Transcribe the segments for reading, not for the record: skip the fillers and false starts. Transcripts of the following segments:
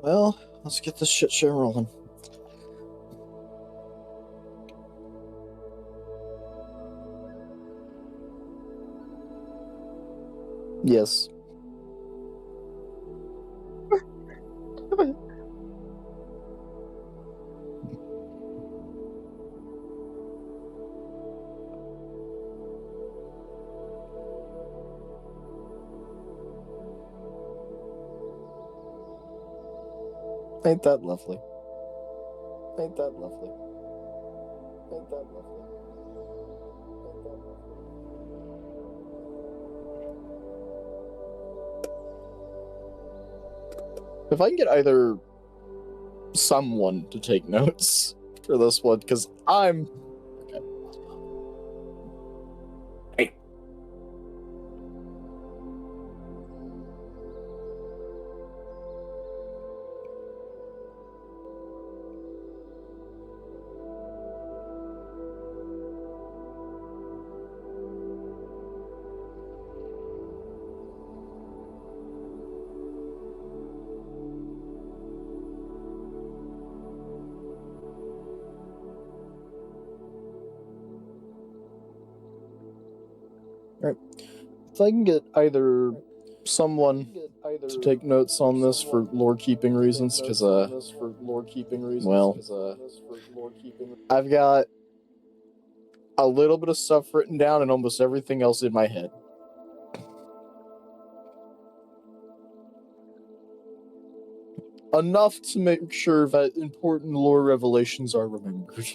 Well, let's get this shit show rolling. Yes. Ain't that lovely? Ain't that lovely? Ain't that lovely? Ain't that lovely? If I can get either someone to take notes for this one, because I'm... Okay. Hey. Alright. If I can get either someone to take notes on this for lore-keeping reasons, because, well, I've got a little bit of stuff written down and almost everything else in my head. Enough to make sure that important lore revelations are remembered.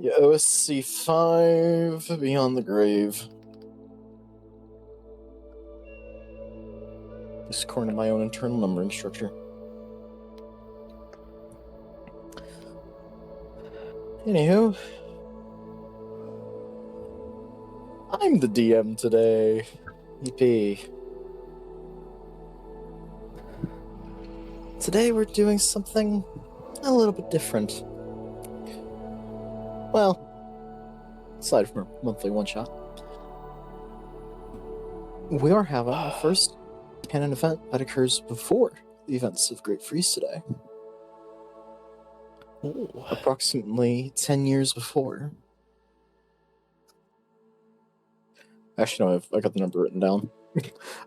Yeah, OSC 5, Beyond the Grave. Just according to my own internal numbering structure. Anywho, I'm the DM today. EP. Today we're doing something a little bit different. Well, aside from our monthly one-shot. We are having our first canon event that occurs before the events of Great Freeze today. Ooh. Approximately 10 years before. Actually, no, I got the number written down.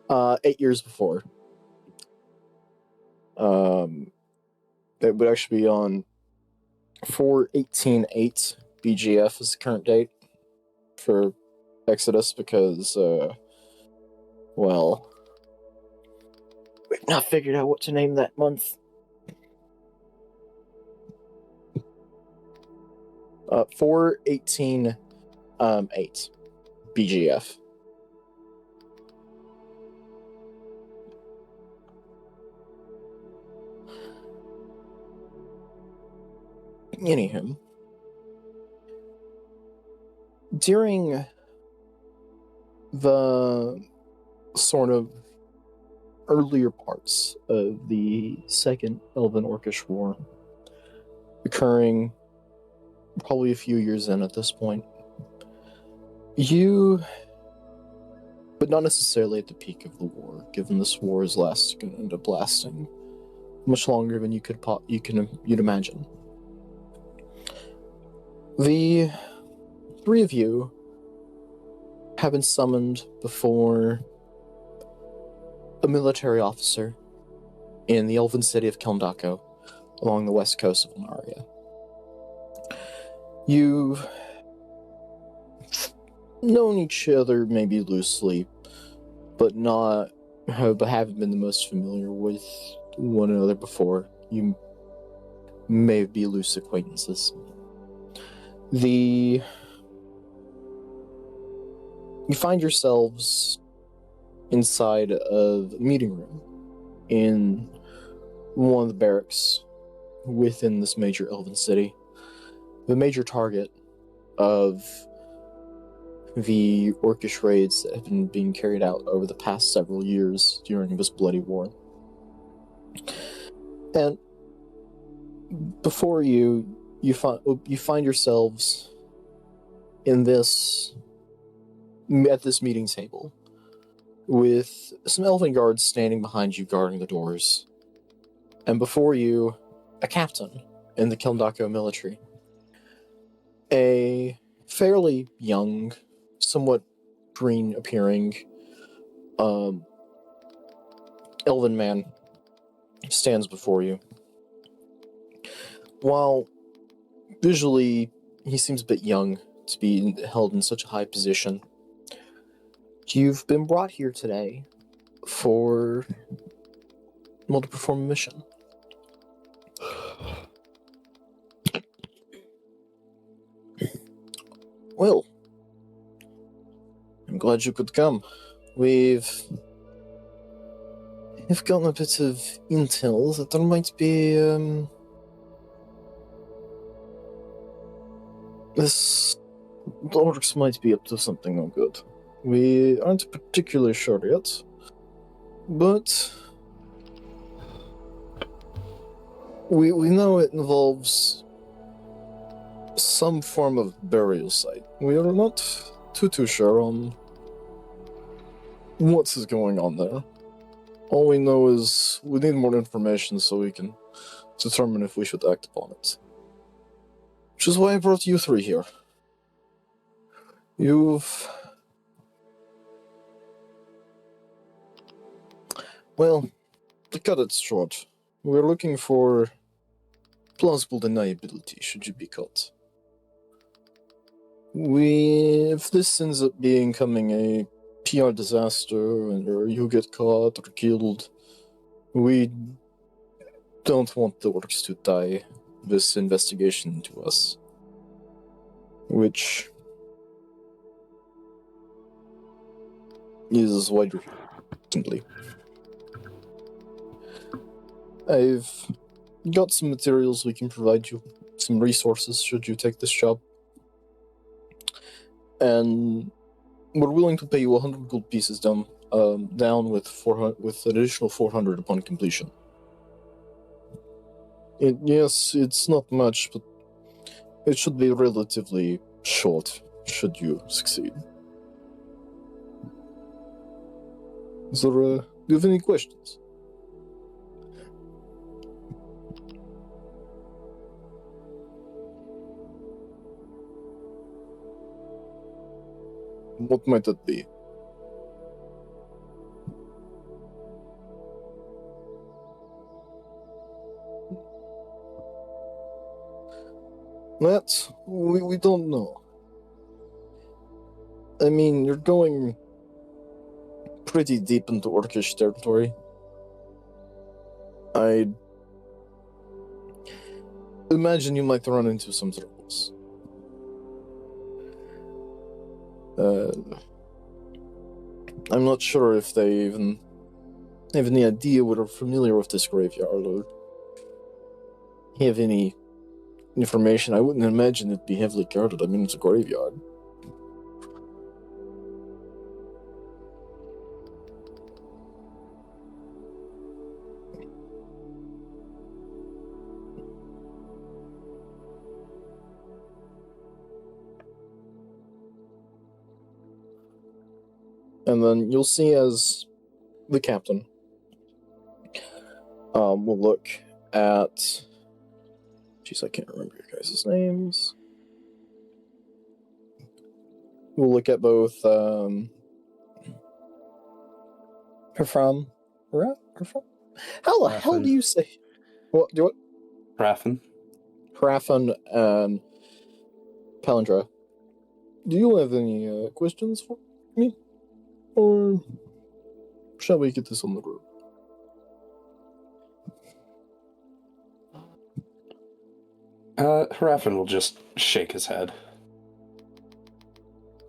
8 years before. It would actually be on 4/18/8 BGF is the current date for Exodus because, well, we've not figured out what to name that month. 4/18/8 BGF. Anywho, during the sort of earlier parts of the Second Elven Orcish War, occurring probably a few years in at this point, but not necessarily at the peak of the war, given this war is going to end up lasting much longer than you'd imagine. The three of you have been summoned before a military officer in the elven city of Kelmdako, along the west coast of Lunaria. You've known each other maybe loosely, but haven't been the most familiar with one another before. You may be loose acquaintances. You find yourselves inside of a meeting room in one of the barracks within this major elven city. The major target of the Orcish raids that have been being carried out over the past several years during this bloody war. And before you, you find yourselves at this meeting table with some elven guards standing behind you guarding the doors, and before you, a captain in the Kildako military. A fairly young, somewhat green-appearing elven man stands before you. While visually he seems a bit young to be held in such a high position, you've been brought here today to perform a mission. Well, I'm glad you could come. We've gotten a bit of intel that there might be, the orcs might be up to something no good. We aren't particularly sure yet, but we know it involves some form of burial site. We are not too sure on what is going on there. All we know is we need more information so we can determine if we should act upon it. Which is why I brought you three here. Well, to cut it short, we're looking for plausible deniability should you be caught. If this ends up becoming a PR disaster or you get caught or killed, we don't want the orcs to die this investigation into us. Which is why recently. I've got some materials we can provide you, some resources should you take this job. And we're willing to pay you 100 gold pieces down with additional 400 upon completion. Yes, it's not much, but it should be relatively short should you succeed. Do you have any questions? What might that be? That, we don't know. I mean, you're going pretty deep into orcish territory. I'd imagine you might run into some troubles. I'm not sure if they even have any idea or are familiar with this graveyard or have any information. I wouldn't imagine it'd be heavily guarded. I mean, it's a graveyard. And then you'll see as the captain will look at... Jeez, I can't remember your guys' names. We'll look at both Herfram. How the hell do you say? What? Do what? Hrafen and Palindra. Do you have any questions for me? Or shall we get this on the road? Hrafen will just shake his head.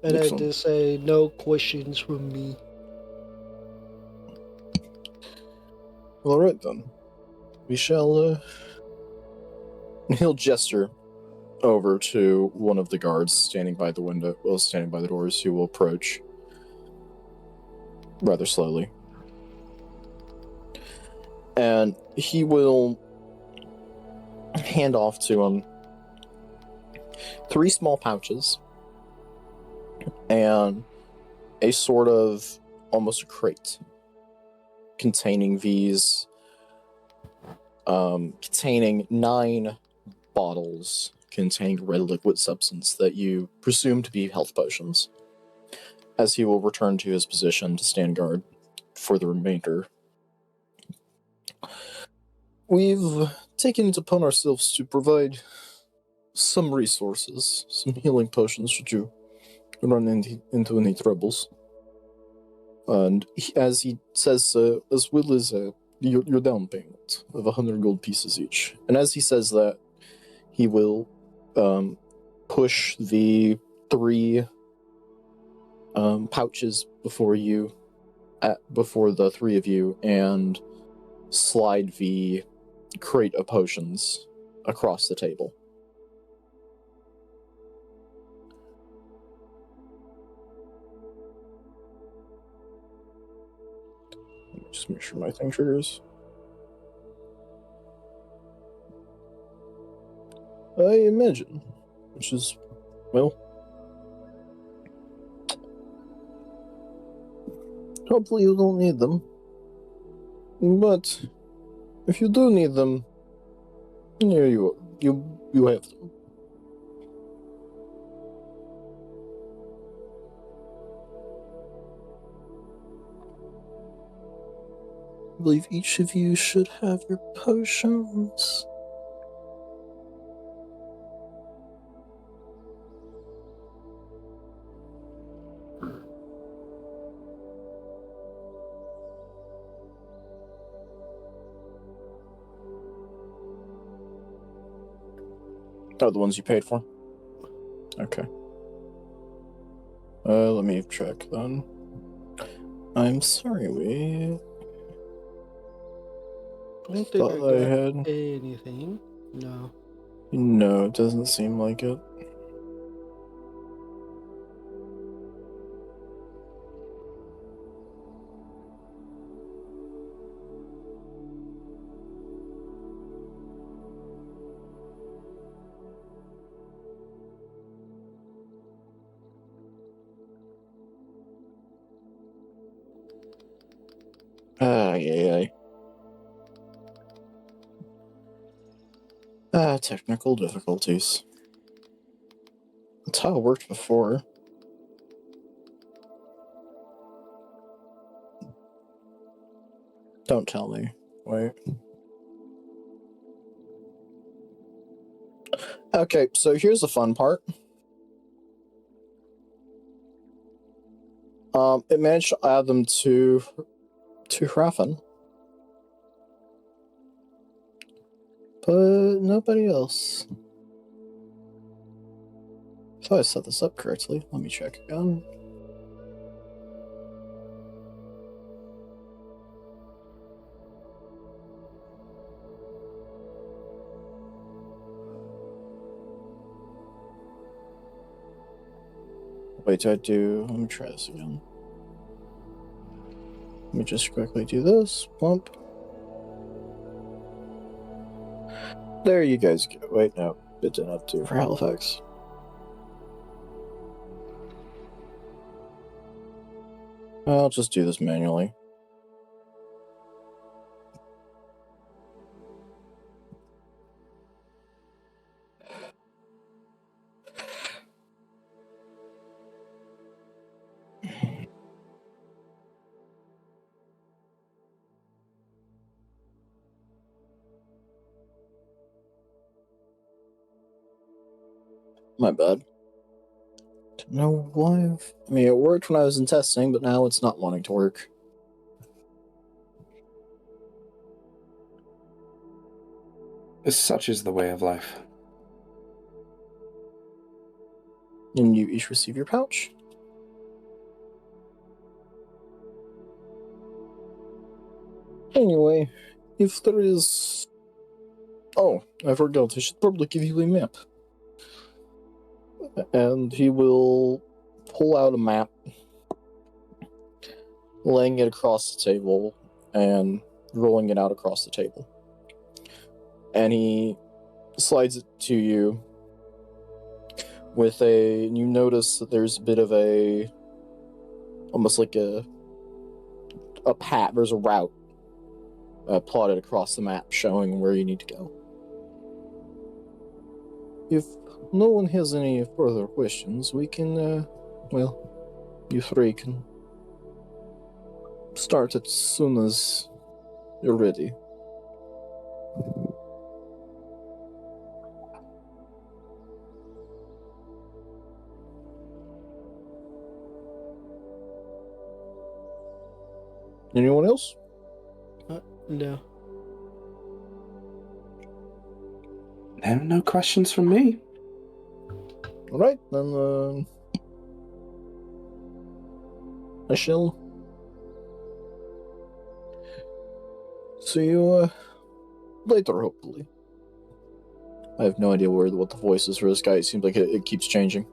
And I just say, no questions from me. All right, then. We shall, He'll gesture over to one of the guards standing by the doors, who will approach rather slowly. And he will hand off to him 3 small pouches and a sort of almost a crate containing these, containing 9 bottles containing red liquid substance that you presume to be health potions, as he will return to his position to stand guard for the remainder. We've taken it upon ourselves to provide some resources, some healing potions should you run into any troubles. And as he says, as well as your down payment of 100 gold pieces each. And as he says that, he will push the 3 pouches before the 3 of you, and slide the crate of potions across the table. Just make sure my thing triggers. I imagine. Which is, well, hopefully you don't need them. But if you do need them, here you have them. I believe each of you should have your potions. Oh, the ones you paid for? Okay. Let me check then. I'm sorry, I don't think I thought I got had anything. No. No, it doesn't seem like it. Yay. Technical difficulties. That's how it worked before. Don't tell me. Wait. Okay, so here's the fun part. It managed to add them to Hrafen. But nobody else. So I set this up correctly. Let me check again. Wait, let me try this again. Let me just quickly do this. Bump. There you guys go. Wait, no. It didn't have to for Halifax. I'll just do this manually. My bad. Don't know why. I mean, it worked when I was in testing, but now it's not wanting to work. Such is the way of life. And you each receive your pouch. Anyway, if there is... Oh, I forgot. I should probably give you a map. And he will pull out a map, laying it across the table, and rolling it out across the table. And he slides it to you, you notice that there's a bit of almost like a path. There's a route plotted across the map showing where you need to go. If no one has any further questions, we can, you three can start as soon as you're ready. Anyone else? No. No questions from me. All right, then. I shall see you later, hopefully. I have no idea what the voice is for this guy. It seems like it keeps changing.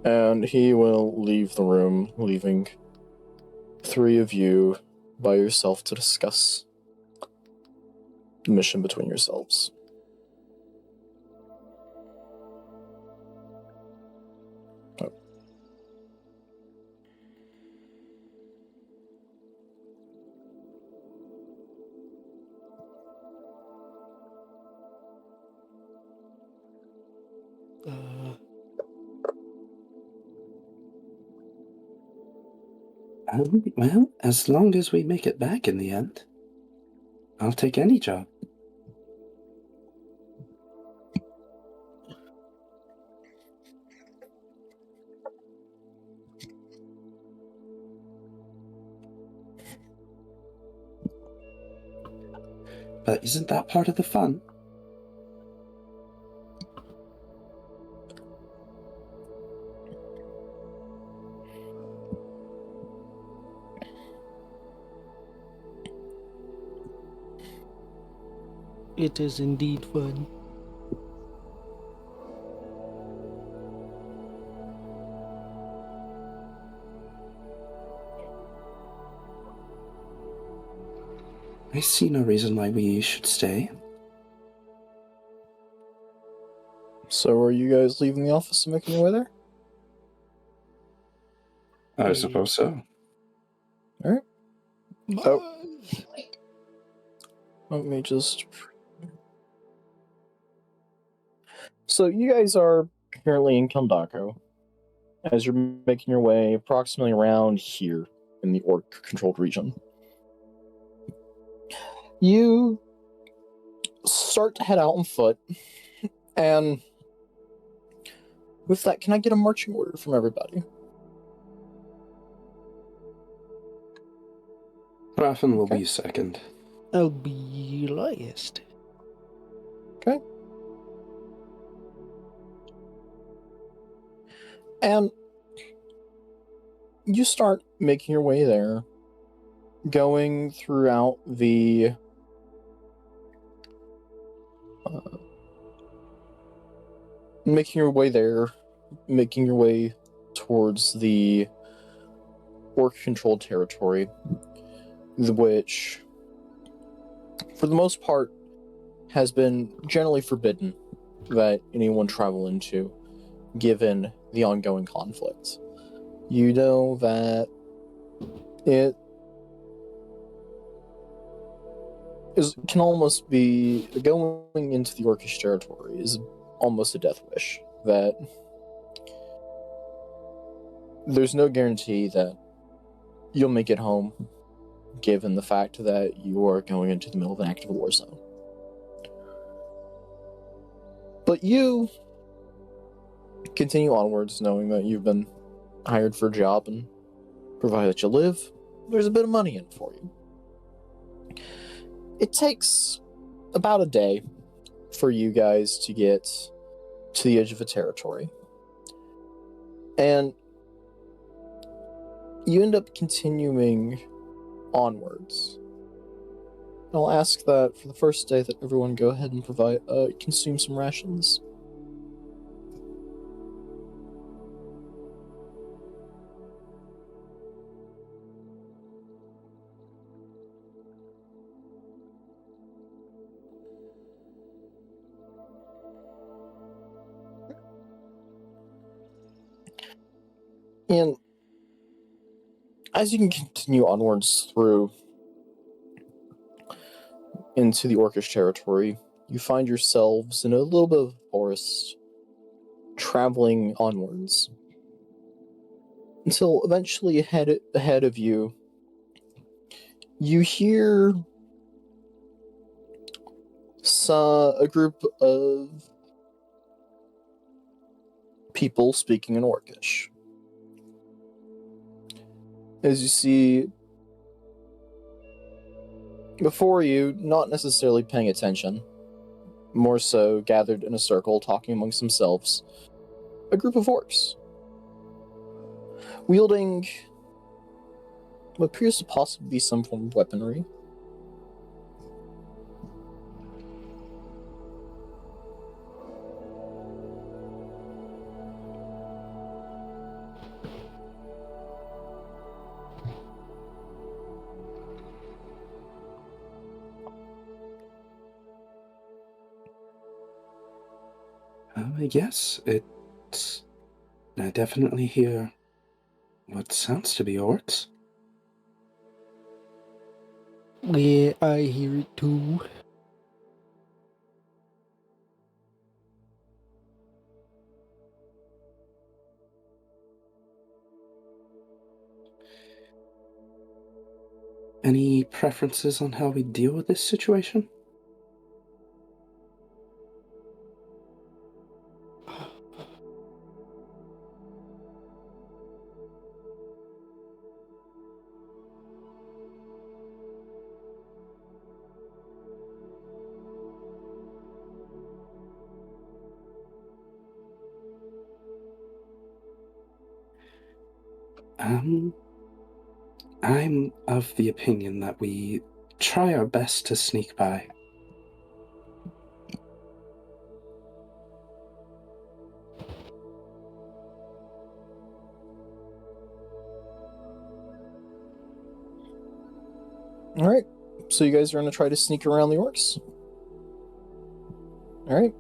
And he will leave the room, leaving three of you by yourself to discuss the mission between yourselves. Oh. Well, as long as we make it back in the end, I'll take any job. But isn't that part of the fun? It is indeed fun. I see no reason why we should stay. So are you guys leaving the office and making your way there? I suppose so. Alright. Oh. Let me just... So you guys are currently in Kildako, as you're making your way approximately around here in the orc-controlled region. You start to head out on foot, and with that, can I get a marching order from everybody? Raffen will be second. I'll be last. Okay. And you start making your way there, going throughout the making your way there, making your way towards the orc-controlled territory, which, for the most part, has been generally forbidden that anyone travel into, given the ongoing conflict. You know that it can almost be going into the orcish territory is almost a death wish. That there's no guarantee that you'll make it home, given the fact that you are going into the middle of an active war zone. But you continue onwards, knowing that you've been hired for a job, and provided that you live, there's a bit of money in it for you. It takes about a day for you guys to get to the edge of a territory. And you end up continuing onwards. I'll ask that for the first day that everyone go ahead and consume some rations. And as you can continue onwards through into the Orcish territory, you find yourselves in a little bit of forest, traveling onwards, until eventually ahead of you, you hear a group of people speaking in Orcish. As you see before you, not necessarily paying attention, more so gathered in a circle, talking amongst themselves, a group of orcs, wielding what appears to possibly be some form of weaponry. Yes, I definitely hear what sounds to be orcs. Yeah, I hear it too. Any preferences on how we deal with this situation? I'm of the opinion that we try our best to sneak by. Alright, so you guys are going to try to sneak around the orcs? Alright.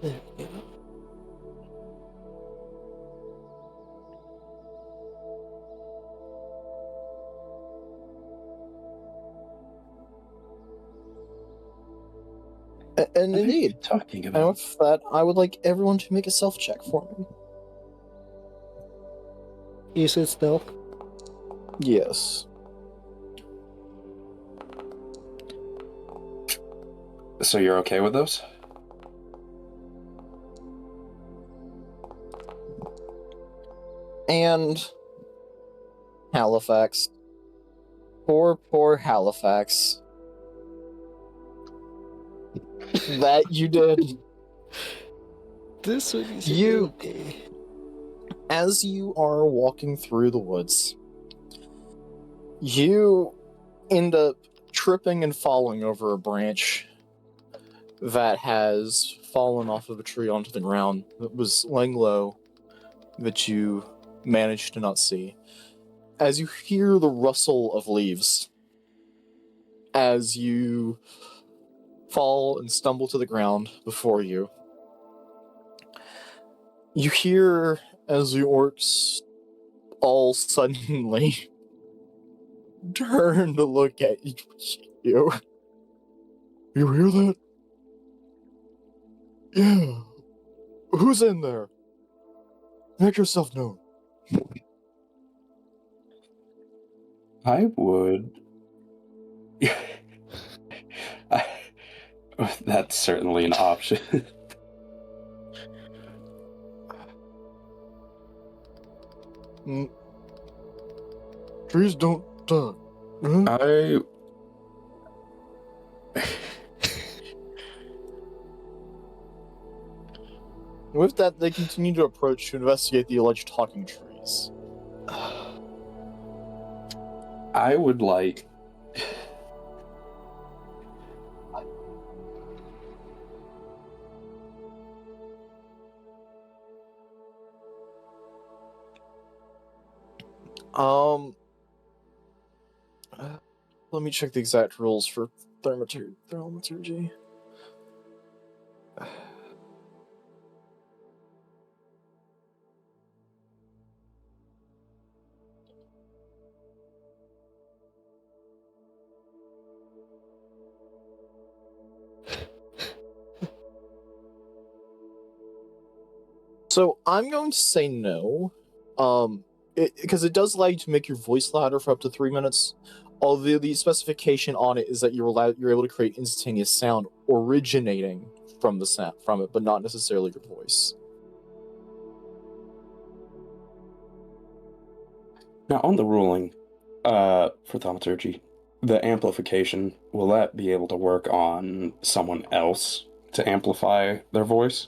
There we go. And What are you indeed, talking and about? with that, I would like everyone to make a self-check for me. Is it stealth? Yes. So you're okay with those? And Halifax. Poor Halifax. That you did. This one is You- okay. As you are walking through the woods, you end up tripping and falling over a branch that has fallen off of a tree onto the ground that was laying low, that you managed to not see. As you hear the rustle of leaves, as you fall and stumble to the ground before you, you hear as the orcs all suddenly turn to look at you. You hear that? Yeah. Who's in there? Make yourself known. I would. That's certainly an option. Trees don't talk. I. With that, they continue to approach to investigate the alleged talking trees. I would like. Um, Let me check the exact rules for thaumaturgy. So I'm going to say no, because it does allow you to make your voice louder for up to 3 minutes. Although the specification on it is that you're able to create instantaneous sound originating from it, but not necessarily your voice. Now, on the ruling, for thaumaturgy, the amplification, will that be able to work on someone else to amplify their voice?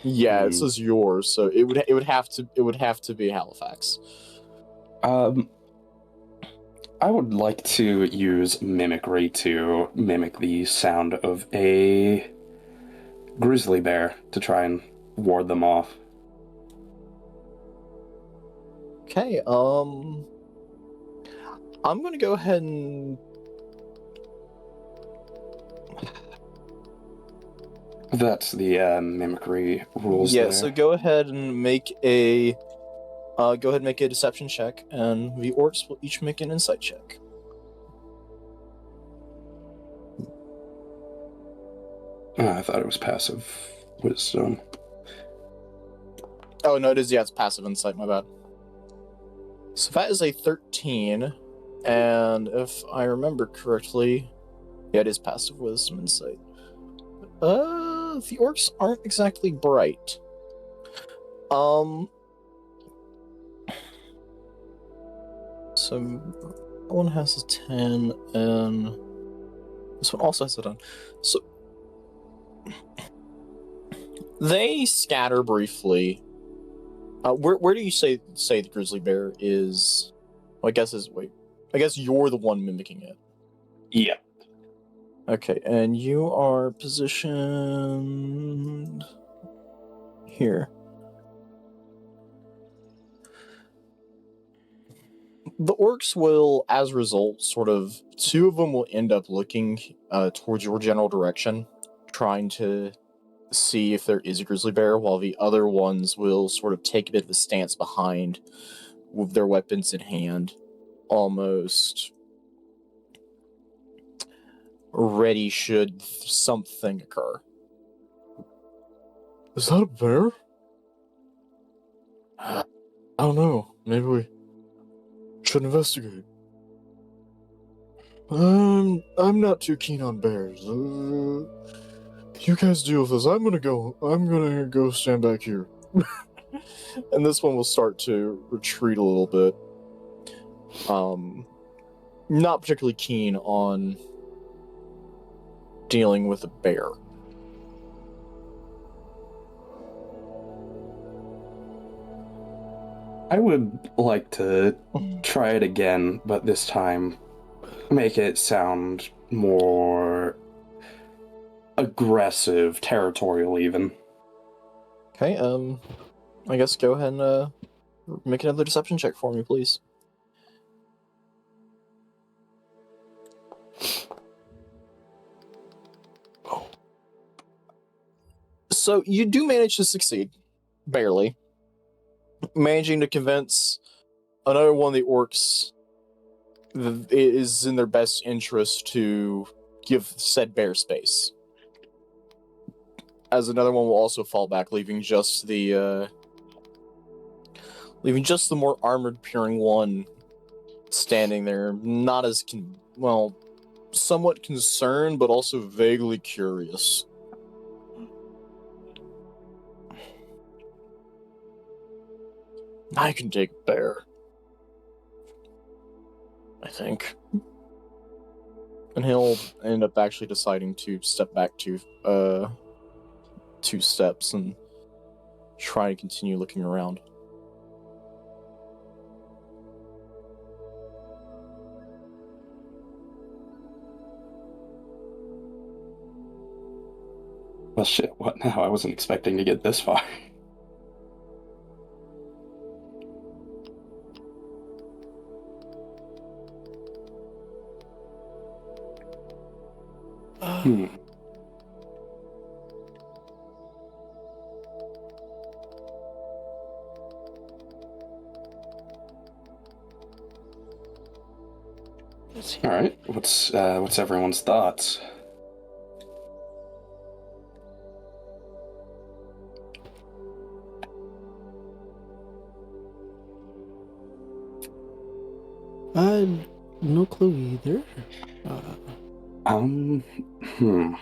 Yeah, it says yours, so it would have to be Halifax. I would like to use mimicry to mimic the sound of a grizzly bear to try and ward them off. Okay, I'm gonna go ahead and That's the mimicry rules yeah. there. So go ahead and make a deception check, and the orcs will each make an insight check. I thought it was passive wisdom. Oh no, it is. Yeah, it's passive insight. My bad. So that is a 13, and if I remember correctly, yeah, it is passive wisdom insight. The orcs aren't exactly bright. So that one has a 10, and this one also has a 10. So they scatter briefly. Where do you say the grizzly bear is? Well, I guess you're the one mimicking it. Yeah. Okay, and you are positioned here. The orcs will, as a result, two of them will end up looking towards your general direction, trying to see if there is a grizzly bear, while the other ones will sort of take a bit of a stance behind with their weapons in hand, almost ready should something occur. Is that a bear? I don't know. Maybe we should investigate. I'm not too keen on bears. You guys deal with this. I'm gonna go stand back here. And this one will start to retreat a little bit. Not particularly keen on dealing with a bear. I would like to try it again, but this time make it sound more aggressive, territorial even. Okay, I guess go ahead and make another deception check for me, please. So you do manage to succeed, barely. Managing to convince another one of the orcs that it is in their best interest to give said bear space. As another one will also fall back, leaving just the more armored appearing one standing there, not as somewhat concerned, but also vaguely curious. I can take a bear, I think. And he'll end up actually deciding to step back 2 steps and try to continue looking around. Well, shit, what now? I wasn't expecting to get this far. All right. What's everyone's thoughts? No clue either. Hmm.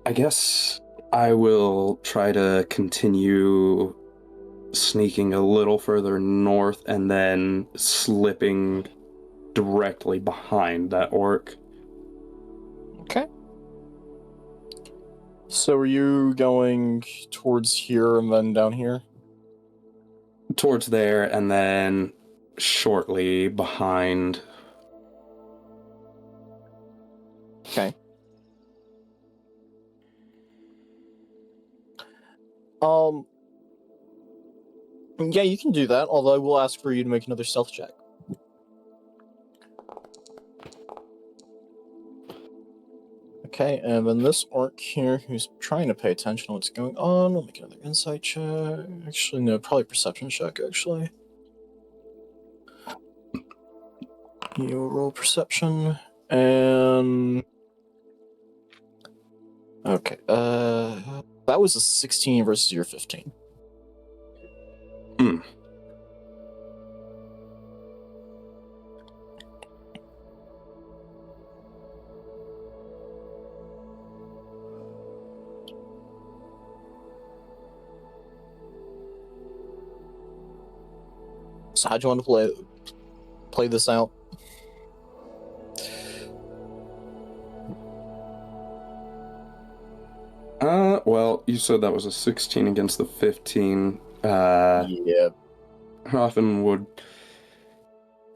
I guess I will try to continue sneaking a little further north and then slipping directly behind that orc. Okay. So are you going towards here and then down here? Towards there and then shortly behind. Okay. Yeah, you can do that, although I will ask for you to make another stealth check. Okay, and then this orc here who's trying to pay attention to what's going on, we'll make another insight check. Actually, no, probably perception check, actually. You roll perception, and... Okay, that was a 16 versus your 15. So how'd you want to play this out? Well, you said that was a 16 against the 15. Yeah. Hoffman would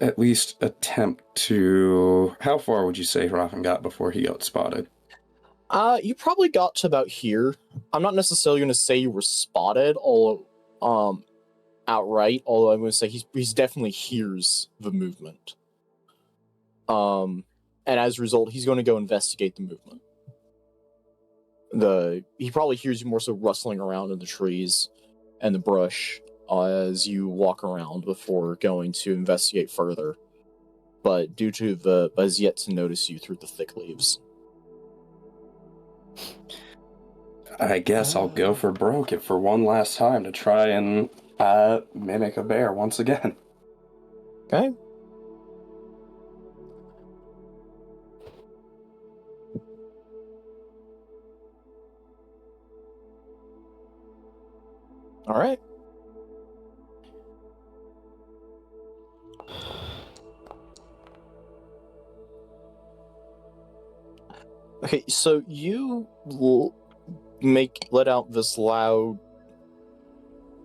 at least attempt to... How far would you say Hoffman got before he got spotted? You probably got to about here. I'm not necessarily going to say you were spotted, outright, although I'm going to say he's definitely hears the movement. And as a result, he's going to go investigate the movement. He probably hears you more so rustling around in the trees and the brush as you walk around before going to investigate further. But due to has yet to notice you through the thick leaves. I guess I'll go for broke it for one last time to try and mimic a bear once again. Okay. All right. Okay, so you will let out this loud,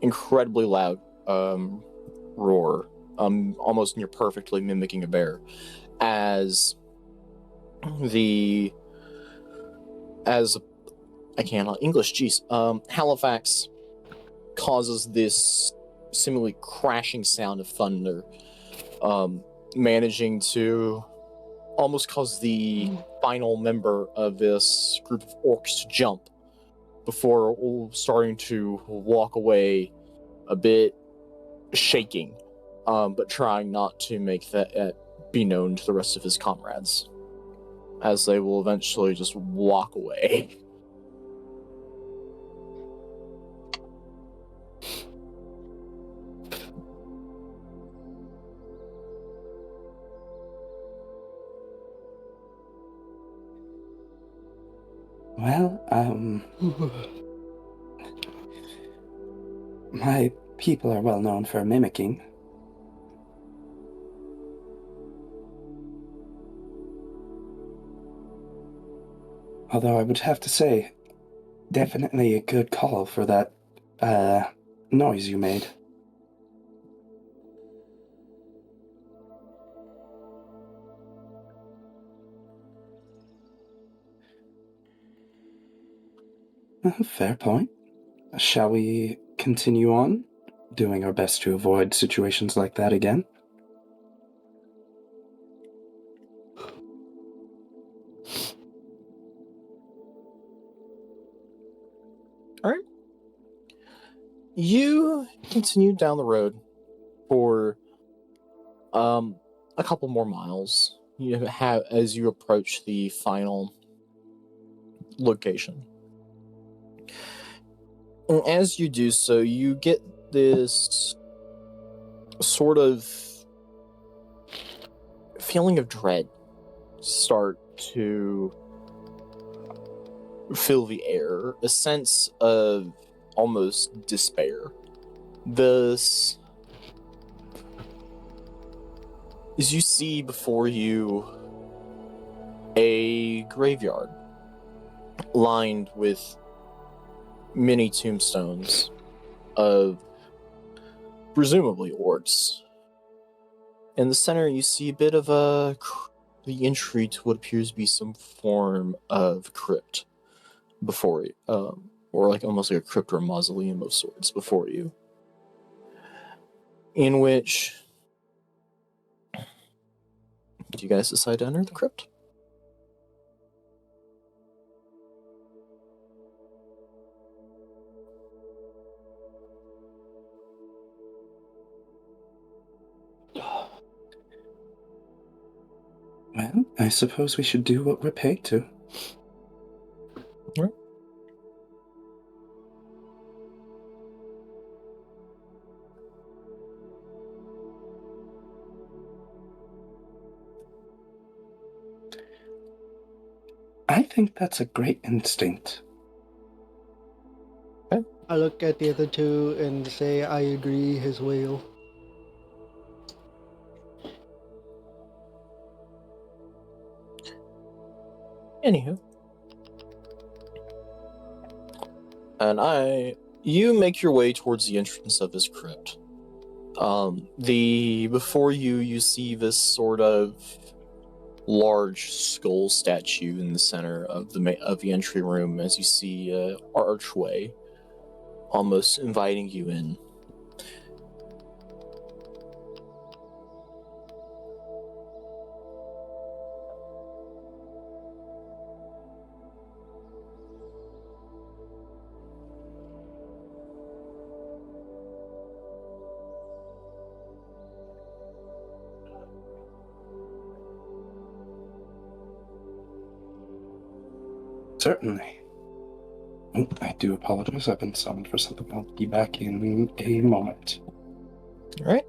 incredibly loud roar, almost near perfectly mimicking a bear, as I cannot English, jeez, Halifax causes this similarly crashing sound of thunder, managing to almost cause the final member of this group of orcs to jump before starting to walk away a bit shaking, but trying not to make that be known to the rest of his comrades, as they will eventually just walk away. Well, my people are well known for mimicking. Although I would have to say, definitely a good call for that, noise you made. Fair point. Shall we continue on, doing our best to avoid situations like that again? Alright. You continue down the road for a couple more miles. You have as you approach the final location. And as you do so, you get this sort of feeling of dread start to fill the air, a sense of almost despair. As you see before you a graveyard lined with many tombstones of presumably orcs. In the center, you see a bit of the entry to what appears to be some form of crypt before you, or like almost like a crypt or a mausoleum of sorts before you, in which do you guys decide to enter the crypt? Well, I suppose we should do what we're paid to. Right. I think that's a great instinct. I look at the other two and say I agree as well. Anywho. And you make your way towards the entrance of this crypt. Before you see this sort of large skull statue in the center of the entry room, as you see an archway almost inviting you in. Certainly. Oh, I do apologize. I've been summoned for something. I'll be back in a moment. All right.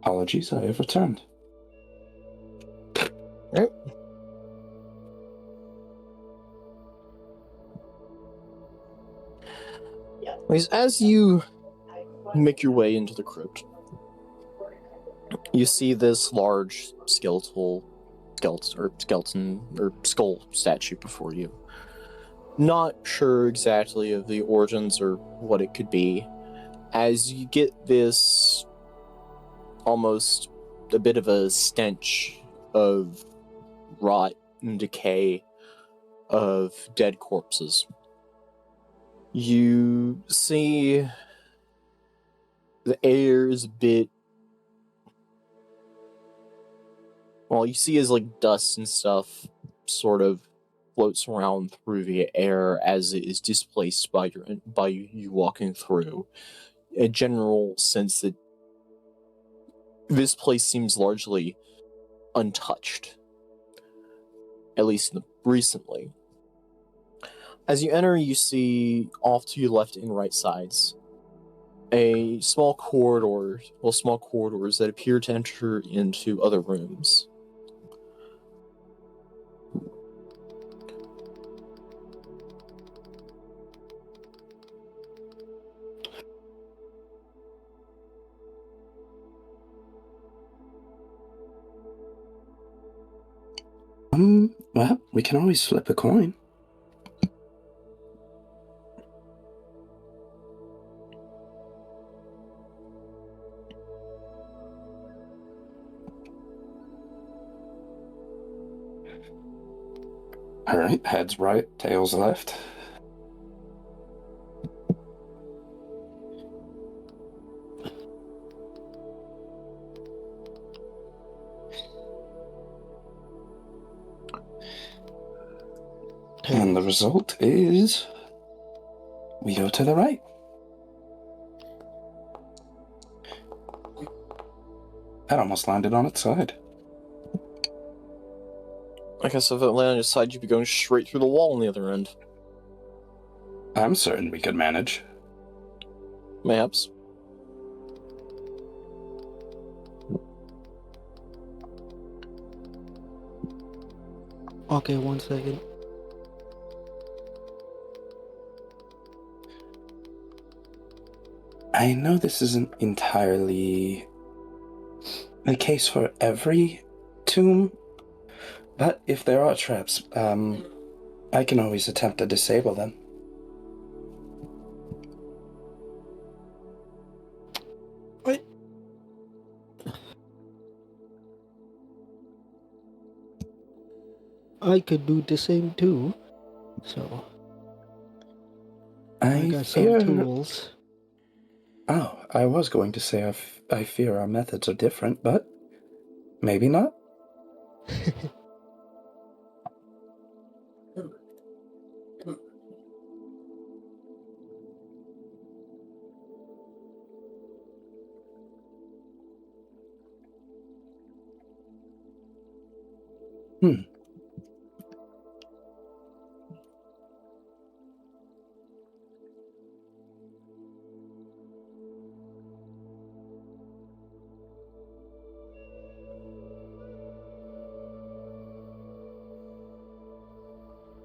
Apologies, I have returned. Right. As you make your way into the crypt, you see this large skeleton or skull statue before you. Not sure exactly of the origins or what it could be, as you get this almost a bit of a stench of rot and decay of dead corpses. You see the air is a bit, well, you see as like dust and stuff sort of floats around through the air as it is displaced by you walking through. A general sense that this place seems largely untouched, at least recently. As you enter, you see off to your left and right sides small corridors that appear to enter into other rooms. Well, we can always flip a coin. All right, heads right, tails left. And the result is we go to the right. That almost landed on its side. I guess if it landed on your side, you'd be going straight through the wall on the other end. I'm certain we could manage. Mayhaps. Okay, 1 second. I know this isn't entirely the case for every tomb, but if there are traps, I can always attempt to disable them. What? I could do the same too. So I got some tools. Oh, I was going to say I fear our methods are different, but maybe not.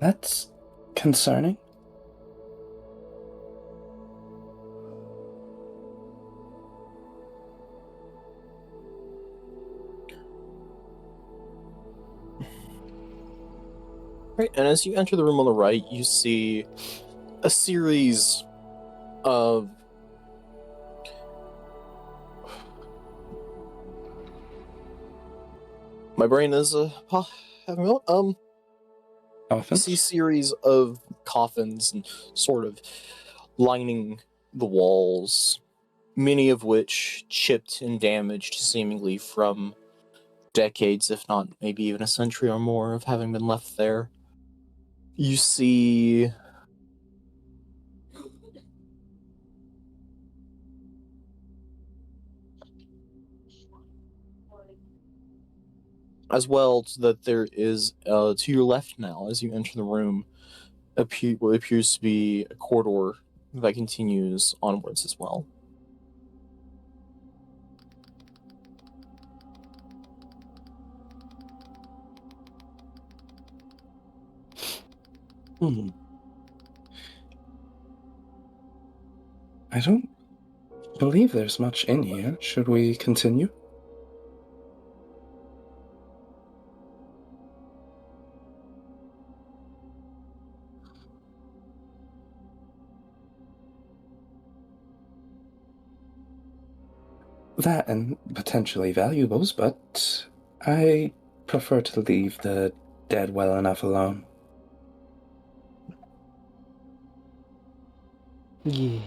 That's concerning. Right, and as you enter the room on the right, you see a series of my brain is having a moment. You see a series of coffins and sort of lining the walls, many of which chipped and damaged seemingly from decades, if not maybe even a century or more of having been left there. You see as well that there is, to your left now, as you enter the room, what appears to be a corridor that continues onwards as well. I don't believe there's much in here. Should we continue? That and potentially valuables, but I prefer to leave the dead well enough alone. Yeah.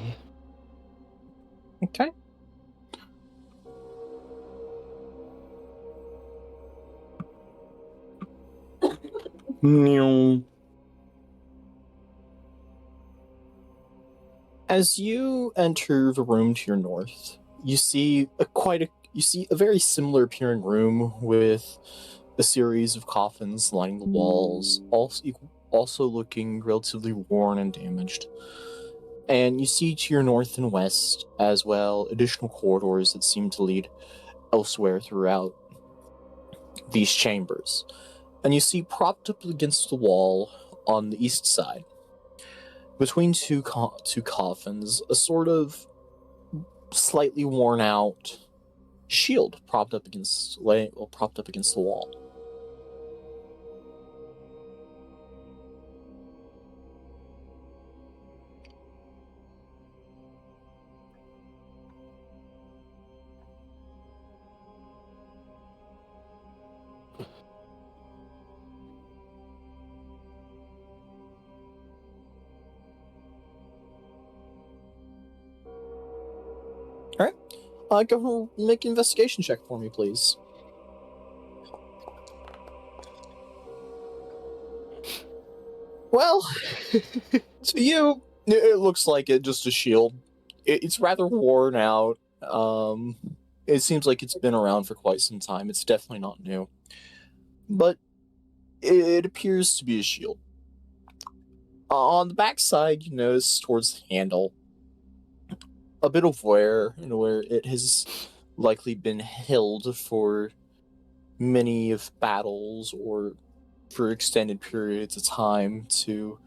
Okay. As you enter the room to your north, you see you see a very similar appearing room with a series of coffins lining the walls, also looking relatively worn and damaged. And you see to your north and west as well additional corridors that seem to lead elsewhere throughout these chambers. And you see propped up against the wall on the east side, between two coffins, a sort of slightly worn out shield propped up against the wall. Go ahead and make an investigation check for me, please. Well, to you, it looks like just a shield. It's rather worn out. It seems like it's been around for quite some time. It's definitely not new. But it appears to be a shield. On the back side, you notice towards the handle a bit of wear, where it has likely been held for many of battles or for extended periods of time to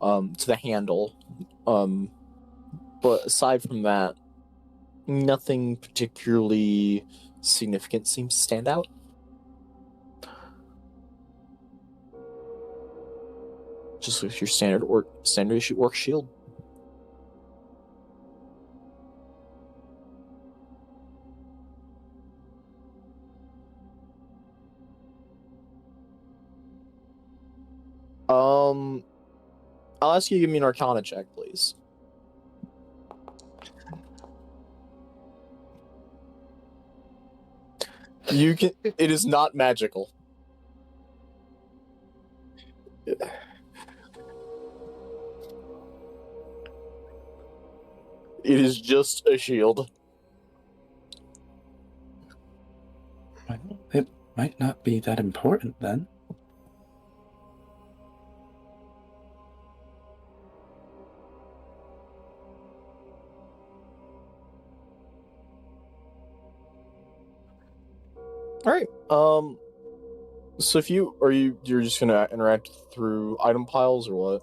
the handle. But aside from that, nothing particularly significant seems to stand out. Just with your standard issue orc shield. I'll ask you to give me an Arcana check, please. You can. It is not magical. It is just a shield. Well, it might not be that important then. All right. So if you're just gonna interact through item piles or what?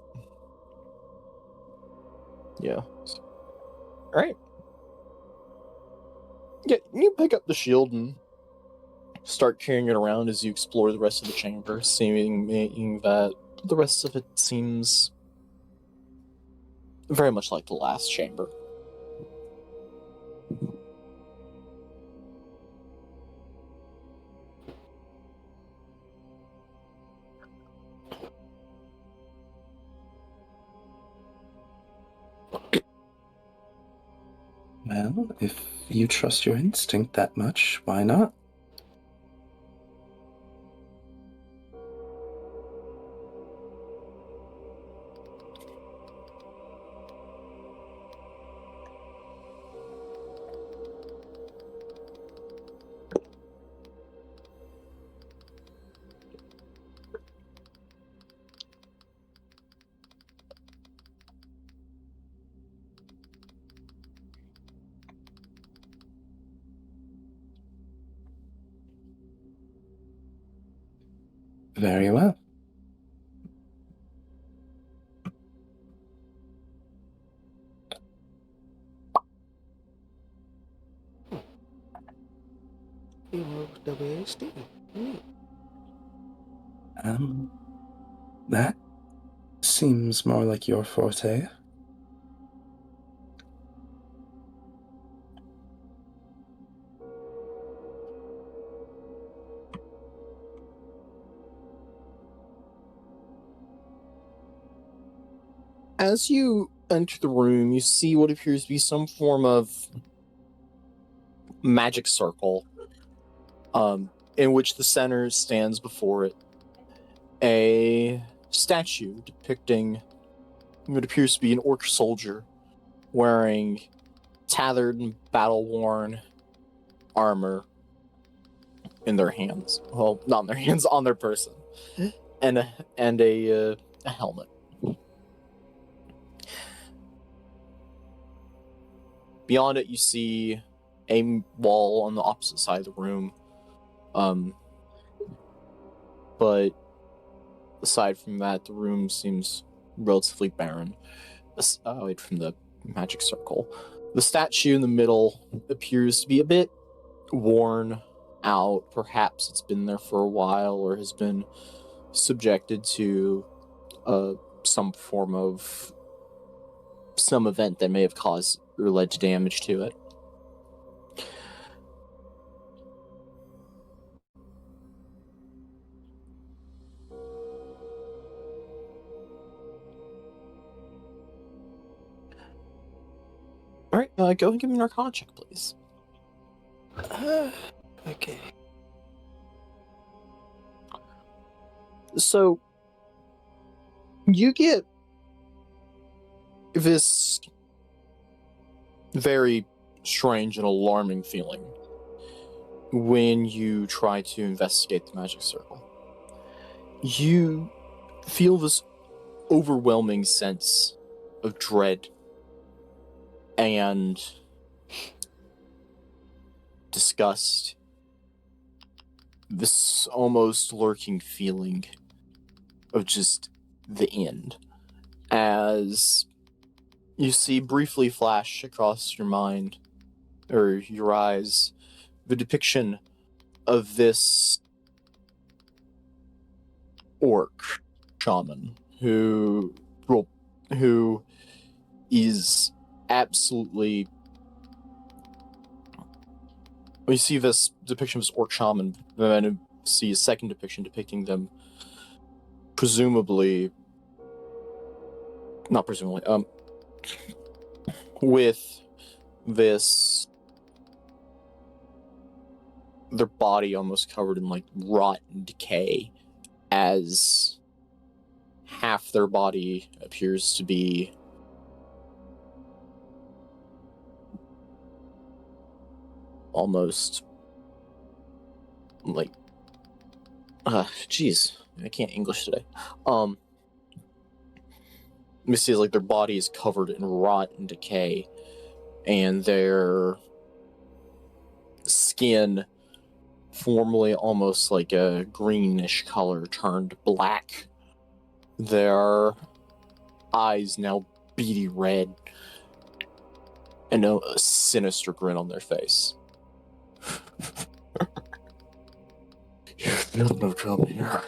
Yeah. All right. Yeah, you pick up the shield and start carrying it around as you explore the rest of the chamber, seeing that the rest of it seems very much like the last chamber. Well, if you trust your instinct that much, why not? Very well. WSD. That seems more like your forte. As you enter the room, you see what appears to be some form of magic circle, in which the center stands before it a statue depicting what appears to be an orc soldier wearing tattered and battle-worn armor in their hands. Well, not in their hands, on their person, and a helmet. Beyond it, you see a wall on the opposite side of the room. But aside from that, the room seems relatively barren. Aside from the magic circle, the statue in the middle appears to be a bit worn out. Perhaps it's been there for a while or has been subjected to some form of some event that may have caused or led to damage to it. All right, go ahead and give me an Arcana check, please. Okay. So, you get this very strange and alarming feeling when you try to investigate the magic circle. You feel this overwhelming sense of dread and disgust, this almost lurking feeling of just the end, as you see briefly flash across your mind, or your eyes, the depiction of this orc shaman who is absolutely... We see this depiction of this orc shaman, and then you see a second depiction depicting them with this, their body almost covered in like rot and decay, as half their body appears to be almost like, jeez, I can't English today. You see, like, their body is covered in rot and decay, and their skin, formerly almost like a greenish color, turned black. Their eyes now beady red, and a sinister grin on their face. You feel no trouble here.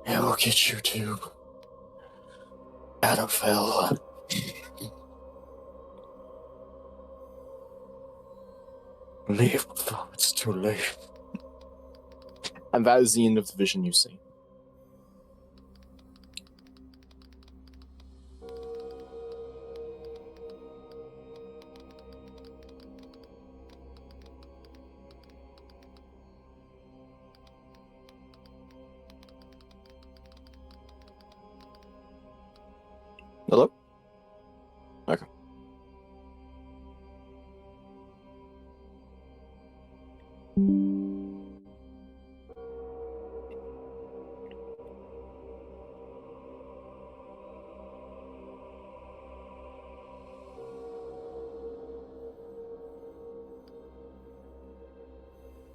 Yeah, we'll get you too, Adamfell. Leave before it's too late. And that is the end of the vision you see. Hello? Okay.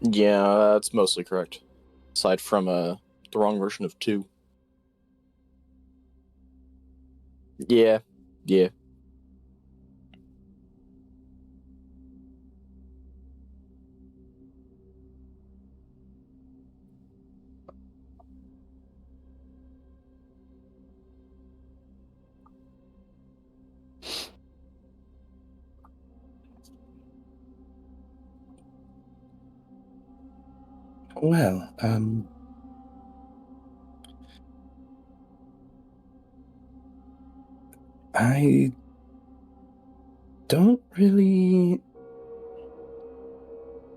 Yeah, that's mostly correct. Aside from the wrong version of 2. Yeah. Well, I don't really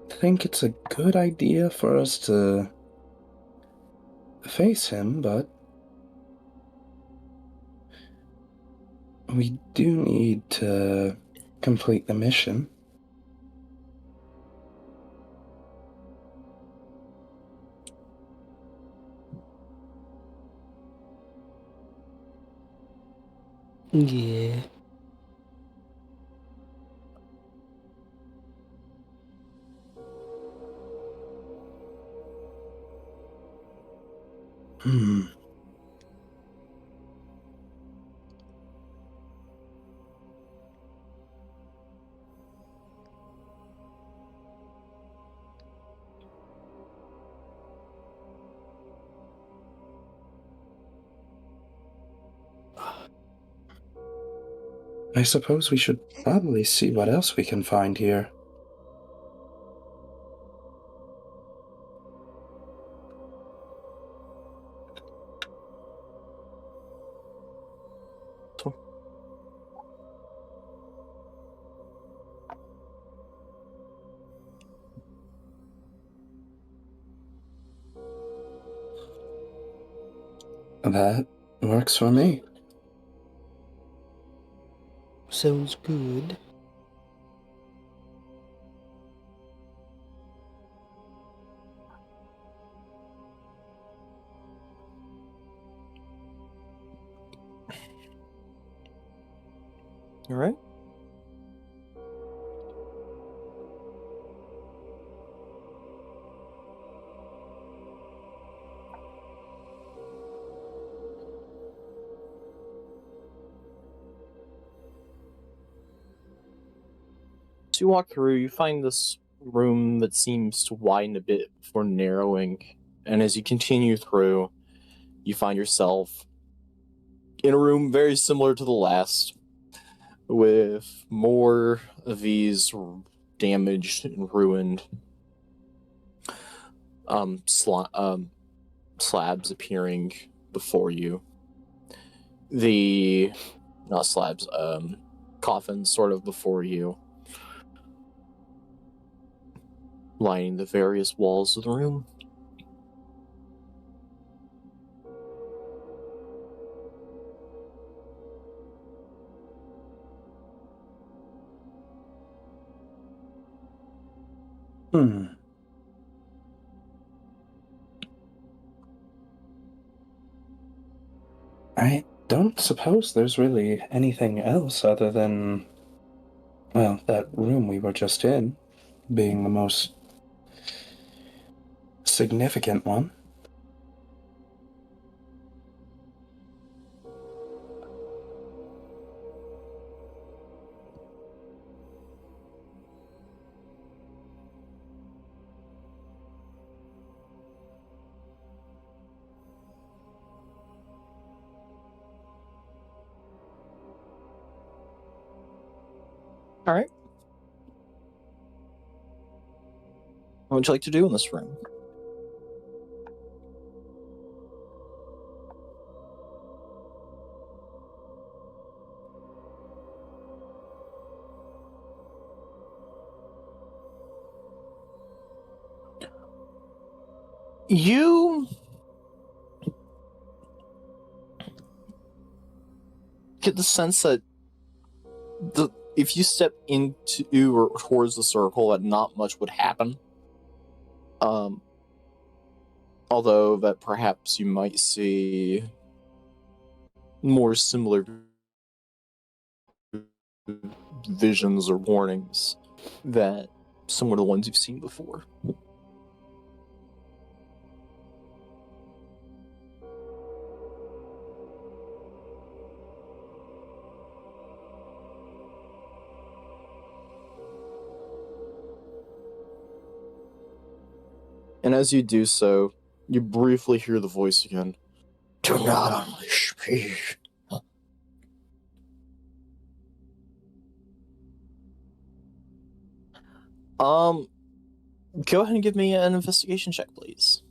think it's a good idea for us to face him, but we do need to complete the mission. Yeah. I suppose we should probably see what else we can find here. That works for me. Sounds good. All right. As you walk through, you find this room that seems to widen a bit before narrowing, and as you continue through, you find yourself in a room very similar to the last, with more of these damaged and ruined slabs appearing before you. Not slabs, coffins sort of before you, lining the various walls of the room. I don't suppose there's really anything else other than, well, that room we were just in being the most significant one. All right. What would you like to do in this room? You get the sense that if you step into or towards the circle, that not much would happen. Although that perhaps you might see more similar visions or warnings that similar to the ones you've seen before. And as you do so, you briefly hear the voice again. Do not unleash me. Go ahead and give me an investigation check, please.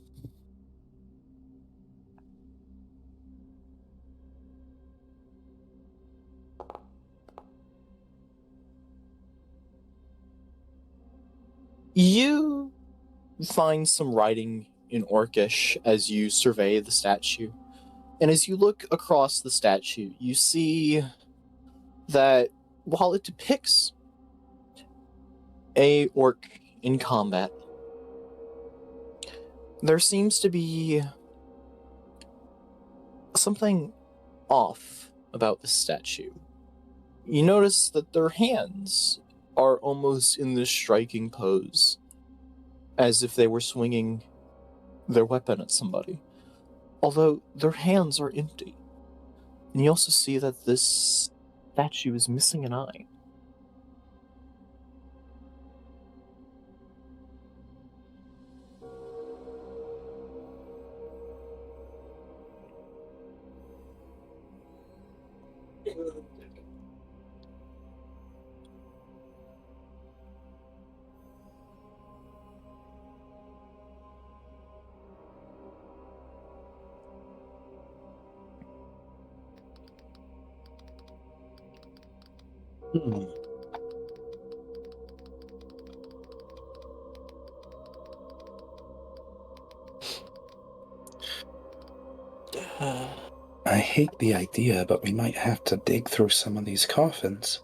You find some writing in Orcish as you survey the statue. And as you look across the statue, you see that while it depicts a orc in combat. There seems to be something off about the statue. You notice that their hands are almost in this striking pose, as if they were swinging their weapon at somebody, although their hands are empty. And you also see that this statue is missing an eye. Hmm. I hate the idea, but we might have to dig through some of these coffins.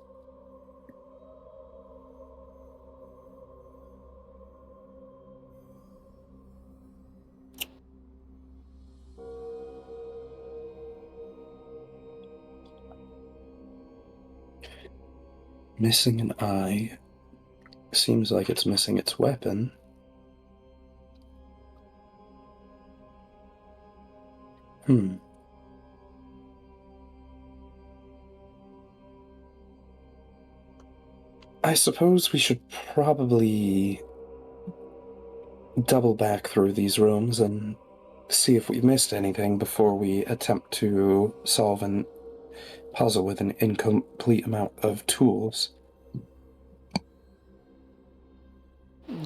Missing an eye. Seems like it's missing its weapon. I suppose we should probably double back through these rooms and see if we missed anything before we attempt to solve a puzzle with an incomplete amount of tools.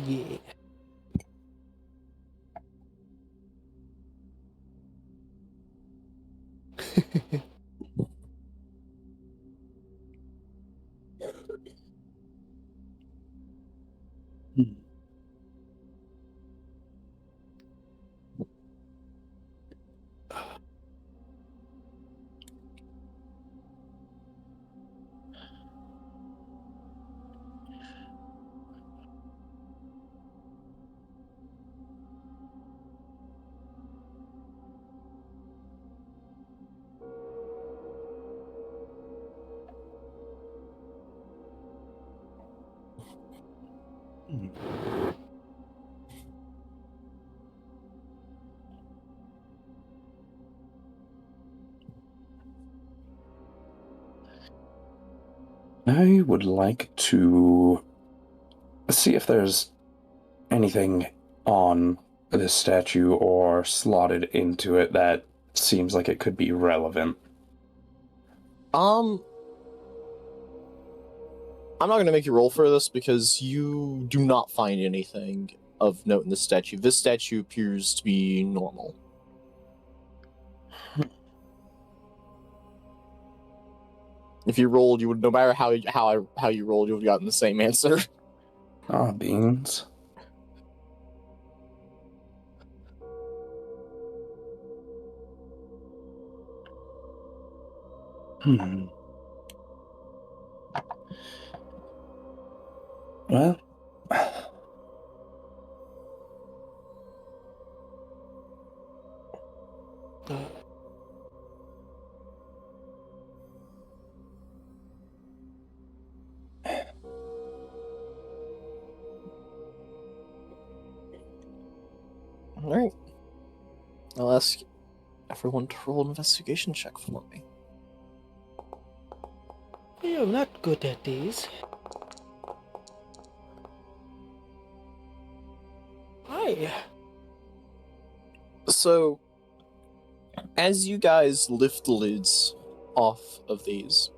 Yeah. I would like to see if there's anything on this statue or slotted into it that seems like it could be relevant. I'm not going to make you roll for this because you do not find anything of note in this statue. This statue appears to be normal. If you rolled, you would, no matter how you rolled, you would have gotten the same answer. Ah, beans. Well, All right. I'll ask everyone to roll an investigation check for me. I'm not good at these. Hi. So, as you guys lift the lids off of these,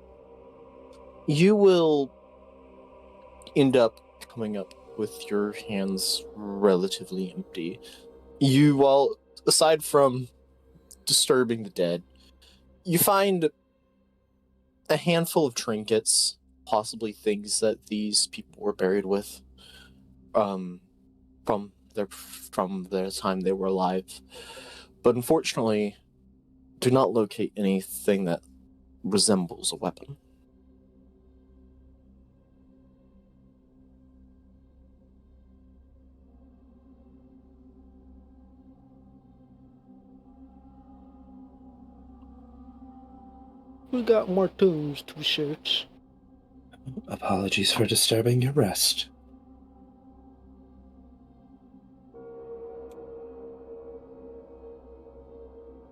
you will end up coming up with your hands relatively empty. Well, aside from disturbing the dead, you find a handful of trinkets, possibly things that these people were buried with, from the time they were alive. But unfortunately, do not locate anything that resembles a weapon. We got more tombs to search. Apologies for disturbing your rest.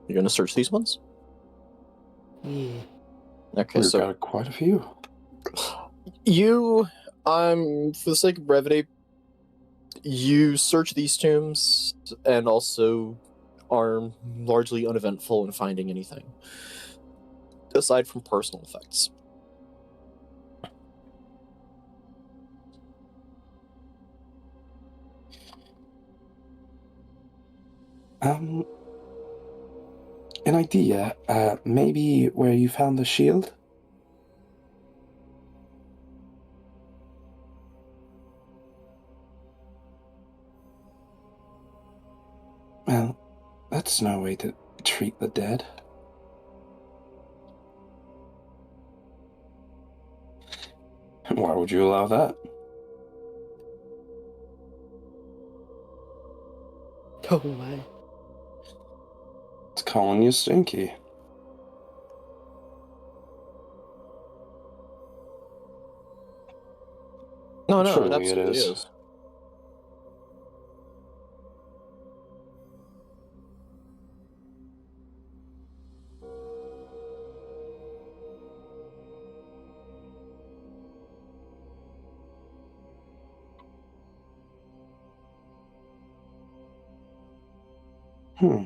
You're gonna search these ones? Yeah. Okay, We've so got quite a few. you, for the sake of brevity, you search these tombs and also are largely uneventful in finding anything, aside from personal effects. An idea, maybe where you found the shield? Well, that's no way to treat the dead. Why would you allow that? Oh my. It's calling you stinky. No, it Surely it absolutely is. is. Hmm.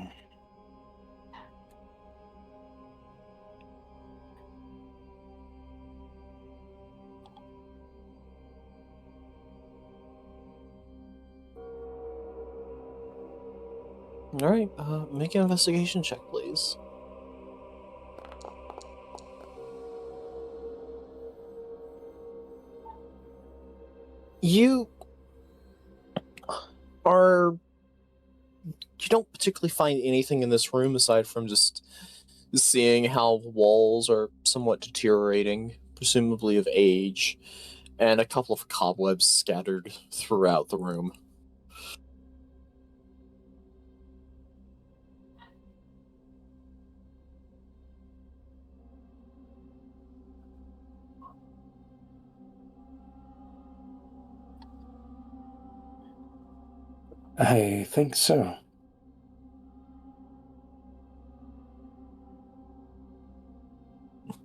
All right, make an investigation check, please. You don't particularly find anything in this room aside from just seeing how the walls are somewhat deteriorating, presumably of age, and a couple of cobwebs scattered throughout the room. I think so.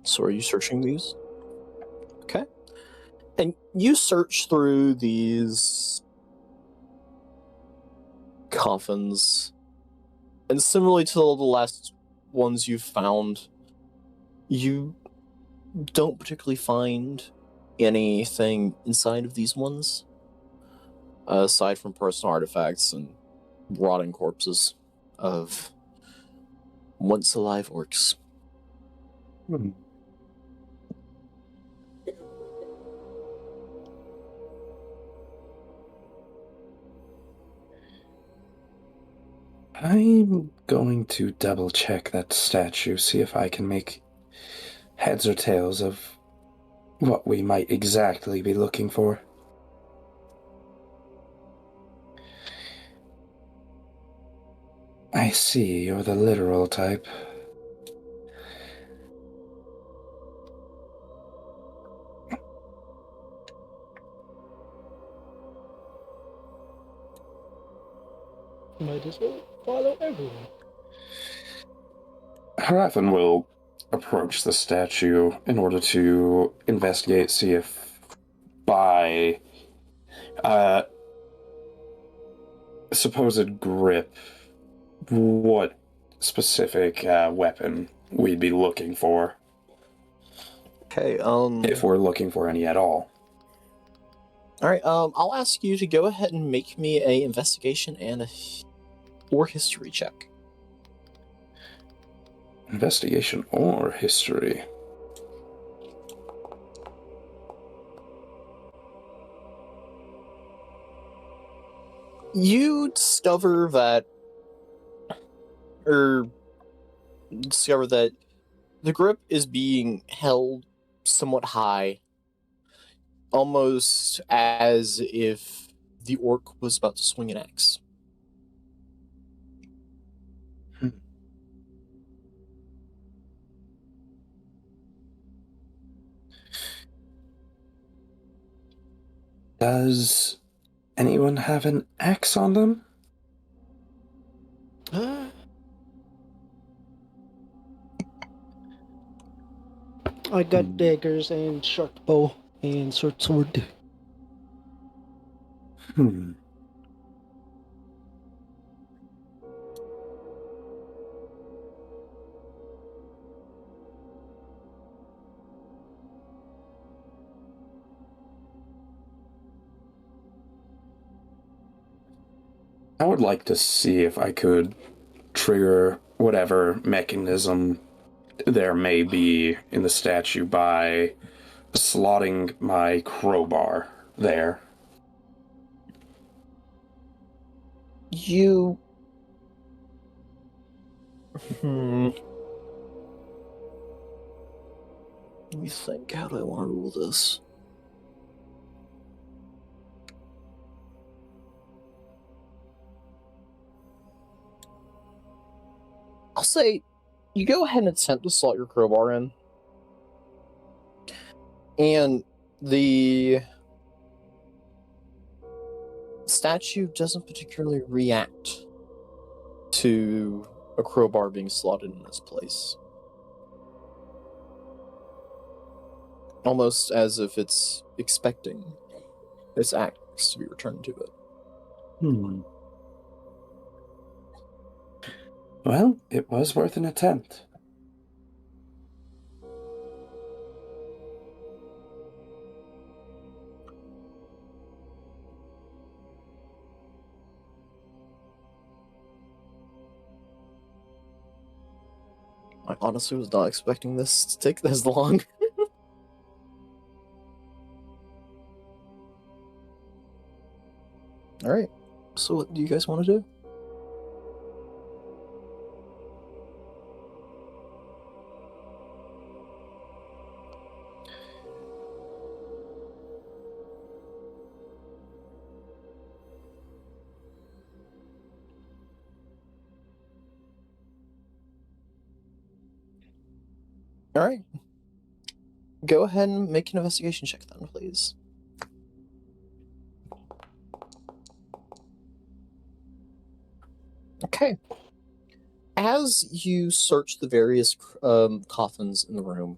So are you searching these? Okay. And you search through these coffins, and similarly to the last ones you've found, you don't particularly find anything inside of these ones, aside from personal artifacts and rotting corpses of once alive orcs. Hmm. I'm going to double check that statue, see if I can make heads or tails of what we might exactly be looking for. I see, you're the literal type. Might as well follow everyone. Harathon will approach the statue in order to investigate, see if by supposed grip, what specific weapon we'd be looking for. Okay, If we're looking for any at all. Alright, I'll ask you to go ahead and make me a investigation and or history check. Investigation or history? You discover that the grip is being held somewhat high, almost as if the orc was about to swing an axe. Does anyone have an axe on them? I got daggers and short bow and short sword. Hmm. I would like to see if I could trigger whatever mechanism there may be in the statue by slotting my crowbar there. You. Let me think. How do I want to rule this? I'll say you go ahead and attempt to slot your crowbar in. And the statue doesn't particularly react to a crowbar being slotted in its place. Almost as if it's expecting its axe to be returned to it. Well, it was worth an attempt. I honestly was not expecting this to take this long. Alright, so what do you guys want to do? Alright. Go ahead and make an investigation check then, please. Okay. As you search the various coffins in the room,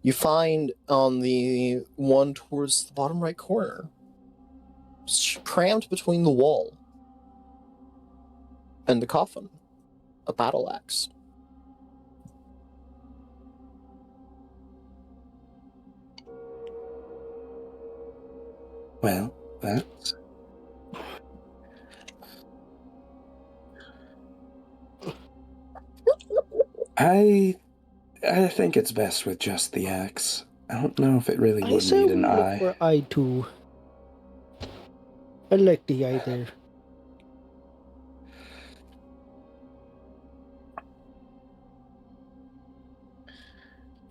you find on the one towards the bottom right corner, crammed between the wall and the coffin, a battle axe. Well, that's... I think it's best with just the axe. I don't know if it really I would say need an we look eye. for eye too. I like the eye there.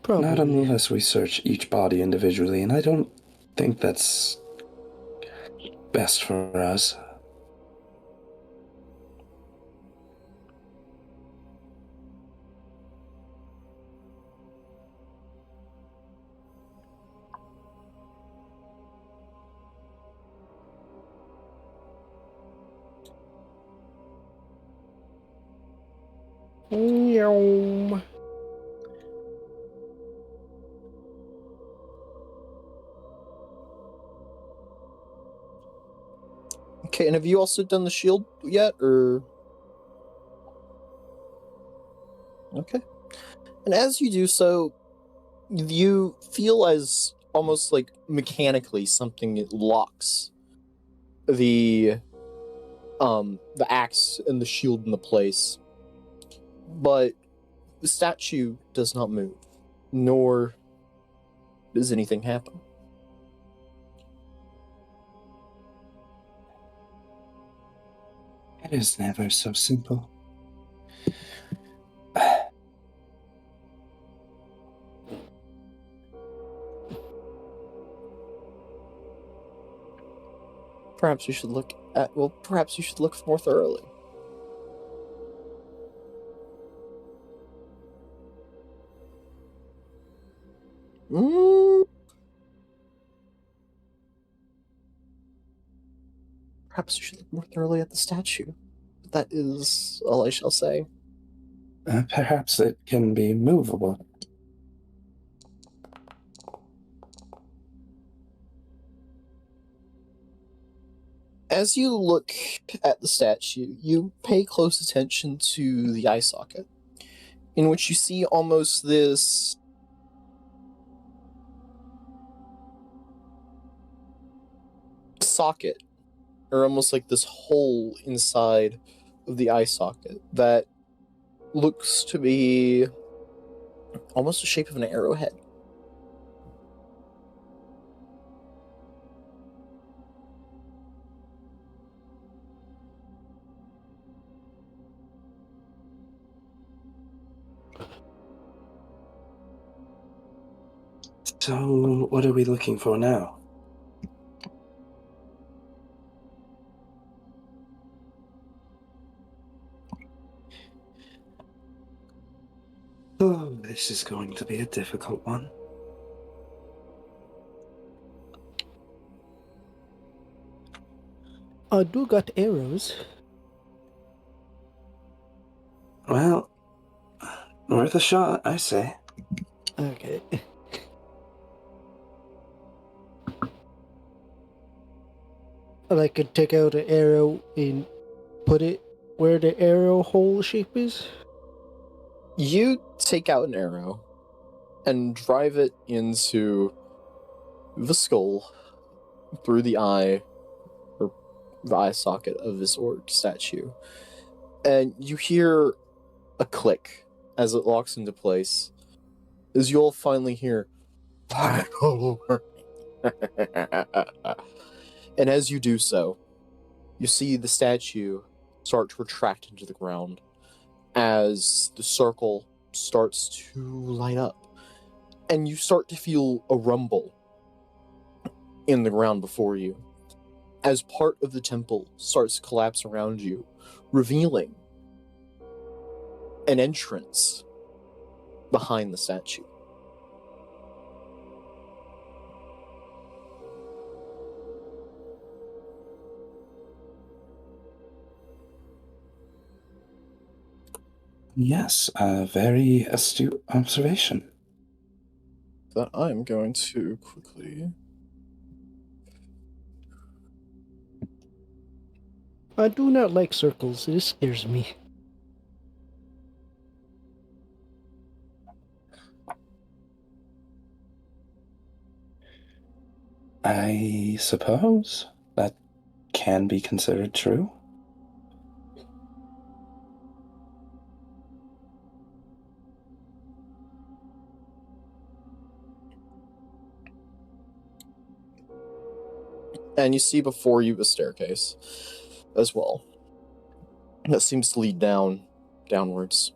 Not Probably. unless we search each body individually, and I don't think that's best for us. Meow. Okay, and have you also done the shield yet, or? Okay. And as you do so, you feel as almost like mechanically something locks the axe and the shield into place. But the statue does not move, nor does anything happen. It is never so simple. Perhaps you should look more thoroughly. Mm. perhaps you should look more thoroughly at the statue. That is all I shall say. Perhaps it can be movable. As you look at the statue, you pay close attention to the eye socket, in which you see almost this socket, or almost like this hole inside of the eye socket that looks to be almost the shape of an arrowhead. So, what are we looking for now? Oh, this is going to be a difficult one. I do got arrows. Well, worth a shot, I say. Okay. I could take out an arrow and put it where the arrow hole shape is. You take out an arrow and drive it into the skull through the eye, or the eye socket of this orc statue. And you hear a click as it locks into place, as you'll finally hear, and as you do so, you see the statue start to retract into the ground as the circle starts to light up, and you start to feel a rumble in the ground before you as part of the temple starts to collapse around you, revealing an entrance behind the statue. Yes, a very astute observation. That I'm going to quickly... I do not like circles. This scares me. I suppose that can be considered true. And you see before you a staircase as well that seems to lead downwards.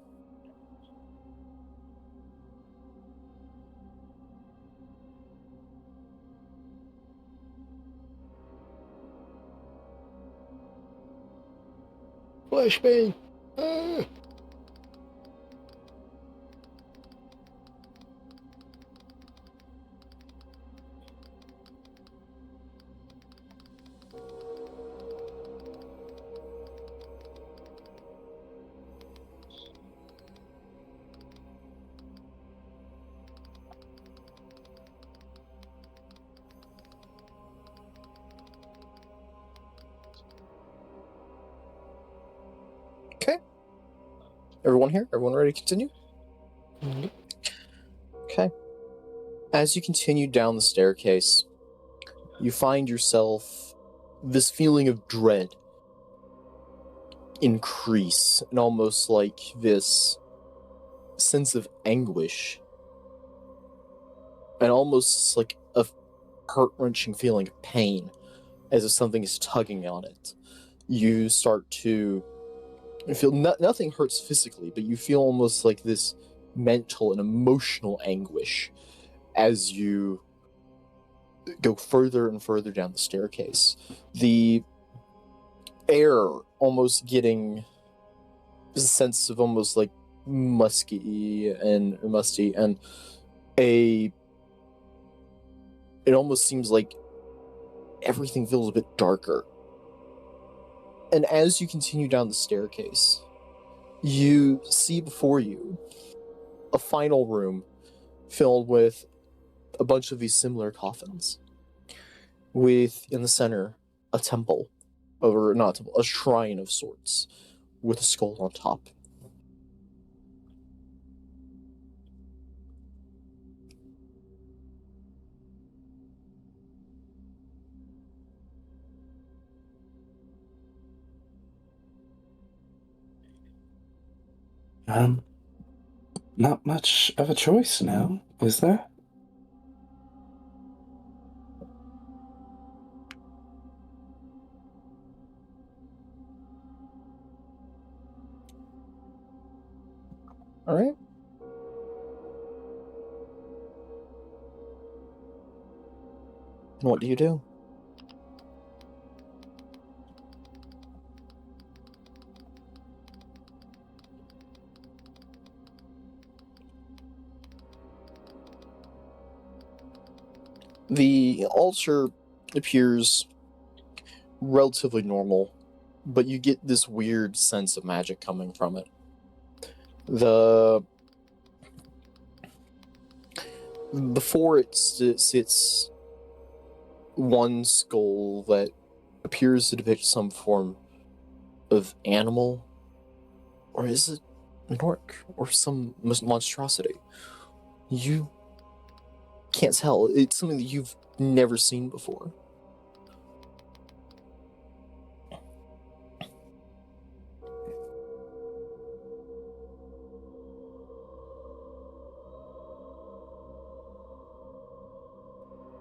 Flashbang! Ah! Okay. Everyone here? Everyone ready to continue? Mhm. Okay. As you continue down the staircase, you find yourself this feeling of dread increase, and almost like this sense of anguish, and almost like a heart-wrenching feeling of pain, as if something is tugging on it. You start to feel nothing hurts physically, but you feel almost like this mental and emotional anguish as you go further and further down the staircase. The air almost getting a sense of almost like musty, and it almost seems like everything feels a bit darker And as you continue down the staircase, you see before you a final room filled with a bunch of these similar coffins, with in the center a temple, or not a temple, a shrine of sorts, with a skull on top. Not much of a choice now, is there? All right. And what do you do? The altar appears relatively normal, but you get this weird sense of magic coming from it. Before it sits one skull that appears to depict some form of animal, or is it an orc, or some monstrosity? You can't tell. It's something that you've never seen before.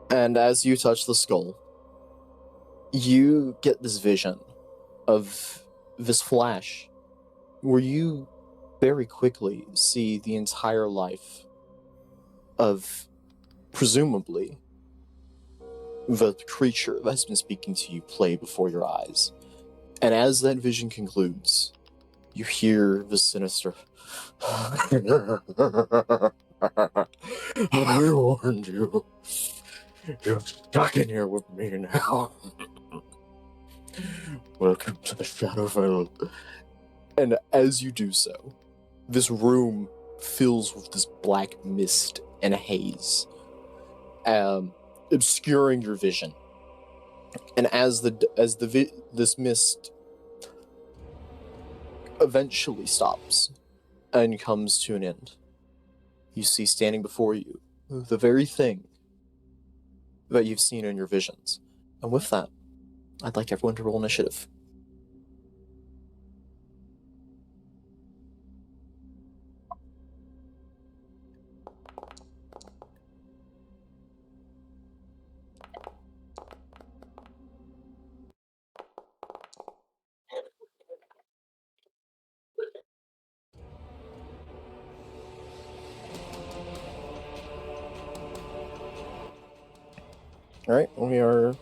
And as you touch the skull, you get this vision of this flash where you very quickly see the entire life of, presumably, the creature that has been speaking to you play before your eyes. And as that vision concludes, you hear the sinister, I warned you. You're stuck in here with me now. Welcome to the Shadowfell. And as you do so, this room fills with this black mist and haze, obscuring your vision. And as this mist eventually stops and comes to an end, you see standing before you the very thing that you've seen in your visions. And with that, I'd like everyone to roll initiative. All right, we are.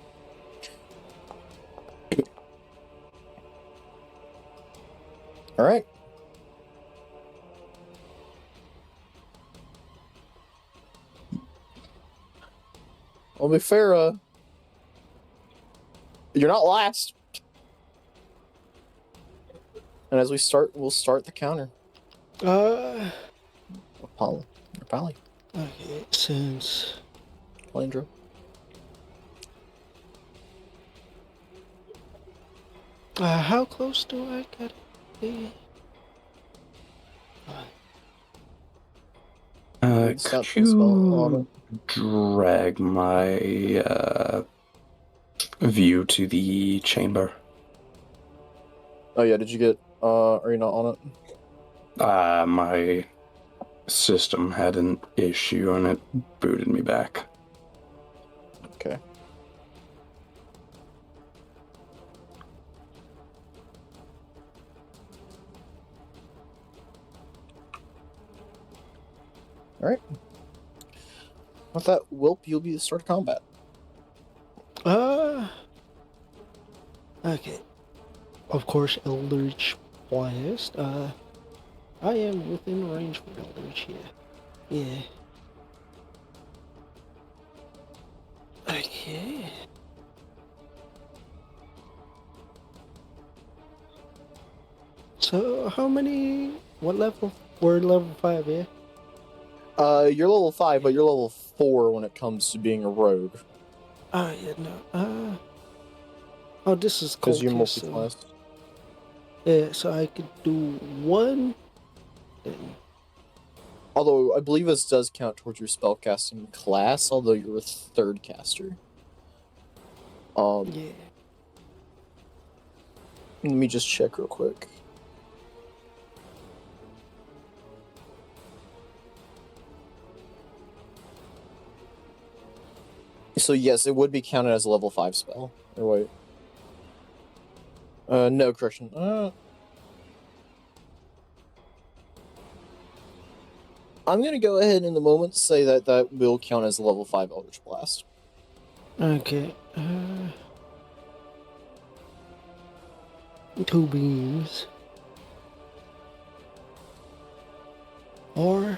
All right. I'll be fair, you're not last. And as we start, we'll start the counter. Apollo. Or Pally. Okay, since... Landro. how close do I gotta be? Could you drag my view to the chamber? Oh yeah, did you get, are you not on it? My system had an issue and it booted me back. Okay. Alright. With that, Wilp, you'll be the start of combat. Okay. Of course, Eldritch Blast. I am within range for Eldritch, yeah. Yeah. Okay. So how many? What level? We're level 5, yeah. You're level 5, but you're level 4 when it comes to being a rogue. Yeah, no. Oh, this is Because you're cultist, so... multi-class. Yeah, so I could do 1, then... Although, I believe this does count towards your spellcasting class, although you're a 3rd caster. Yeah. Let me just check real quick. So yes, it would be counted as a level 5 spell. Or wait. No, correction. I'm gonna go ahead in the moment say that that will count as a level 5 Eldritch Blast. Okay, 2 beams. Or...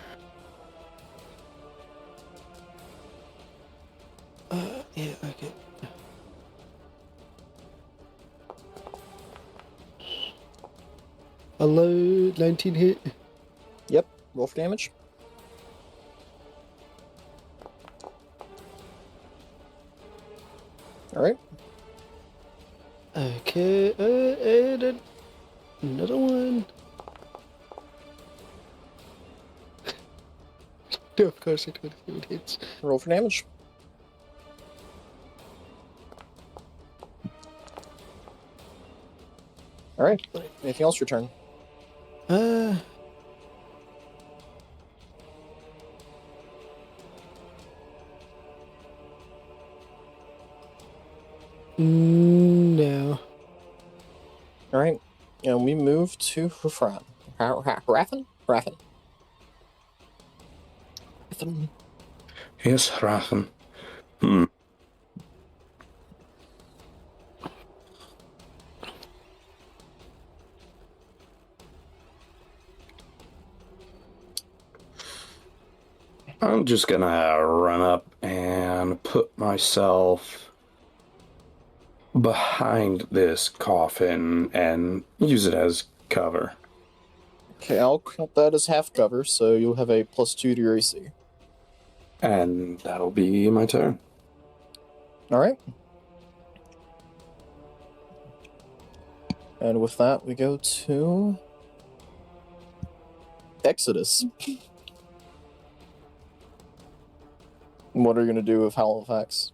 yeah, okay. Hello, 19 hit. Yep, roll for damage. Alright. Okay, and another one. No, of course it 27 hits. Roll for damage. Alright. Anything else your turn? No. Alright. And we move to Raffin. Raffin? Raffin. Raffin. Yes, Rachen. I'm just gonna run up and put myself behind this coffin and use it as cover. Okay, I'll count that as half cover, so you'll have a +2 to your AC. And that'll be my turn. Alright. And with that, we go to Exodus. What are you going to do with Halifax?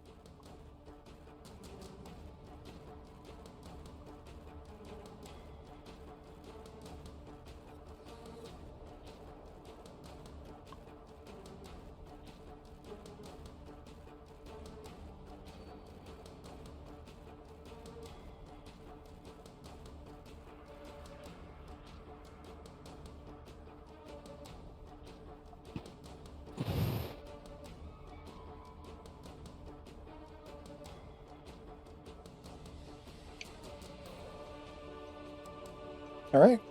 Alright.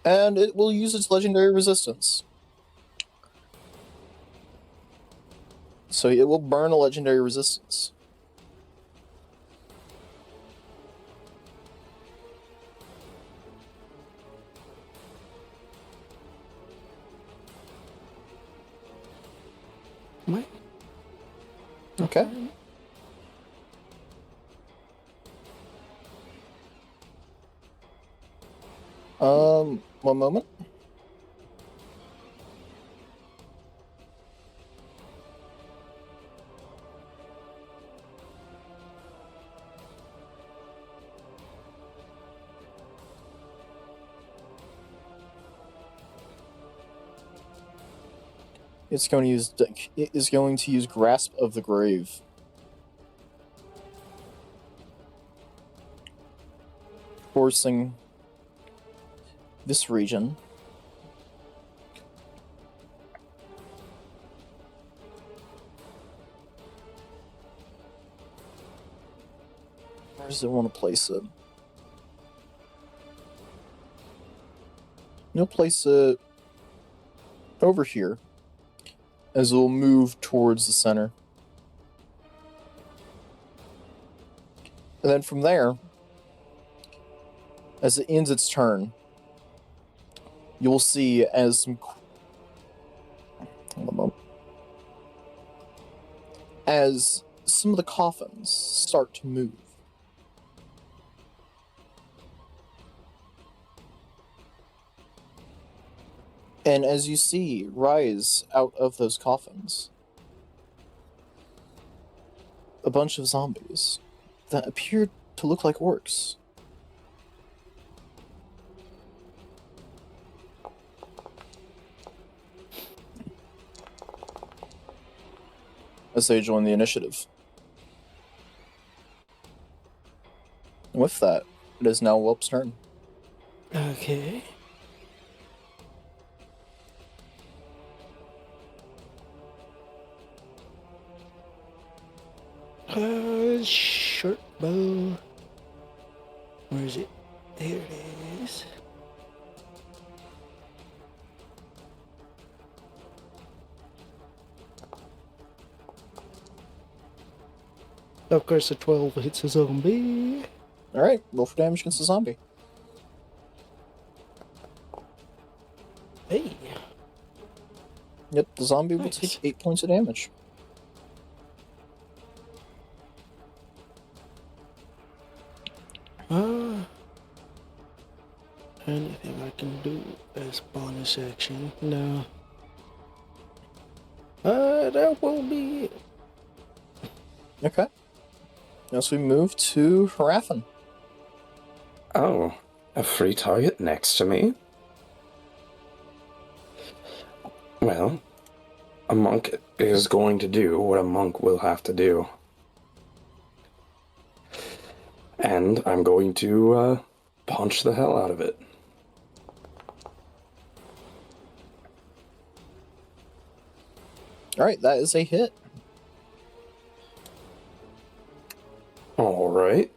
And it will use its legendary resistance. So it will burn a legendary resistance. What? Okay. One moment. It's going to use. It is going to use Grasp of the Grave. Forcing this region where does it want to place it? You'll place it over here as it will move towards the center. And then from there, as it ends its turn, you will see as some... Hold on a moment. As some of the coffins start to move. And as you see rise out of those coffins, a bunch of zombies that appear to look like orcs. As they join the initiative. And with that, it is now Whelp's turn. Okay. Short bow. Where is it? There it is. Of course, a 12 hits a zombie. Alright, roll for damage against the zombie. Hey. Yep, the zombie will Nice. take 8 points of damage. Anything I can do as bonus action? No. That will be it. Okay. Now so we move to Harafin. Oh, a free target next to me? Well, a monk is going to do what a monk will have to do. And I'm going to punch the hell out of it. Alright, that is a hit. Alright.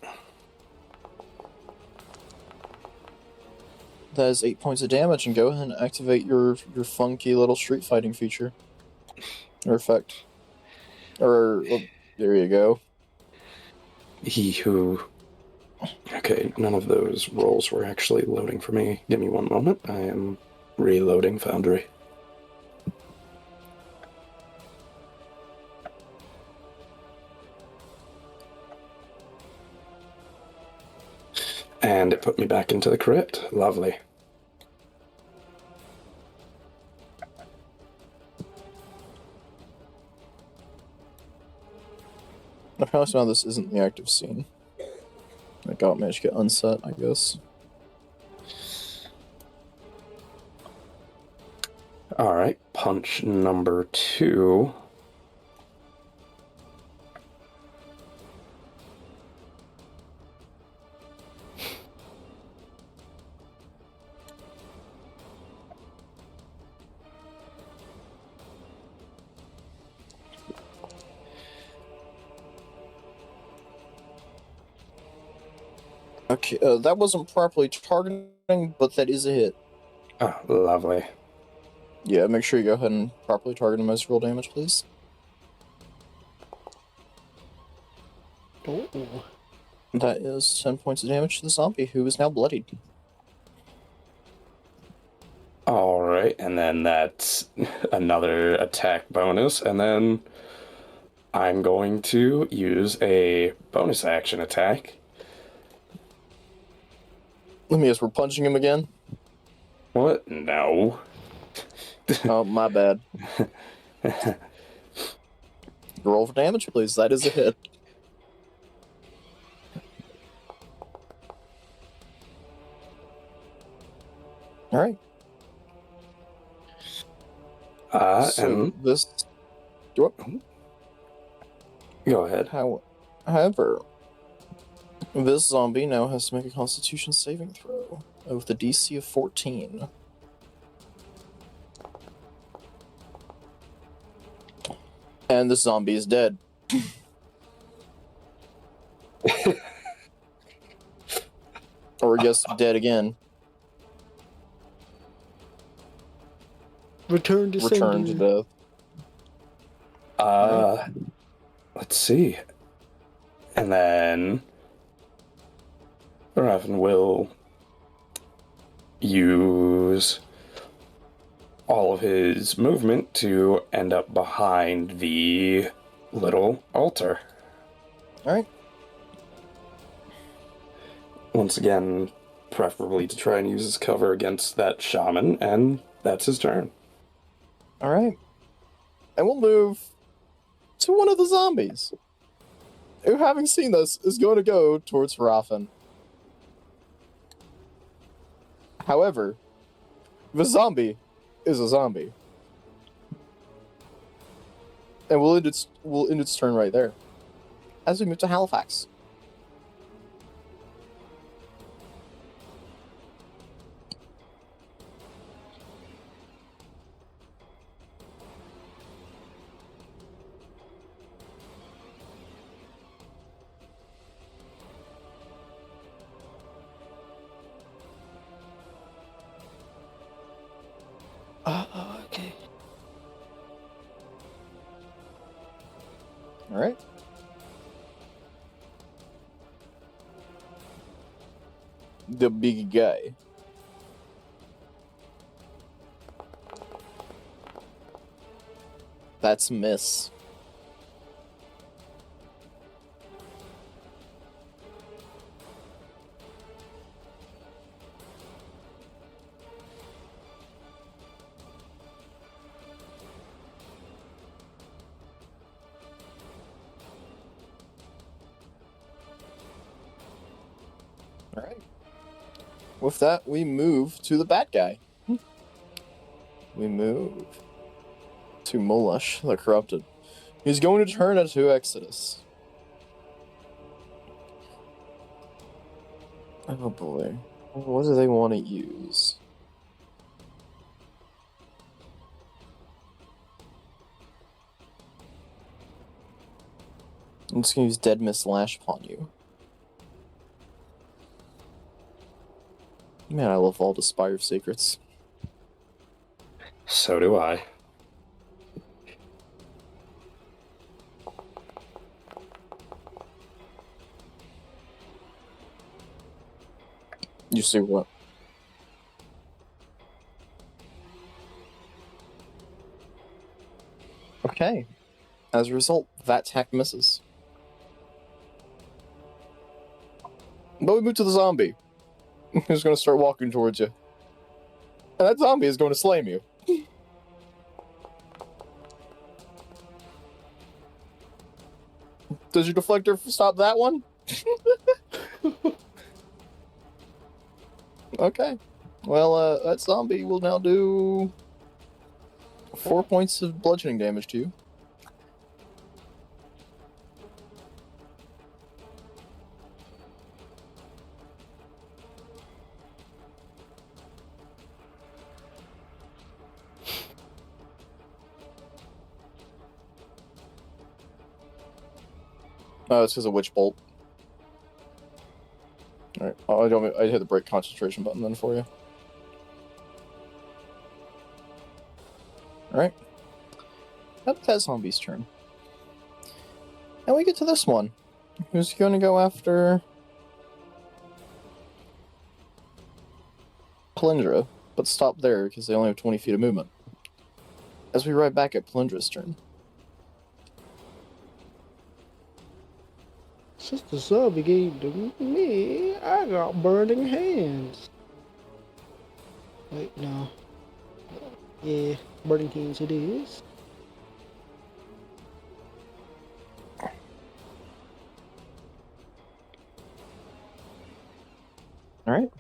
That is 8 points of damage, and go ahead and activate your funky little street fighting feature. Or effect. Or, well, there you go. He who... Okay, none of those rolls were actually loading for me. Give me one moment. I am reloading Foundry. And it put me back into the crypt. Lovely. I promise now this isn't the active scene. I got managed to get unset, I guess. Alright, punch number 2. Okay, that wasn't properly targeting, but that is a hit. Oh, lovely. Yeah, make sure you go ahead and properly target him as roll damage, please. Oh. That is 10 points of damage to the zombie, who is now bloodied. Alright, and then that's another attack bonus, and then I'm going to use a bonus action attack. Let me guess, we're punching him again? What? No. Oh, my bad. Roll for damage, please. That is a hit. Alright. So And this... go ahead. However, this zombie now has to make a Constitution saving throw with a DC of 14. And this zombie is dead. Or I guess dead again. Return to return to sender. death. Let's see. And then Raven will use all of his movement to end up behind the little altar. Alright. Once again, preferably to try and use his cover against that shaman, and that's his turn. Alright. And we'll move to one of the zombies, who, having seen this, is going to go towards Rafen. However, the zombie is a zombie. And we'll end its turn right there. As we move to Halifax. Okay. Alright. The big guy. That's miss. Alright. With that, we move to the bad guy. We move to Molush, the Corrupted. He's going to turn into Exodus. Oh boy. What do they want to use? I'm just going to use Dead Miss Lash upon you. Man, I love all the Spire of Secrets. So do I. You see what? Okay. As a result, that attack misses. But we move to the zombie. Who's going to start walking towards you. And that zombie is going to slam you. Does your deflector stop that one? Okay. Well, that zombie will now do 4 points of bludgeoning damage to you. Oh, it's because of Witch Bolt. Alright, I hit the break concentration button then for you. Alright. That's zombie's turn. And we get to this one. Who's going to go after Palindra, but stop there because they only have 20 feet of movement. As we ride back at Palindra's turn. Since the zombie gave to me, I got burning hands. Wait, no. Yeah, burning hands it is. Alright.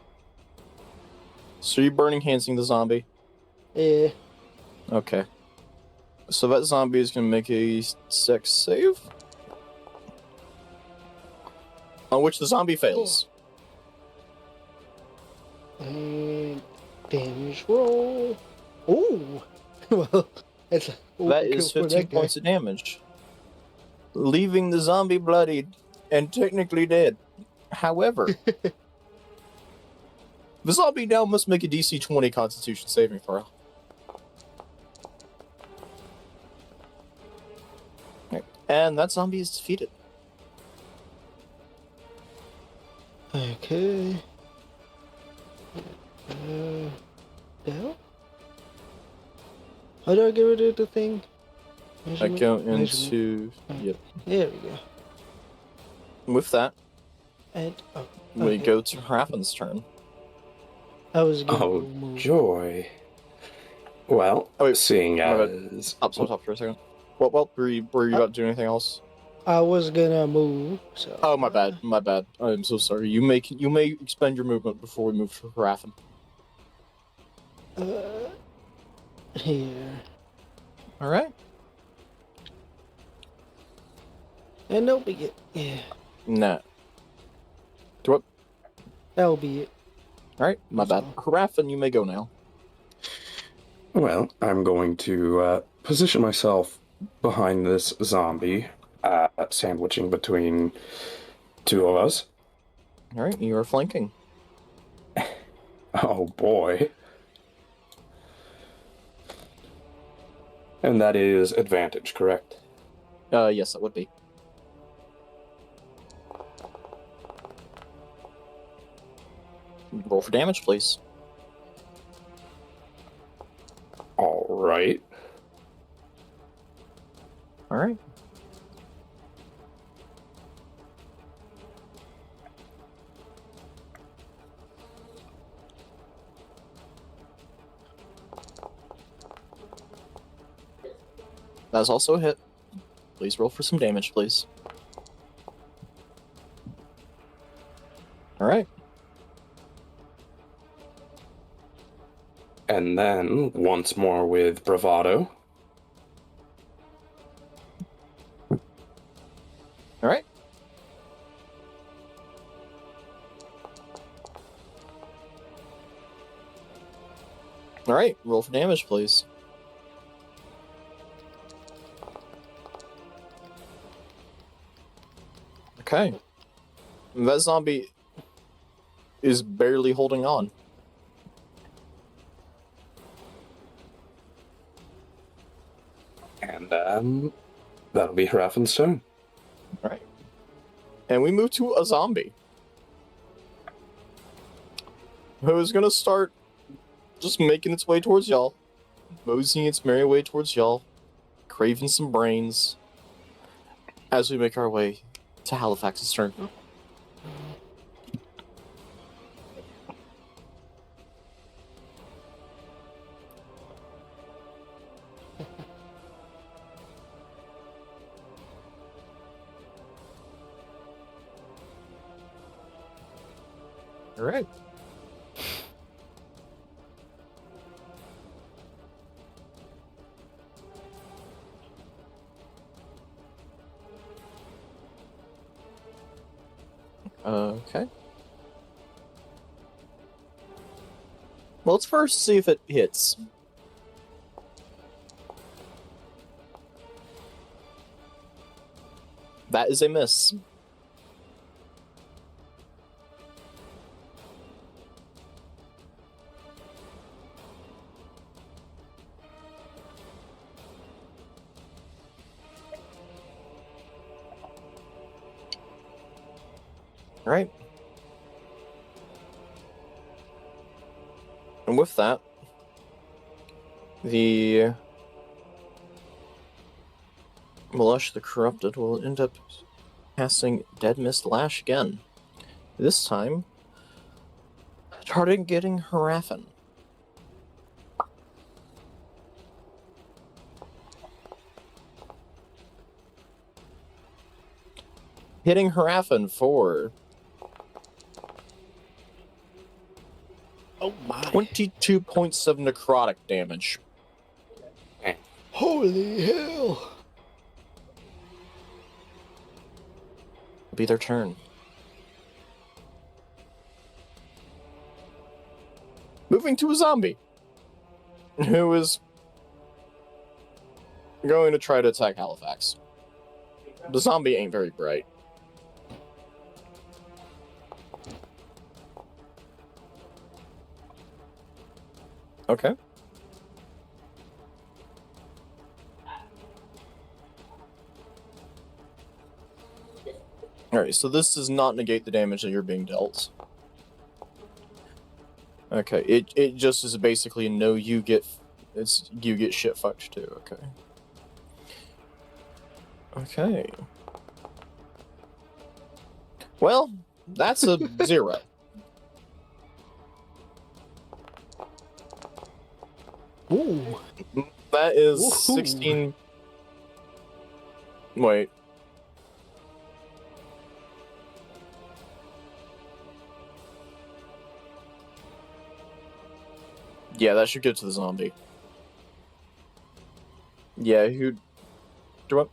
So you're burning handsing the zombie? Yeah. Okay. So that zombie is going to make a sex save. On which the zombie fails. And damage roll. Ooh. Well, that's a That is 15 points of damage. Leaving the zombie bloodied and technically dead. However, the zombie now must make a DC 20 Constitution saving throw. Right. And that zombie is defeated. Okay. Hell? How do I get rid of the thing? I go Measurement. into... Yep. There we go. With that, And oh, we okay. go to Hrafn's turn. I was gonna Oh, go move. joy. Well, Oh, wait. seeing My bad. as... Stop for a second. Well, were you about to do anything else? I was gonna move. So. Oh, my bad. I'm so sorry. You may expend your movement before we move to Hrafn. Here. All right. And that'll be it. Yeah. Nah. Do what? That'll be it. All right. My bad. Hrafn, you may go now. Well, I'm going to position myself behind this zombie, sandwiching between two of us. All right. You are flanking. Oh boy. And that is advantage, correct? Yes, that would be. Roll for damage, please. All right. All right. That's also a hit. Please roll for some damage, please. All right. And then, once more with bravado. All right. All right. Roll for damage, please. Okay. That zombie is barely holding on. And that'll be Hrafn's turn. All right. And we move to a zombie who's going to start just making its way towards y'all, moseying its merry way towards y'all, craving some brains as we make our way to Halifax's turn. All right. Okay. Well, let's first see if it hits. That is a miss. All right. And with that, the Malesh the Corrupted will end up casting Dead Mist Lash again. This time, targeting Hrafn. Hitting Hrafn for Oh my. 22 points of necrotic damage. Holy hell. It'll be their turn. Moving to a zombie who is going to try to attack Halifax. The zombie ain't very bright. Okay. Alright, so this does not negate the damage that you're being dealt. Okay, it just is basically no, you get shit fucked too. Okay. Okay. Well, that's a 0. Ooh. That is Ooh. 16. Wait. Yeah, that should get to the zombie. Yeah, who... Do what?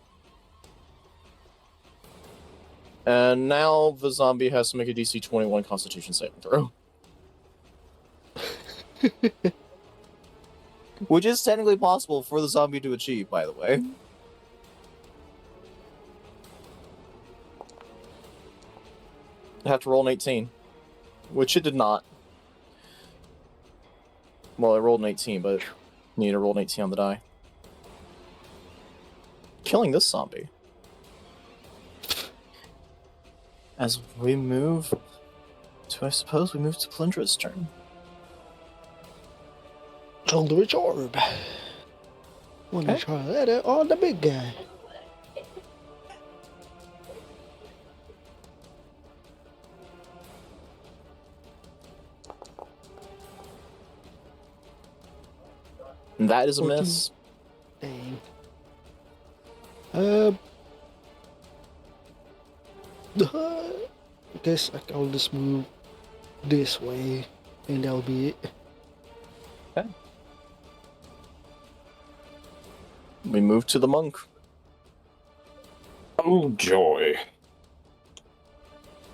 And now the zombie has to make a DC 21 Constitution saving throw. Which is technically possible for the zombie to achieve, by the way. I have to roll an 18. Which it did not. Well, I rolled an 18, but I need to roll an 18 on the die. Killing this zombie. As we move to, I suppose, we move to Plindra's turn. Eldritch Orb. Wanna Okay. try that out on the big guy. And that is a 14. miss. Dang. I guess I'll just move this way, and that'll be it. Okay. We move to the monk. Oh, joy.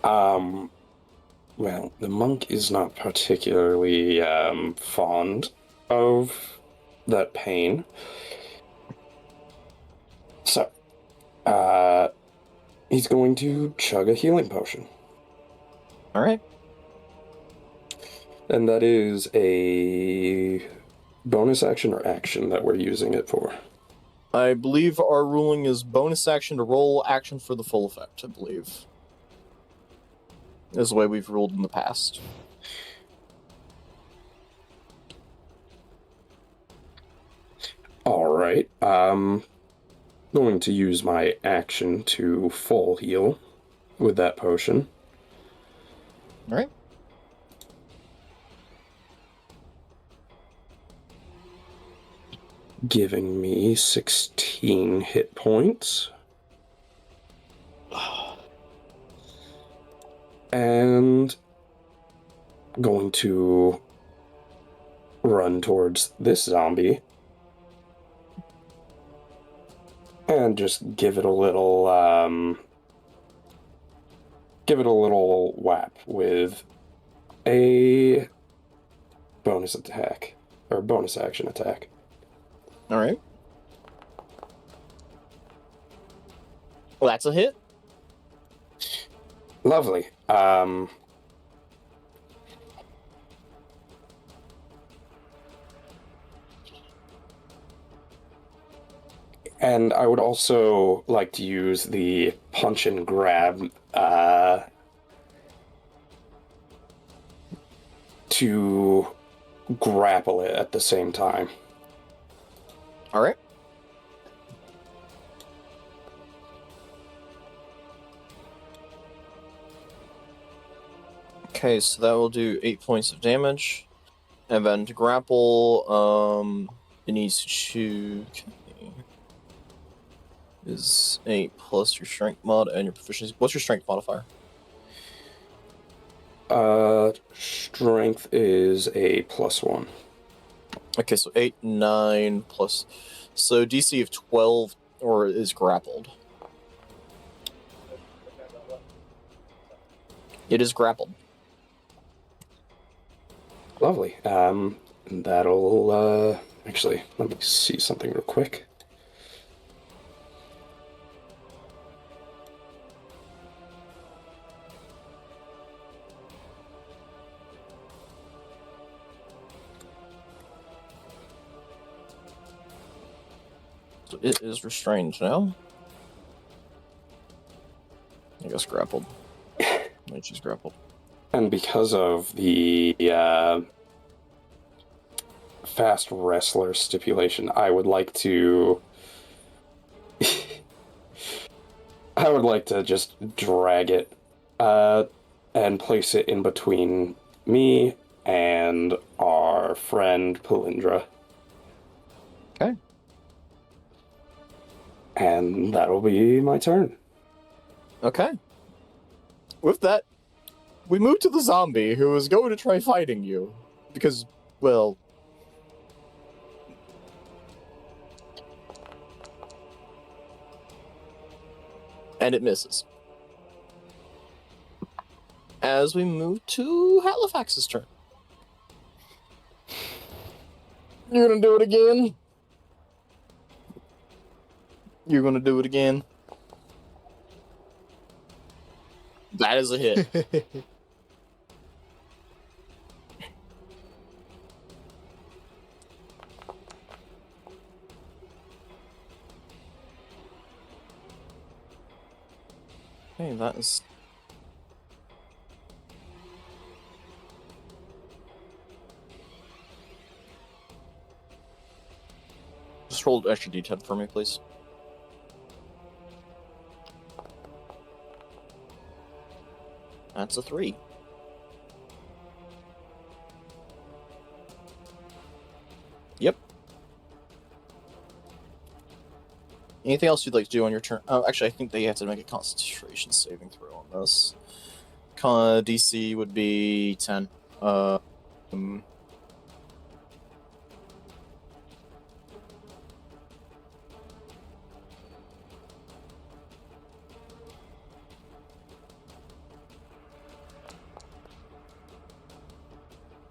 Well, the monk is not particularly, fond of that pain. So, he's going to chug a healing potion. Alright. And that is a bonus action or action that we're using it for. I believe our ruling is bonus action to roll, action for the full effect, I believe. Is the way we've ruled in the past. Alright, going to use my action to full heal with that potion. Alright. Giving me 16 hit points. And going to run towards this zombie and just give it a little whap with a bonus attack or bonus action attack. Alright. Well, that's a hit. Lovely. And I would also like to use the punch and grab to grapple it at the same time. Alright. Okay, so that will do 8 points of damage. And then to grapple, it needs to choose... Okay. Is 8 plus your strength mod and your proficiency. What's your strength modifier? Strength is a +1. Okay, so 8, 9 plus... So DC of 12 or is grappled. It is grappled. Lovely. That'll, actually, let me see something real quick. So it is restrained now. guess grappled. Wait, she's grappled. And because of the fast wrestler stipulation, I would like to... I would like to just drag it and place it in between me and our friend Palindra. Okay. And that'll be my turn. Okay. With that, we move to the zombie who is going to try fighting you. Because, well... And it misses. As we move to Halifax's turn. You're gonna do it again? You're gonna do it again? That is a hit. Okay, that is... Just roll extra d10 for me, please. That's a 3. Yep. Anything else you'd like to do on your turn? Oh, actually, I think they have to make a concentration saving throw on this. DC would be 10.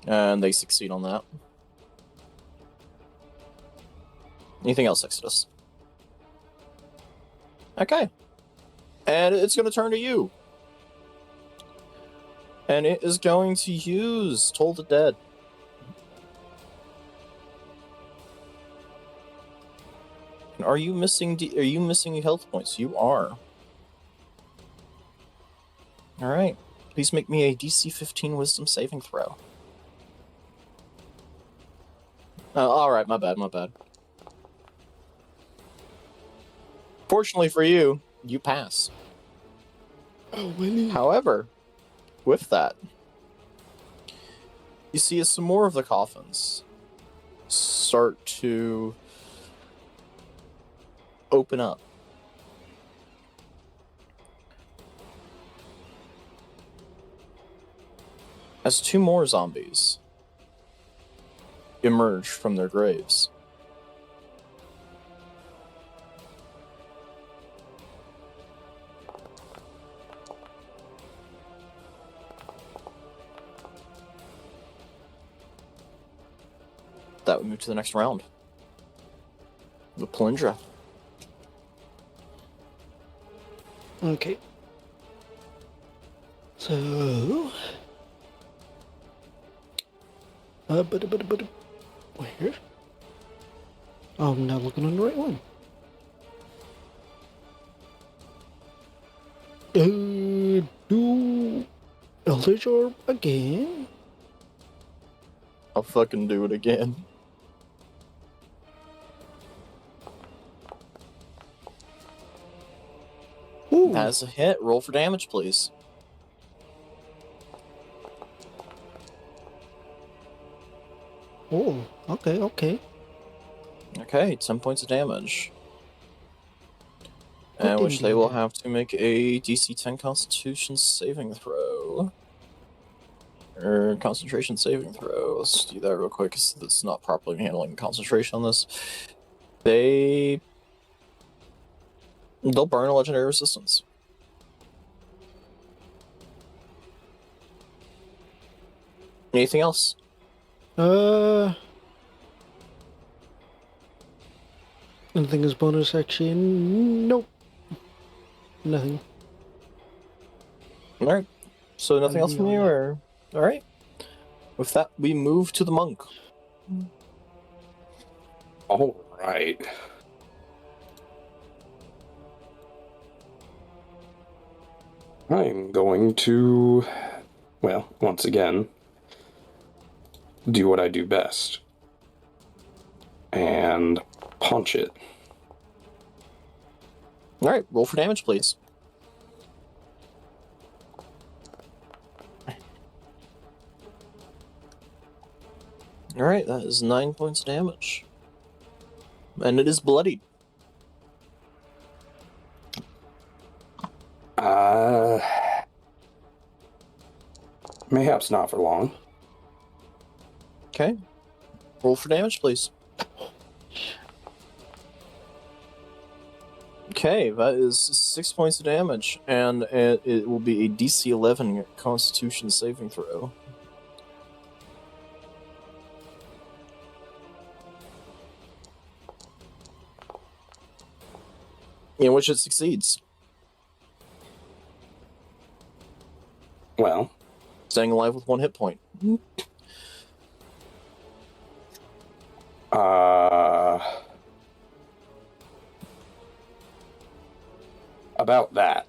And they succeed on that. Anything else, Exodus? Okay. And it's going to turn to you. And it is going to use Toll the Dead. And are you missing health points? You are. Alright. Please make me a DC 15 Wisdom saving throw. Alright, my bad. Fortunately for you, you pass. Oh, really? However, with that, you see as some more of the coffins start to open up. As 2 more zombies emerge from their graves. That would move to the next round. The Palindra. Okay. So... where? Oh, I'm not looking on the right one. Do Eldritch Orb again? I'll fucking do it again. Ooh. That is a hit. Roll for damage, please. Oh, okay. Okay, 10 points of damage. What And did which you they will do? have to make a DC 10 Constitution saving throw. Or concentration saving throw. Let's do that real quick, because it's not properly handling concentration on this. They'll burn a legendary resistance. Anything else? Anything is bonus action? Nope. Nothing. Alright. So nothing else from you, Hallelujah. or... Alright. With that, we move to the monk. All right. I'm going to, well, once again, do what I do best. And punch it. Alright, roll for damage, please. Alright, that is 9 points of damage. And it is bloodied. Mayhaps not for long. Okay. Roll for damage, please. Okay, that is 6 points of damage, and it will be a DC 11 Constitution saving throw. In which it succeeds. Well, Staying alive with 1 hit point. About that.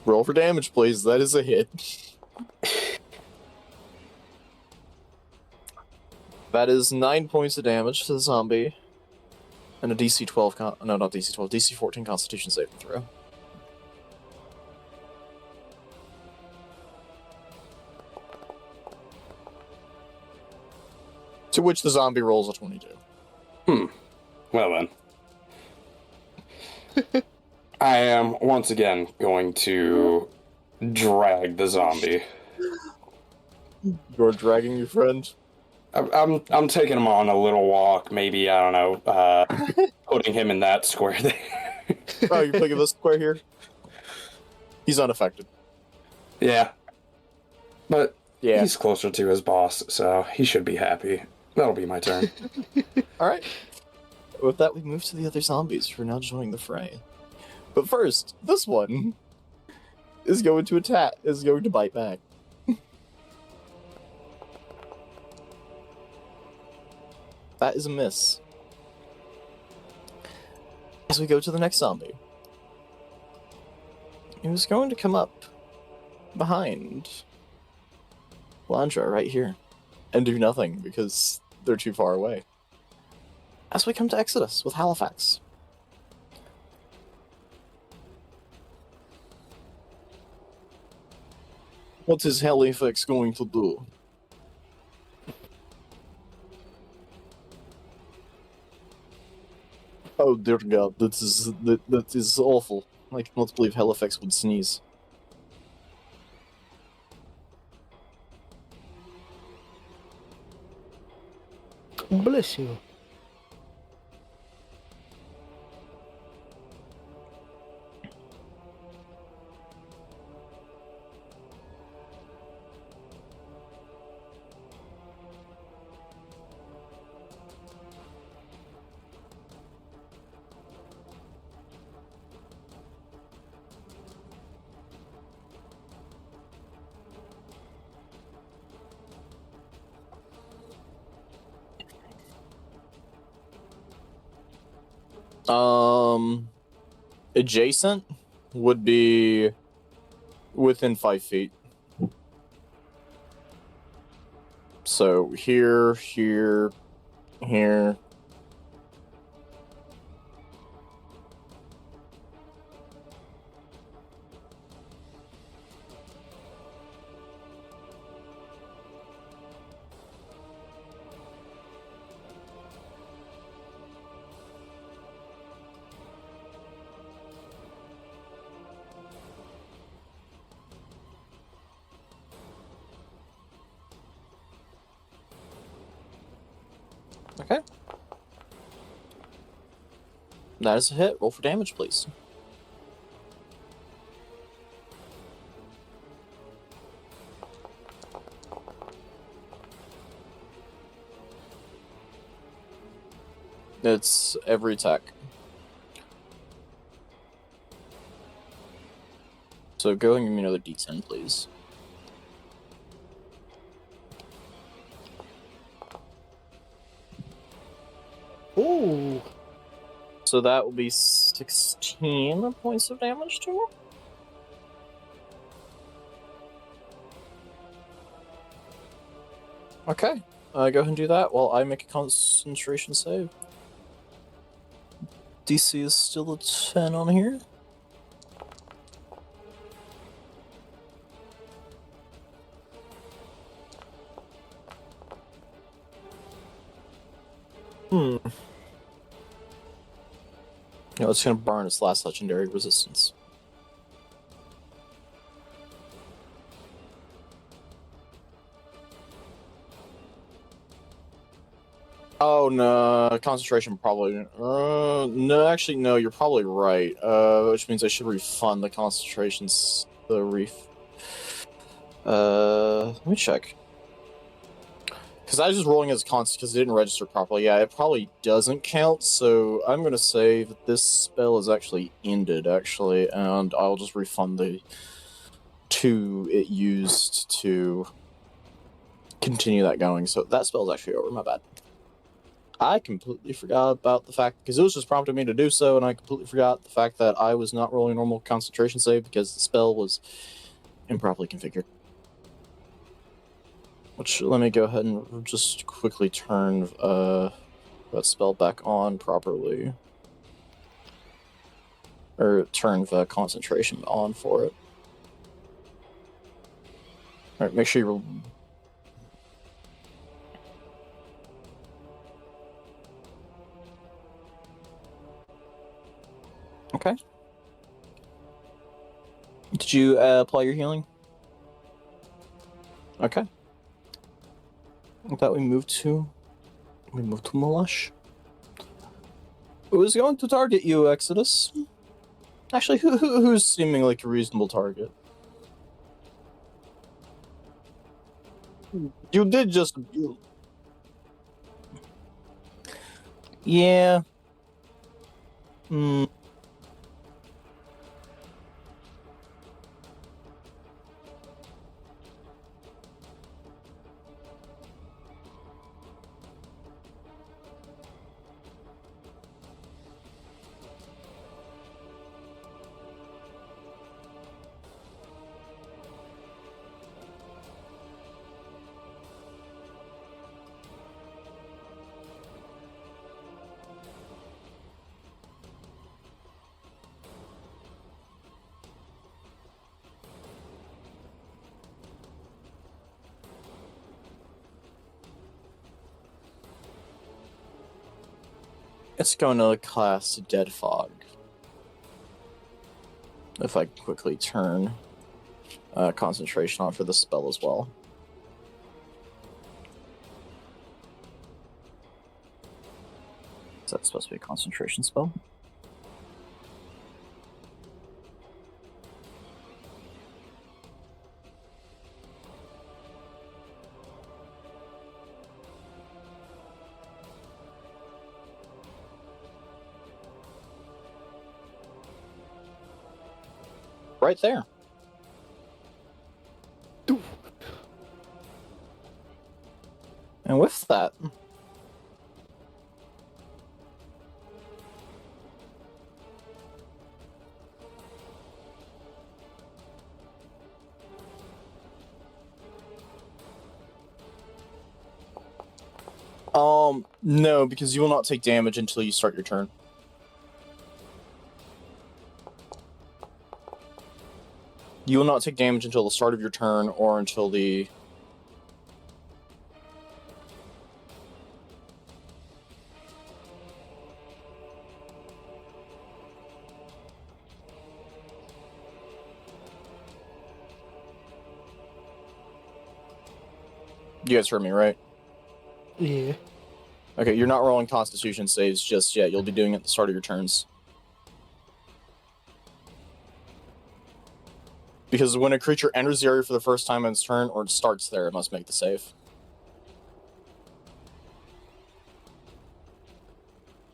Roll for damage, please. That is a hit. That is 9 points of damage to the zombie. And a DC 12 no, not DC 12, DC 14 Constitution saving throw. To which the zombie rolls a 22. Well then. I am once again going to drag the zombie. You're dragging your friend? I'm taking him on a little walk, maybe, I don't know, putting him in that square there. Oh, you're picking this square here? He's unaffected. Yeah. But Yeah. he's closer to his boss, so he should be happy. That'll be my turn. Alright. With that, we move to the other zombies who are now joining the fray. But first, this one is going to attack, is going to bite back. That is a miss. As we go to the next zombie. Who's going to come up behind Landra right here and do nothing because they're too far away. As we come to Exodus with Halifax. What is Halifax going to do? Oh dear God, that is awful. I cannot believe Halifax would sneeze. Bless you. Adjacent would be within 5 feet. So here, here, here. Okay. That is a hit. Roll for damage, please. It's every attack. So go and give me another d10, please. Ooh. So that will be 6 16 points of damage to him. Okay, go ahead and do that while I make a concentration save. DC is still a 10 on here. No, it's gonna burn its last legendary resistance. Oh no, concentration probably. No, actually, no. You're probably right. Which means I should refund the concentrations. Let me check. Because I was just rolling as a constant because it didn't register properly. Yeah, it probably doesn't count. So I'm gonna say that this spell is actually ended, actually, and I'll just refund the 2 it used to continue that going. So that spell's actually over. My bad. I completely forgot about the fact, because it was just prompting me to do so, and I completely forgot the fact that I was not rolling normal concentration save because the spell was improperly configured. Which, let me go ahead and just quickly turn that spell back on properly. Or turn the concentration on for it. Alright, make sure you... Okay. Did you apply your healing? Okay. With that, we move to Malesh. Who is going to target you, Exodus? Actually, who's seeming like a reasonable target? You did just... Yeah. It's going to class Dead Fog. If I quickly turn concentration on for the spell as well. Is that supposed to be a concentration spell? Right there. And with that, no, because you will not take damage until you start your turn. You will not take damage until the start of your turn or until the... You guys heard me, right? Yeah. Okay, you're not rolling Constitution saves just yet. You'll be doing it at the start of your turns. Because when a creature enters the area for the first time in its turn, or it starts there, it must make the save.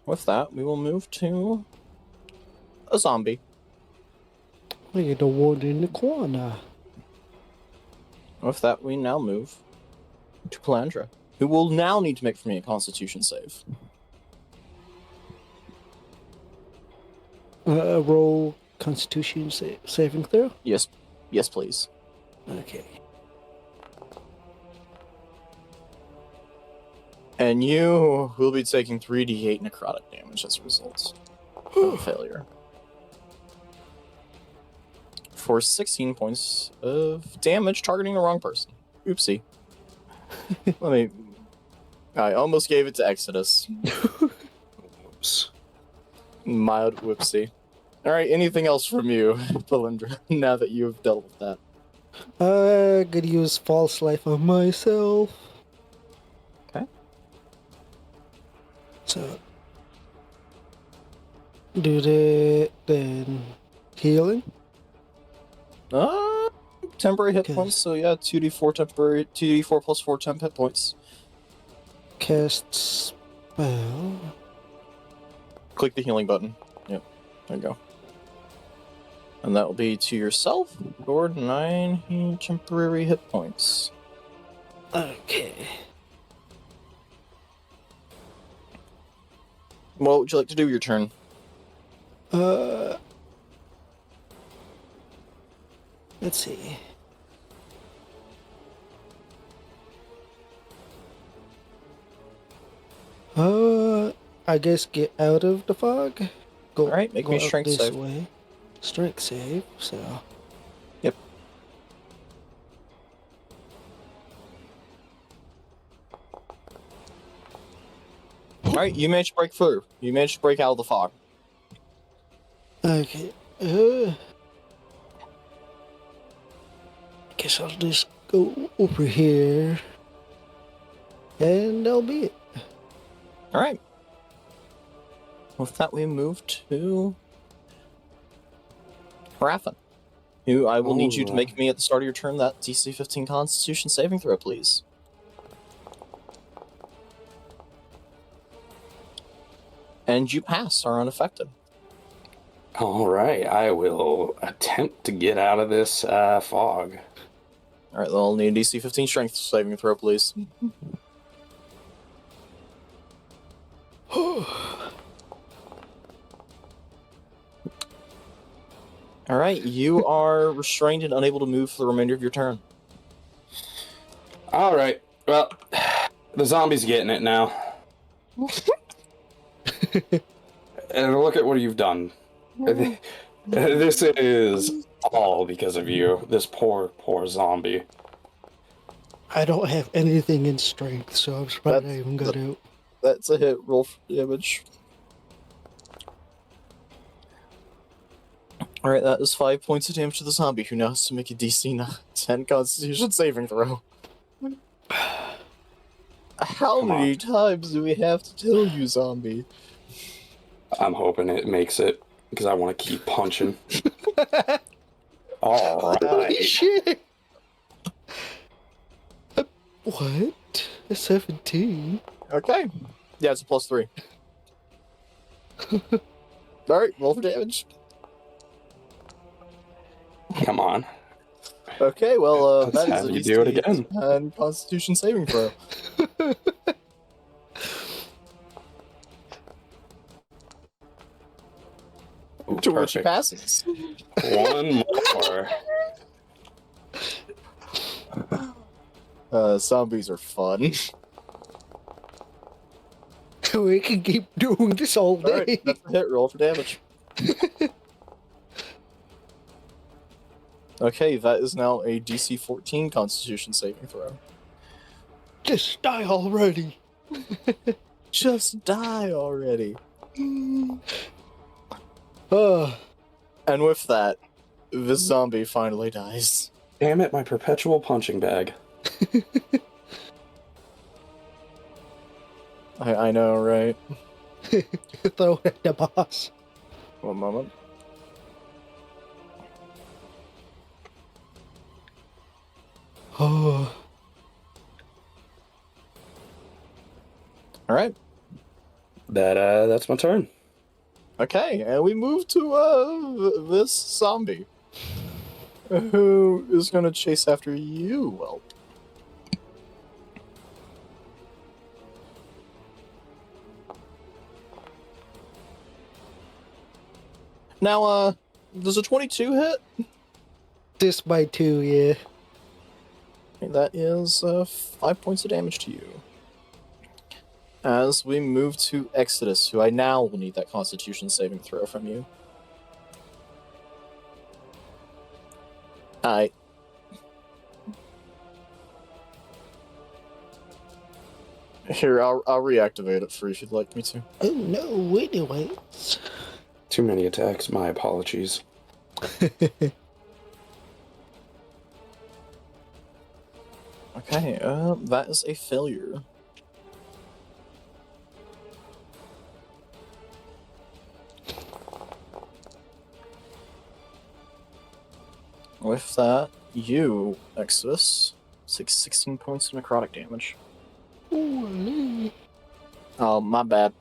With that, we will move to a zombie. Look at the one in the corner. With that, we now move to Palandra, who will now need to make for me a Constitution save. roll Constitution saving throw. Yes, please. Okay. And you will be taking 3d8 necrotic damage as a result of a failure. For 16 points of damage targeting the wrong person. Oopsie. I almost gave it to Exodus. Oops. Mild whoopsie. Alright, anything else from you, Belindra, now that you've dealt with that? Gonna use false life on myself. Okay. So do that, then healing. Temporary hit Okay. points, so yeah, 2d4 temporary, 2d4 plus 4 temp hit points. Cast spell. Click the healing button. Yep, there you go. And that will be to yourself, or 9 temporary hit points. Okay. What would you like to do with your turn? Let's see. I guess get out of the fog. Go. Alright, make go me a out strength this save. way. Strength save. So. Yep. Alright, you managed to break through. You managed to break out of the fog. Okay. Guess I'll just go over here. And that'll be it. Alright. With that, we move to Raffin, who I will need you to make me at the start of your turn that DC 15 Constitution saving throw, please. And you pass, are unaffected. Alright, I will attempt to get out of this fog. Alright, I'll need a DC 15 strength saving throw, please. Alright, you are restrained and unable to move for the remainder of your turn. Alright, well, the zombie's getting it now. And look at what you've done. This is all because of you. This poor zombie. I don't have anything in strength, so I'm surprised I even got out. That's a hit. Roll for damage. Alright, that is 5 points of damage to the zombie, who now has to make a DC 10 Constitution saving throw. How many times do we have to tell you, zombie? I'm hoping it makes it, because I want to keep punching. Alright. Holy shit! What? A 17? Okay. Yeah, it's a +3. Alright, roll for damage. Come on. Okay, well, Let's that is have a you do it again. and Constitution saving throw. Ooh, To which he perfect. passes. One more. Zombies are fun. We can keep doing this all day. Alright, that's a hit. Roll for damage. Okay, that is now a DC 14 Constitution saving throw. Just die already. Just die already. Uh, And with that, the zombie finally dies. Damn it, my perpetual punching bag. I know, right? throw it at the boss. One moment. Oh. Alright. That's my turn. Okay, and we move to this zombie. Who is gonna chase after you, Whelp? Now, does a 22 hit? This by 2, yeah. That is 5 points of damage to you. As we move to Exodus, who I now will need that Constitution saving throw from you. Alright. Here, I'll reactivate it for you if you'd like me to. Oh no, anyways. Too many attacks, my apologies. Okay, that is a failure. With that, you, Exodus, take 16 points of necrotic damage. Holy. Oh, my bad.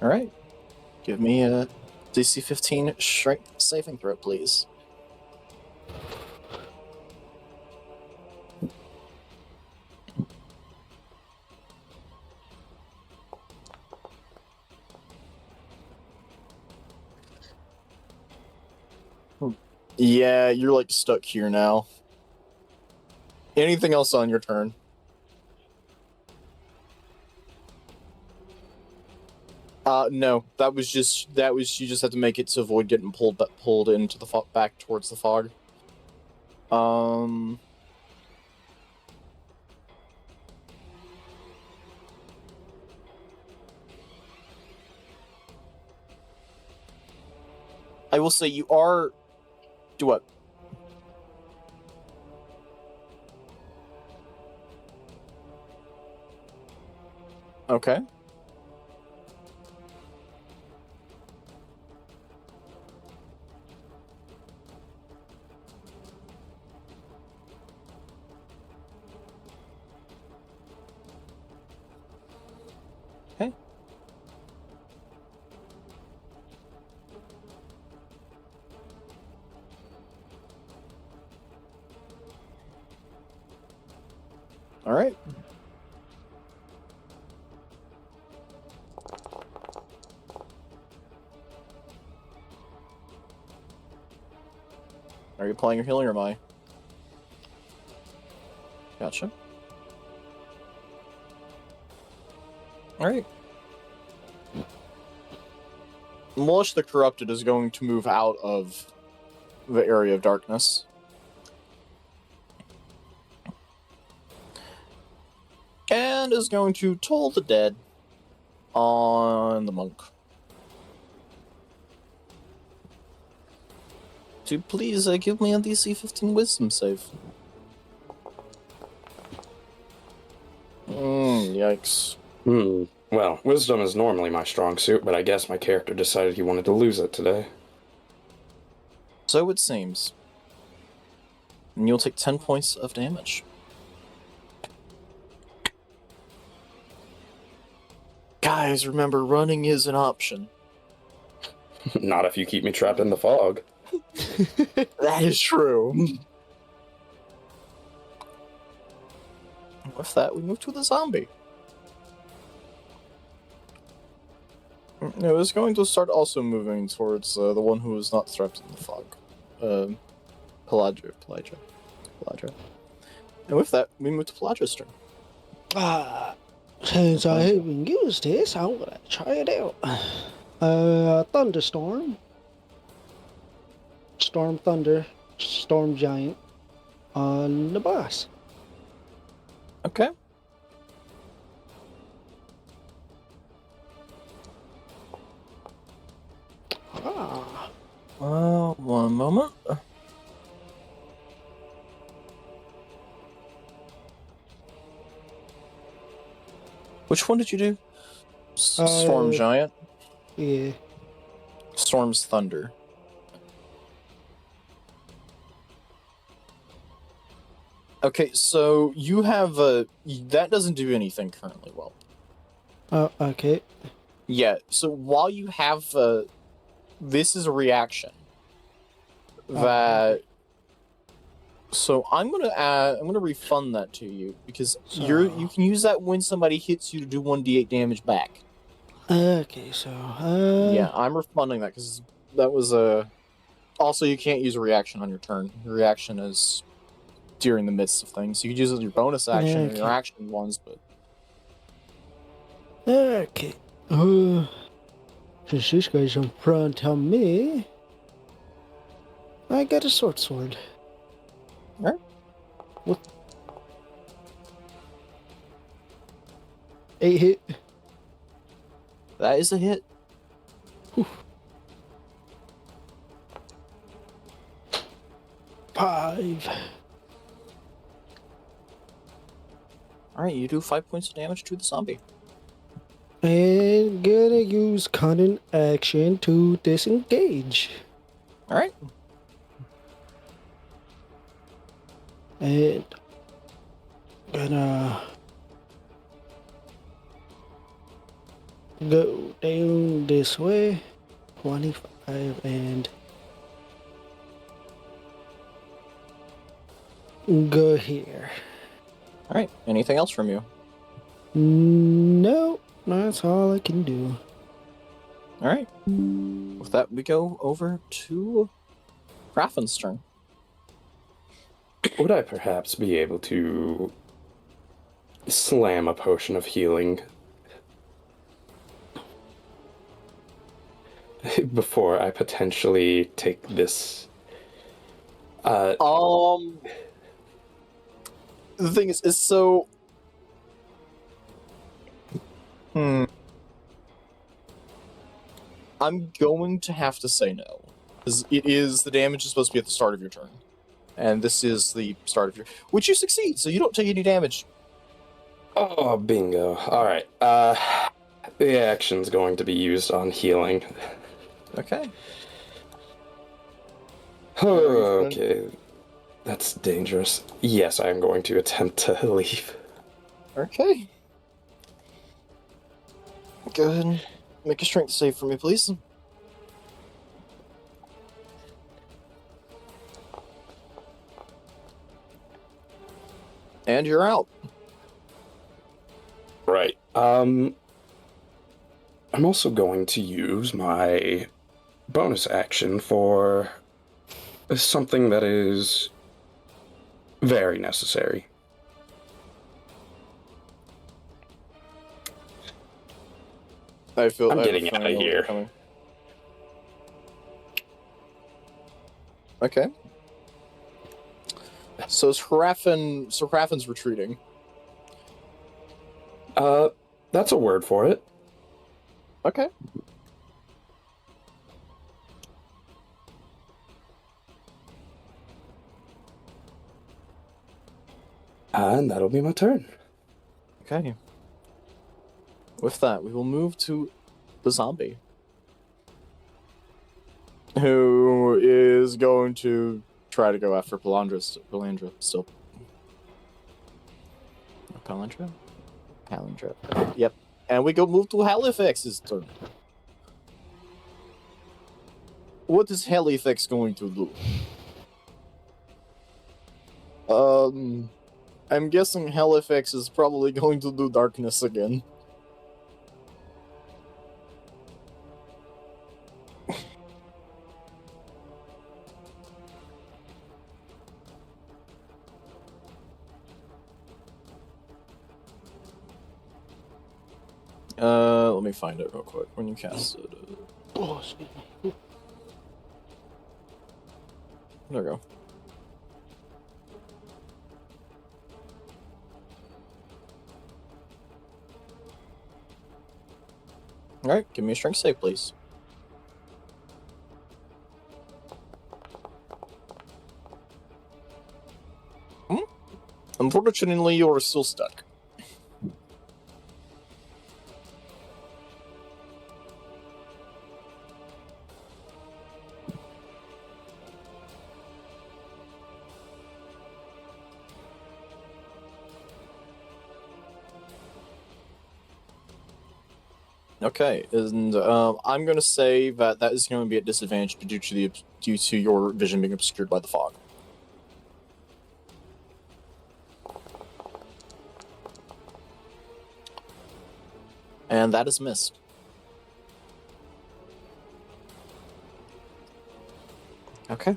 Alright. Give me a DC 15 strength saving throw, please. Yeah, you're like stuck here now. Anything else on your turn? No. That was you just had to make it to avoid getting pulled into the back towards the fog. I will say you are. Do what? Okay. Okay. All right. Are you applying your healing or am I? Gotcha. Alright. Molish the Corrupted is going to move out of the area of darkness. And is going to toll the dead on the monk. To please give me a DC 15 wisdom save. Yikes. Well, wisdom is normally my strong suit, but I guess my character decided he wanted to lose it today. So it seems. And you'll take 10 points of damage. Guys, remember, running is an option. Not if you keep me trapped in the fog. That is true. With that, we move to the zombie. It was going to start also moving towards the one who was not trapped in the fog. Pelagia. And with that, we move to Pelagia's turn. Since I haven't used this, I'm gonna try it out. Thunderstorm. Storm Thunder. Storm Giant. On the boss. Okay. One moment. Which one did you do? Storm Giant? Yeah. Storm's Thunder. Okay, so you have that doesn't do anything currently well. Okay. Yeah, so while you have this is a reaction that So I'm gonna refund that to you because So- you can use that when somebody hits you to do 1d8 damage back. Okay, so Yeah, I'm refunding that because that was a. Also, you can't use a reaction on your turn. Your reaction is during the midst of things. You could use it as your bonus action or your Okay. action ones, but okay. Since this guy's in front of me, I got a sword. Alright. What? 8 hit. that is a hit. Five. Alright, you do 5 points of damage to the zombie. And gonna use Canon action to disengage. Alright. And gonna go down this way. 25 and go here. Alright, anything else from you? No, that's all I can do. Alright. With that, we go over to Graffin's turn. Would I perhaps be able to slam a potion of healing before I potentially take this? The thing is so. I'm going to have to say no. Because the damage is supposed to be at the start of your turn. And this is the start of your. Which you succeed, so you don't take any damage. Oh, bingo. Alright. The action's going to be used on healing. Okay. Okay. That's dangerous. Yes, I am going to attempt to leave. Okay. Go ahead and make a strength save for me, please. And you're out. Right. I'm also going to use my bonus action for something that is very necessary. I'm getting out of here. Okay. So Graffin's retreating. That's a word for it. Okay. And that'll be my turn. Okay. With that, we will move to the zombie. Who is going to try to go after Palandra still. Palandra? Palandra. Yep. And we go move to Halifax's turn. What is Halifax going to do? I'm guessing Halifax is probably going to do darkness again. Let me find it real quick when you cast it. Oh, excuse me. There we go. Alright, give me a strength save, please. Unfortunately, you're still stuck. Okay, and I'm going to say that is going to be at disadvantage due to your vision being obscured by the fog. And that is missed. Okay.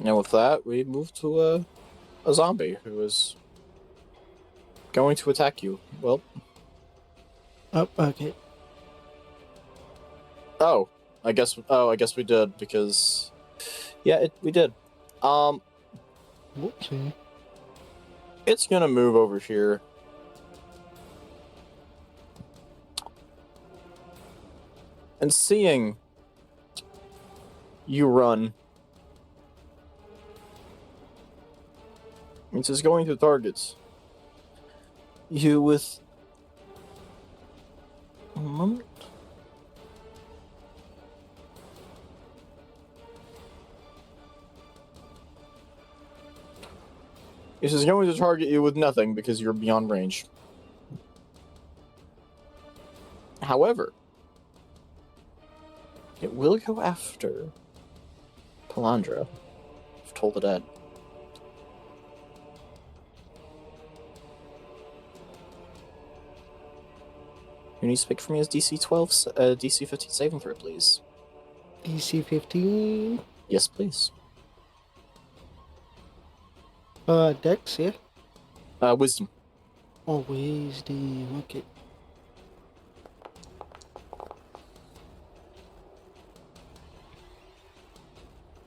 And with that, we move to a zombie who is going to attack you. Well, Oh, okay. I guess we did because yeah, we did. Okay. It's gonna move over here. And seeing you run, it is going to target you with a moment. It is going to target you with nothing because you're beyond range. However, it will go after Palandra of Toll the Dead. You need to pick for me as DC 12, DC 15 saving throw, please. DC 15. Yes, please. Dex, yeah. Wisdom. Oh, wisdom. Okay.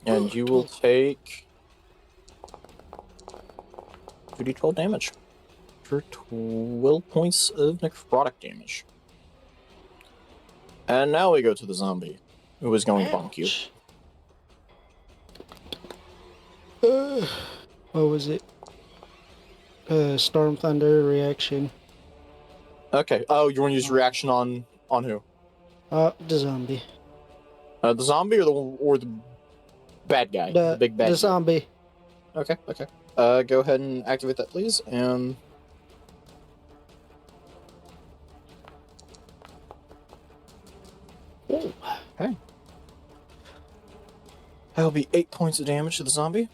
And you will take 2d12 damage for 12 points of necrotic damage. And now we go to the zombie, who is going to bonk you. What was it? Storm Thunder reaction. Okay. Oh, you want to use reaction on who? The zombie. The zombie or the bad guy? The big bad guy. The zombie. Okay. Go ahead and activate that, please. And Ooh. okay. That'll be 8 points of damage to the zombie.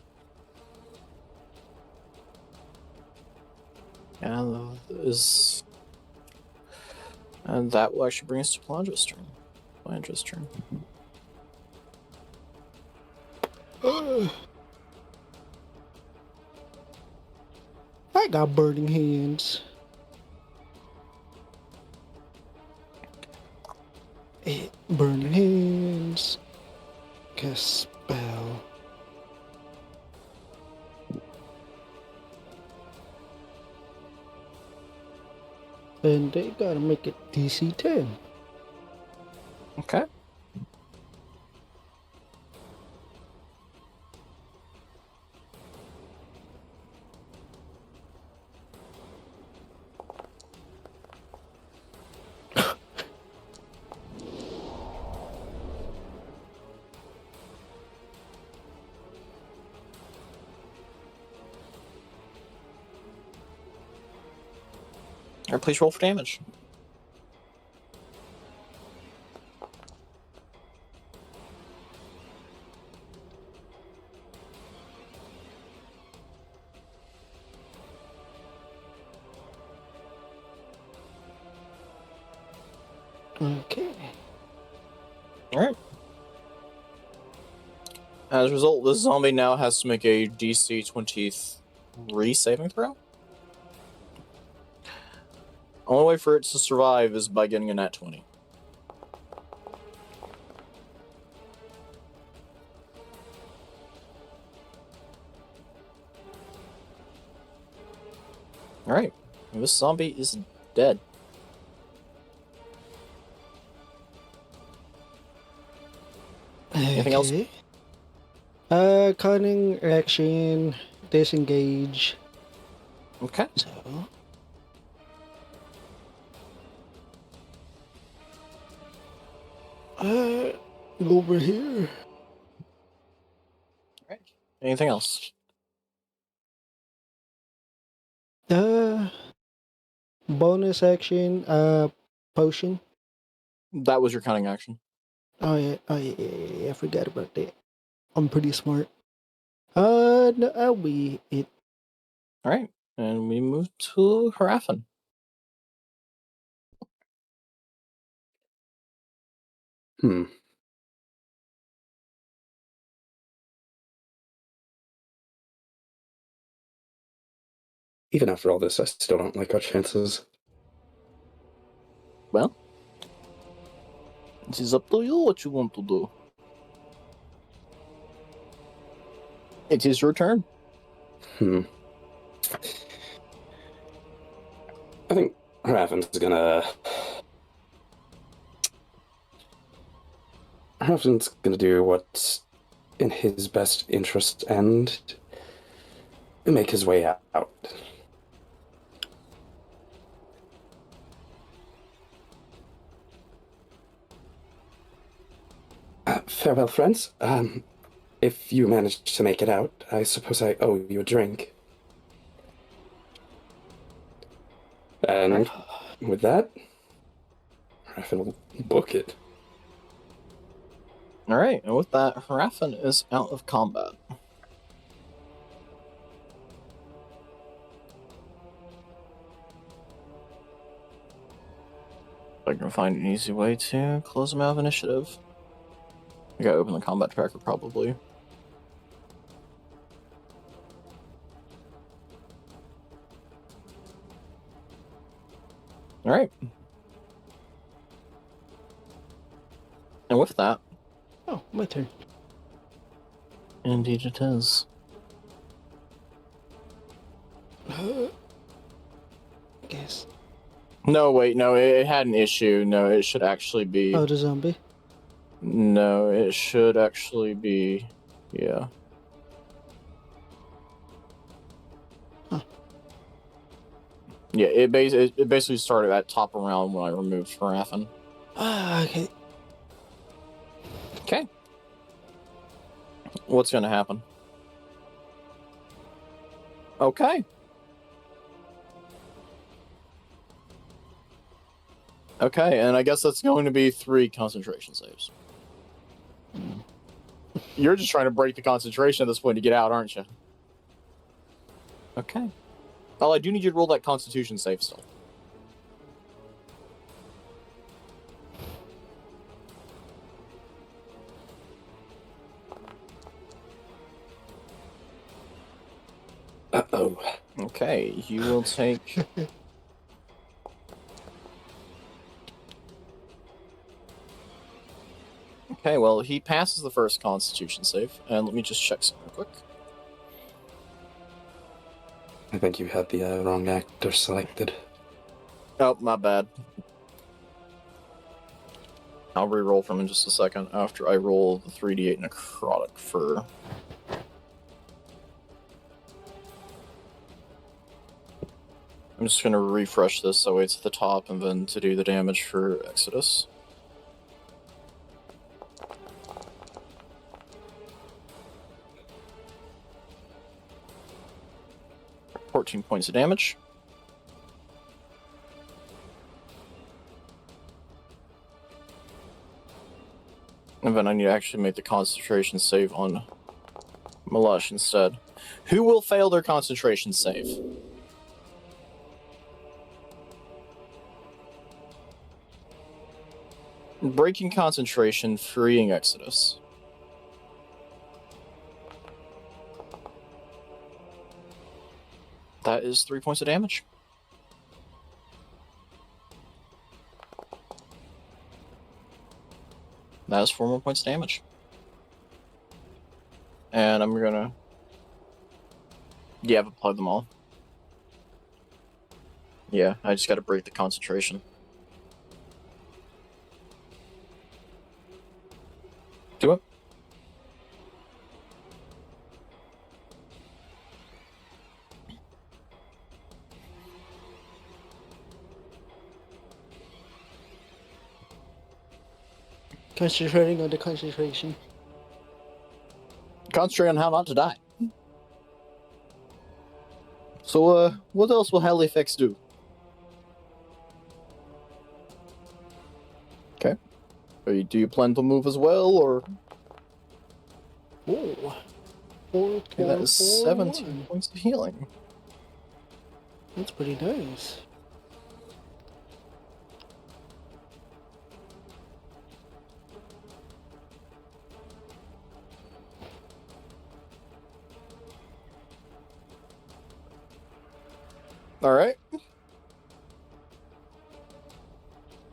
And that will actually bring us to Palandra's turn. I got burning hands. Burning hands. Cast spell. And they gotta make it DC 10. Okay. Or please roll for damage. Okay. Alright. As a result, this zombie now has to make a DC 23 saving throw. Only way for it to survive is by getting a nat 20. Alright. This zombie is dead. Anything else? Cunning action, disengage. Okay. So. Go over here. Alright. Anything else? Bonus action, potion. That was your cunning action. Oh yeah, I forgot about that. I'm pretty smart. No, I'll be it. All right, and we move to Harafin. Even after all this, I still don't like our chances. Well, it is up to you what you want to do. It is your turn. I think Raven's gonna do what's in his best interest and make his way out. Farewell, friends. If you manage to make it out, I suppose I owe you a drink. And with that, Raven will book it. All right, and with that, Harafin is out of combat. I can find an easy way to close him out of initiative. I gotta open the combat tracker, probably. All right. And with that, Oh, my turn. indeed it is. I guess. No, wait, no, it had an issue. No, it should actually be. Oh, the zombie. No, it should actually be. Yeah. Huh. Yeah, it basically started at top of round when I removed Harafin. Ah, okay. Okay. What's gonna happen? Okay. Okay, and I guess that's going to be 3 concentration saves. You're just trying to break the concentration at this point to get out, aren't you? Okay. Oh, I do need you to roll that Constitution save still. Uh-oh. Okay, you will take... Okay, well, he passes the first Constitution save, and let me just check something real quick. I think you had the wrong actor selected. Oh, my bad. I'll re-roll from in just a second after I roll the 3d8 necrotic for... I'm just going to refresh this so it's at the top and then to do the damage for Exodus. $14 points of damage. And then I need to actually make the concentration save on Malash instead. Who will fail their concentration save? Breaking concentration, freeing Exodus. That is 3 points of damage. That is 4 more points of damage. And I'm gonna... Yeah, I've applied them all. Yeah, I just gotta break the concentration. Do it. Concentrating on the concentration. Concentrate on how not to die. So, what else will Halifax do? Okay. Do you plan to move as well, or...? Oh. Okay, that is 17 points of healing. That's pretty nice. Alright.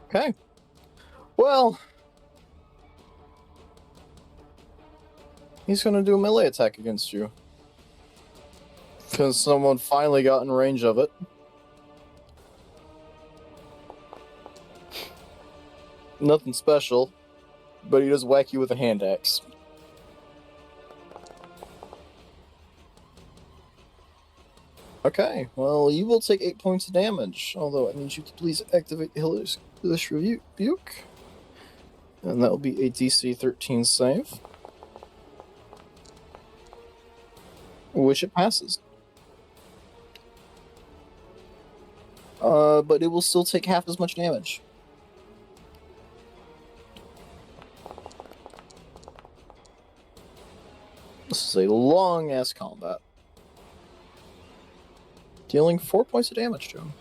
Okay. Well, he's gonna do a melee attack against you. Because someone finally got in range of it. Nothing special, but he does whack you with a hand axe. Okay, well, you will take 8 points of damage, although I need you to please activate the Hellish Rebuke. And that will be a DC 13 save. Which it passes. But it will still take half as much damage. This is a long-ass combat. Dealing 4 points of damage to him.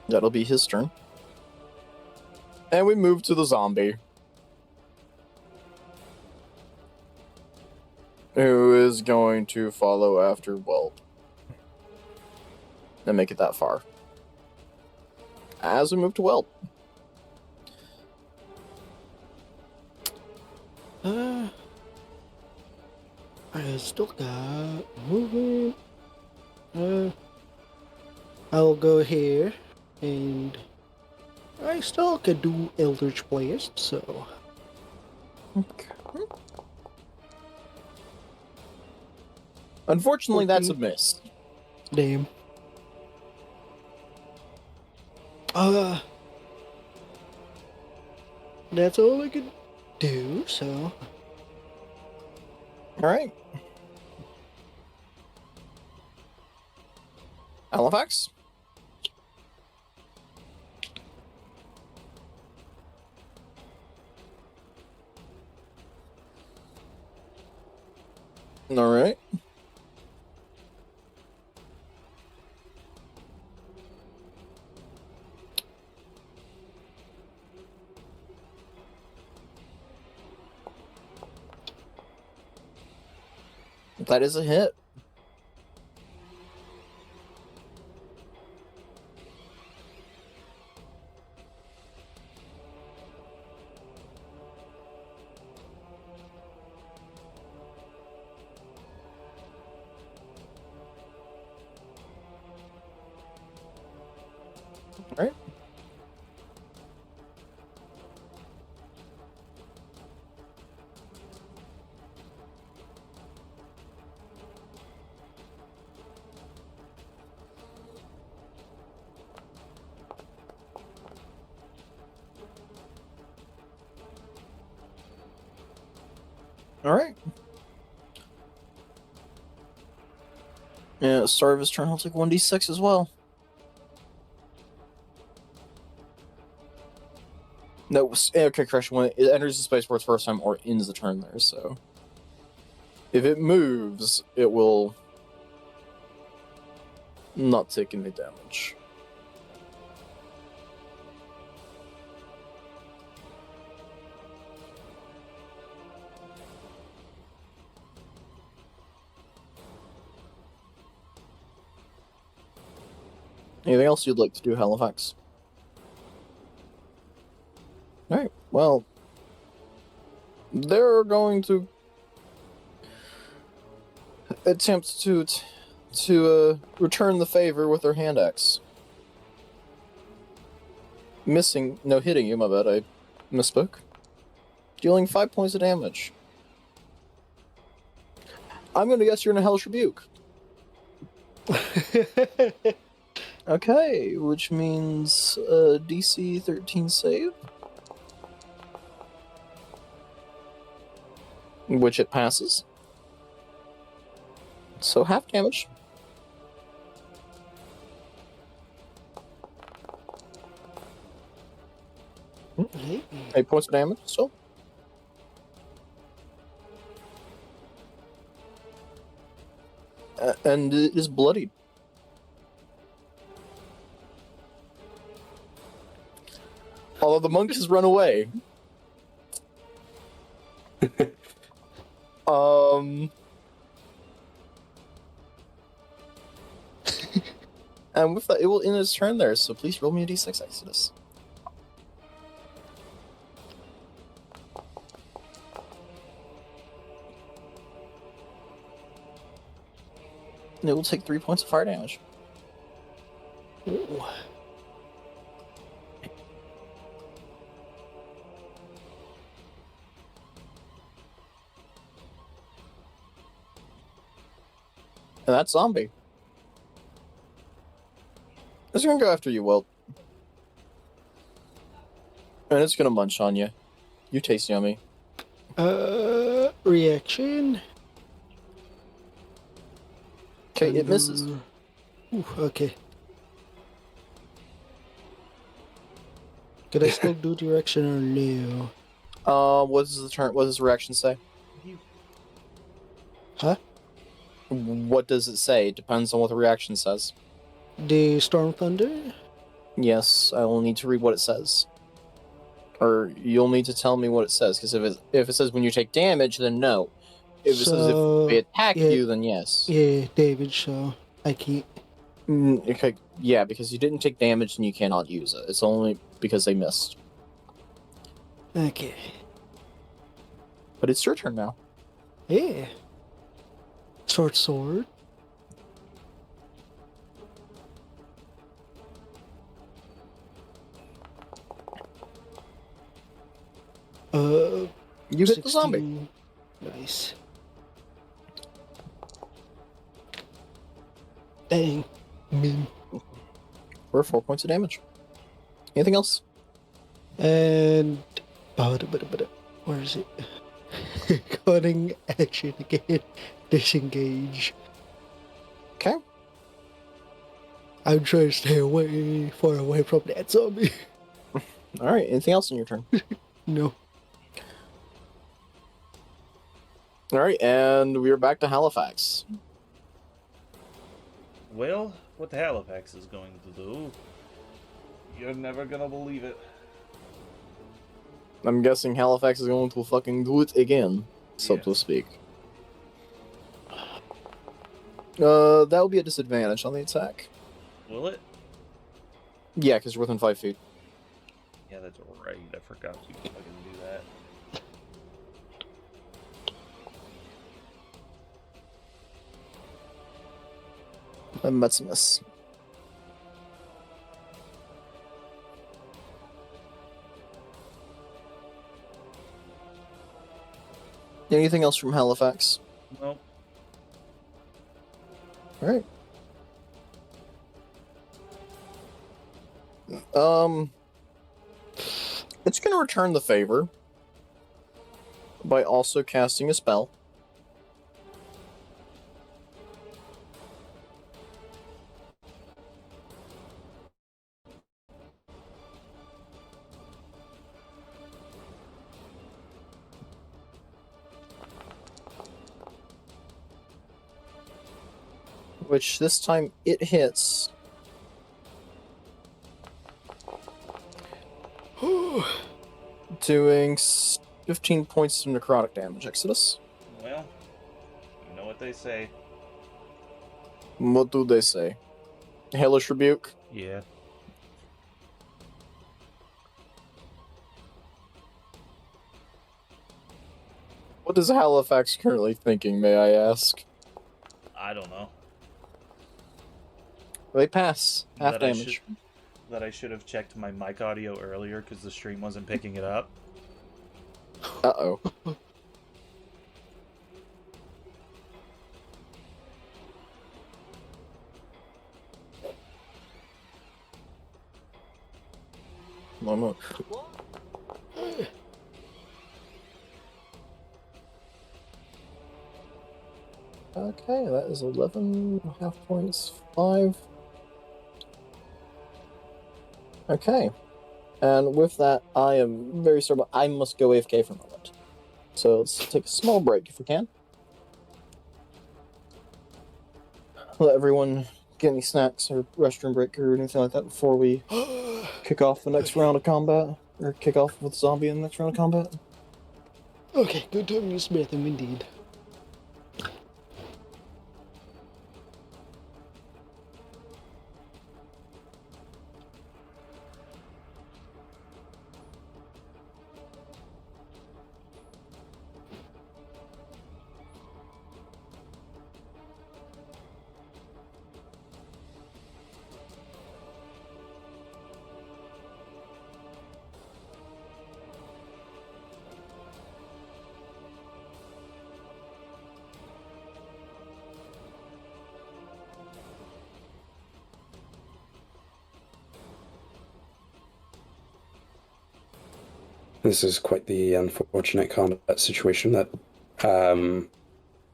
That'll be his turn. And we move to the zombie. Who is going to follow after Whelp. And make it that far. As we move to Whelp. I still got movement. I'll go here, and I still could do Eldritch Blast, so. Okay. Unfortunately, 14. that's a miss. Damn. That's all I could do, so. Alright. Halifax? Alright. That is a hit. Alright. Alright. Yeah, at the start of his turn, he'll take 1d6 as well. No, okay, correction. When it enters the space for its first time or ends the turn there, so. If it moves, it will not take any damage. Anything else you'd like to do, Halifax? Alright, well, they're going to attempt to return the favor with their hand axe. Hitting you, my bad, I misspoke. Dealing 5 points of damage. I'm going to guess you're in a Hellish Rebuke. Okay, which means DC 13 save. Which it passes. So half damage. Hey. 8 points of damage still. And it is bloodied. Although the monk has run away. And with that, it will end its turn there, so please roll me a d6, Exodus. And it will take 3 points of fire damage. Ooh. And that's zombie. It's gonna go after you, Wilt. And it's gonna munch on you. You taste yummy. Reaction. Okay, it misses. Ooh, okay. Could I still do direction or no? What does the reaction say? Huh? What does it say? It depends on what the reaction says. The Storm Thunder? Yes, I will need to read what it says. Or you'll need to tell me what it says, because if it says when you take damage, then no. If it says if they attack you, then yes. Yeah, David, so I can't. Okay, yeah, because you didn't take damage and you cannot use it. It's only because they missed. Okay. But it's your turn now. Yeah. Short sword. You hit the zombie. Nice. Dang. Min. For 4 points of damage. Anything else? And where is it? Cutting action again. Disengage. Okay. I'm trying to stay far away from that zombie. Alright, anything else in your turn? No. Alright, and we are back to Halifax. Well, what Halifax is going to do, you're never gonna believe it. I'm guessing Halifax is going to fucking do it again, so to Yes. speak. That will be a disadvantage on the attack. Will it? Yeah, because you're within 5 feet. Yeah, that's right. I forgot you can fucking do that. And that's a miss. Anything else from Halifax? Nope. Alright. It's gonna return the favor by also casting a spell. Which this time it hits. Doing 15 points of necrotic damage, Exodus. Well, you know what they say. What do they say? Hellish Rebuke? Yeah. What is Halifax currently thinking, may I ask? I don't know. They pass. Half That damage. I should have checked my mic audio earlier because the stream wasn't picking it up. Uh-oh. Moment. Okay, that is 11.5 points. 5. Okay. And with that, I am very sorry, but I must go AFK for a moment. So let's take a small break if we can. Let everyone get any snacks or restroom break or anything like that before we kick off the next round of combat. Or kick off with zombie in the next round of combat. Okay, good time to Smith him indeed. This is quite the unfortunate combat situation that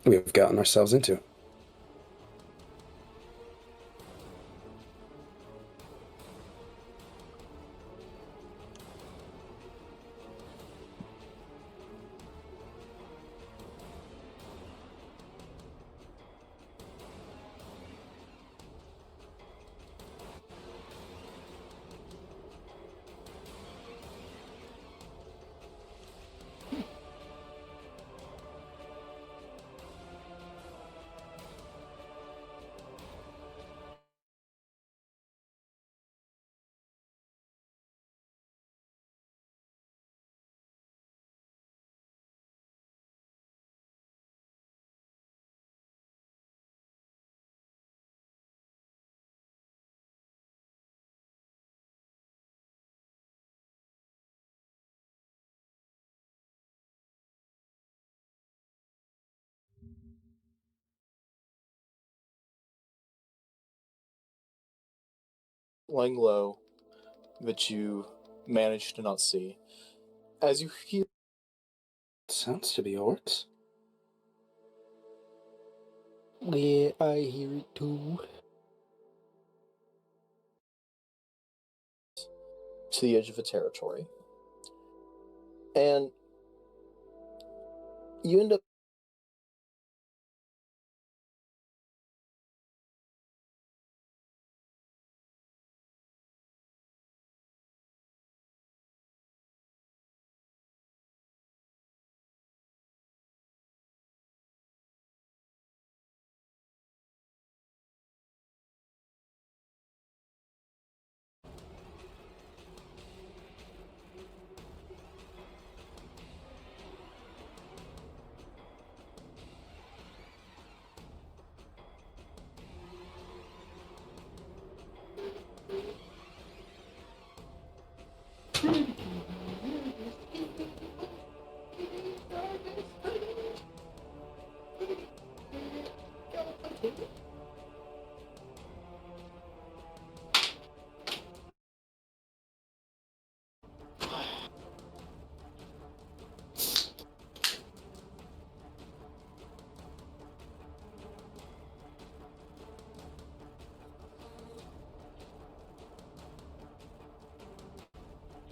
we've gotten ourselves into. Lying low, that you manage to not see. As you hear Sounds to be orcs. Yeah, I hear it too. to the edge of a territory. And you end up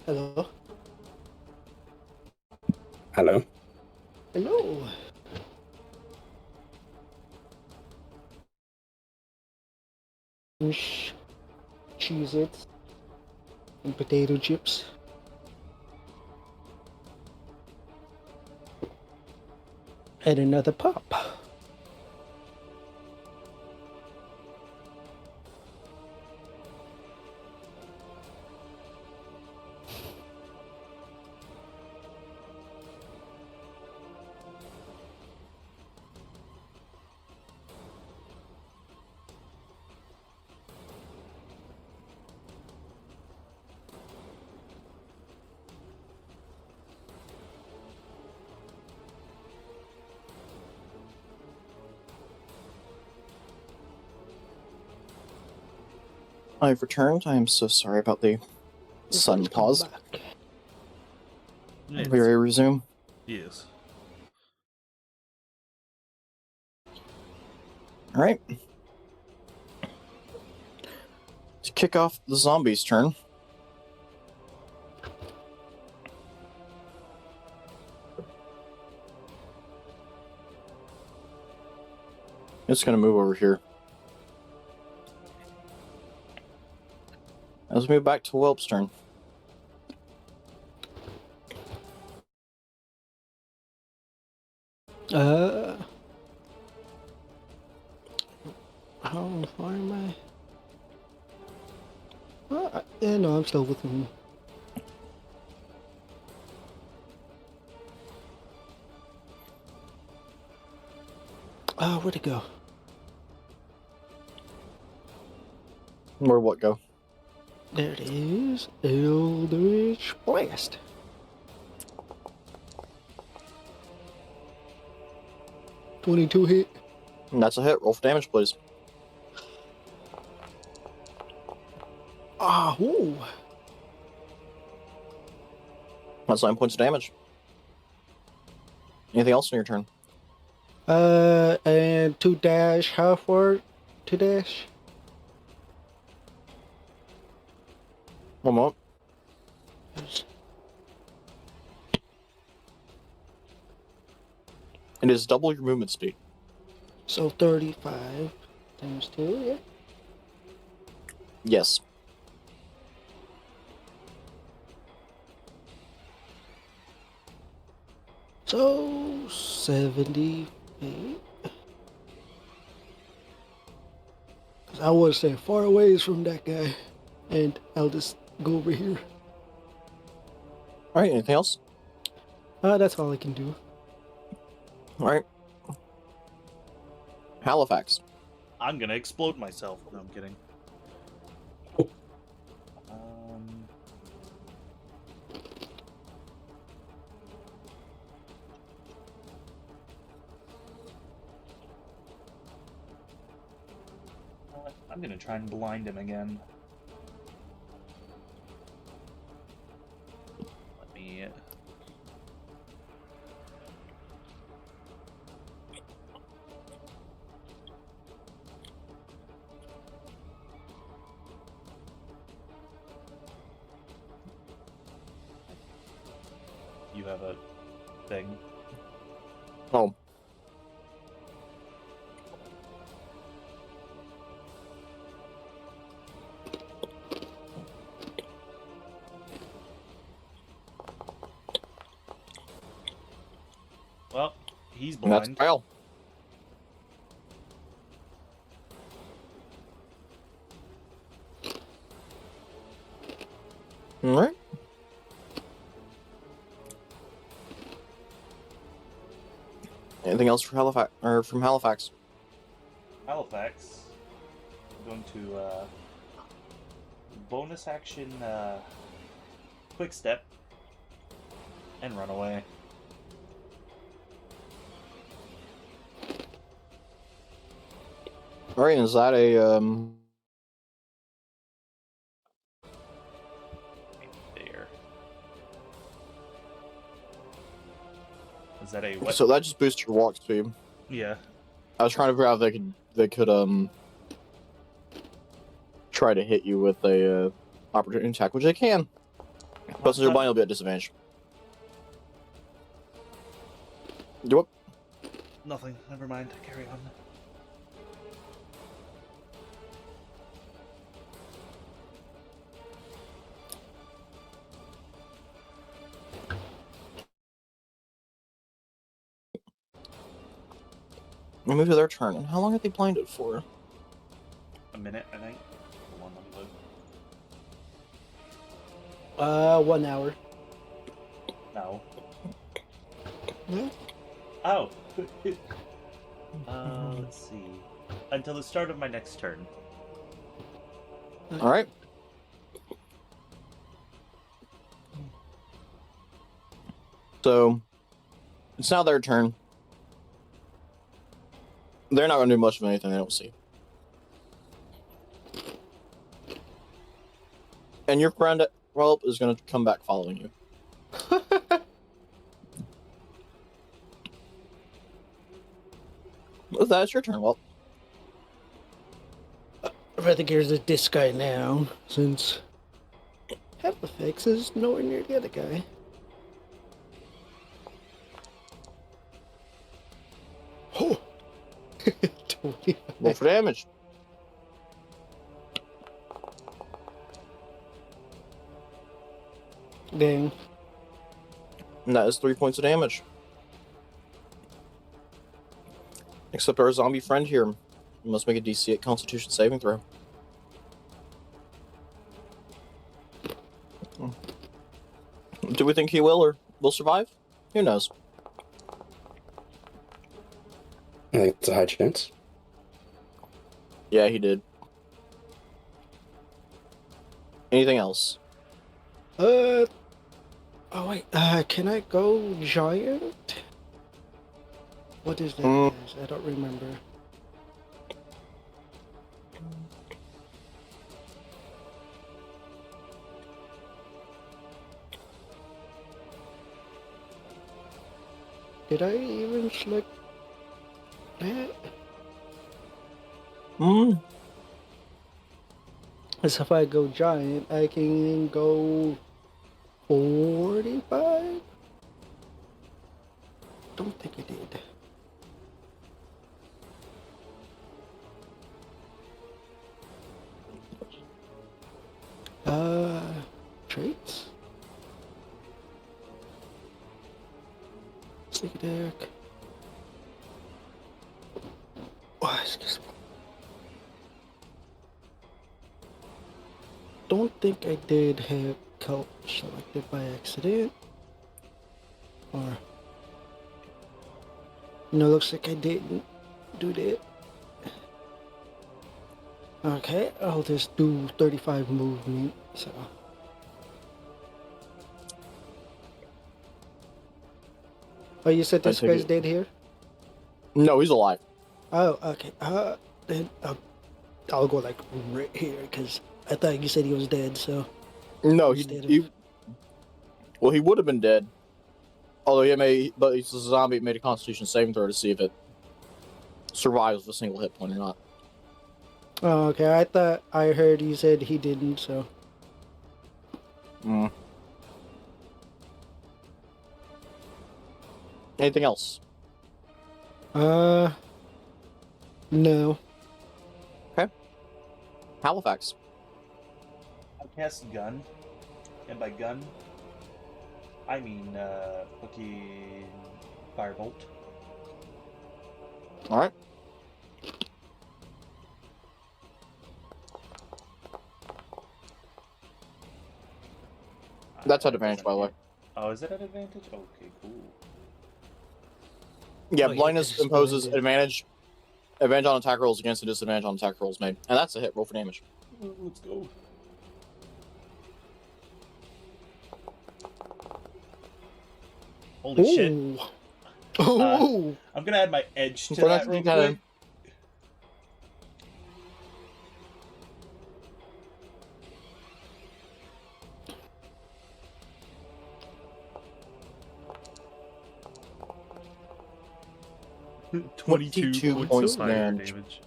Hello? Hello? Hello? Fish, Cheez-Its, and potato chips. And another pop. I've returned. I am so sorry about the sudden pause. Back. Yes. We resume. Yes. Alright. To kick off the zombies' turn, It's gonna move over here. Let's move back to Whelp's turn. How far am I? Yeah, no, I'm still with him. Where'd it go? Where'd what go? There it is. Eldritch Blast. .22 hit. And that's a hit. Roll for damage, please. Ooh. That's 9 points of damage. Anything else on your turn? And 2 dash, how far? 2 dash? One moment. It is double your movement speed. So 35 times 2, yeah? Yes. So 70 feet. 'Cause I want to stay far away from that guy. And I'll just go over here. Alright, anything else? That's all I can do. Alright. Halifax. I'm gonna explode myself. No, I'm kidding. I'm gonna try and blind him again. Let me. You have a thing. Oh. Well, he's And that's blind. Kyle. Alright. Anything else for Halifax or from Halifax? Halifax. I'm going to bonus action quick step and run away. Alright, is that a There. Is that a what? so that just boosts your walk speed. Yeah. I was trying to figure out if they could try to hit you with a opportunity attack, which they can. But since you're blind, you'll be at disadvantage. Do what? Nothing. Never mind. Carry on. We move to their turn. And how long are they blinded for? A minute, I think. Hold on, let me look. 1 hour. No. No? Oh. Let's see. Until the start of my next turn. Alright. So, it's now their turn. They're not going to do much of anything they don't see. And your friend, Whelp, is going to come back following you. Well, that's your turn, Whelp. I'd rather get rid of this guy now, since Halifax is nowhere near the other guy. Oh! Roll for damage. Dang. And that is 3 points of damage. Except our zombie friend here must make a DC at Constitution saving throw. Do we think he will or will survive? Who knows? I think it's a high chance. Yeah, he did. Anything else? Oh wait, can I go giant? What is that? I don't remember. Did I even select that? As if I go giant, I can go 45? Don't think it did. Traits? Psychedelic. Oh, excuse me. Don't think I did have cult selected by accident. Or no, looks like I didn't do that. Okay, I'll just do 35 movement, so. Oh, you said this guy's dead here? No, he's alive. Oh, okay. Then I'll go like right here, because I thought you said he was dead, so. No, he well, he would have been dead. Although but he's a zombie. Made a Constitution saving throw to see if it survives with a single hit point or not. Oh, okay. I thought I heard you said he didn't, so. Anything else? No. Okay. Halifax. I cast gun, and by gun, I mean fucking firebolt. All right. That's at advantage, by the way. Oh, is it at advantage? Okay, cool. Yeah, Oh, yeah, blindness 'cause it's imposes blinded. advantage on attack rolls against a disadvantage on attack rolls made, and that's a hit. Roll for damage. Let's go. Holy shit! Oh. I'm gonna add my edge to For that that, real you gotta- quick. Twenty-two points of fire damage.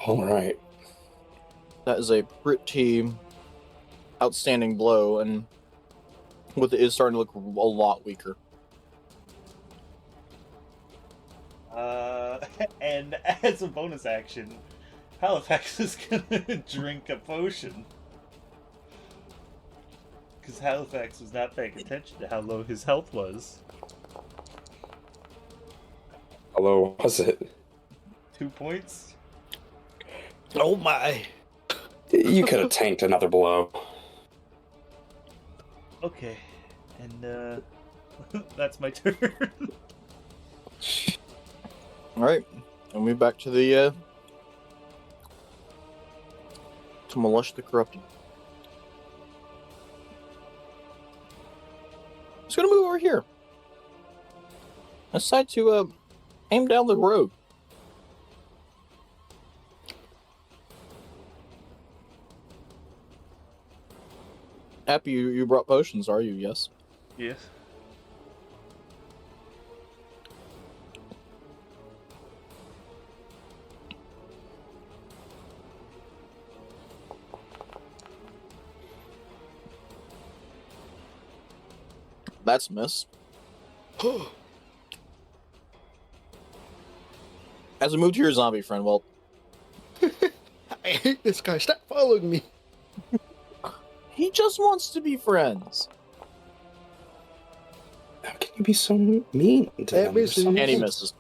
All right. That is a pretty outstanding blow, and with it is starting to look a lot weaker. And as a bonus action, Halifax is gonna drink a potion. Because Halifax was not paying attention to how low his health was. How low was it? 2 points? Oh my. You could have tanked another blow. Okay. And, that's my turn. Alright, and move back to the, to Molush the Corrupted. Just gonna move over here. Decide to, aim down the road. Happy you brought potions, are you? Yes. Yes. That's a miss. As we move to your zombie friend, well, I hate this guy. Stop following me. he just wants to be friends. How can you be so mean to That them? They're so- misses. And he misses.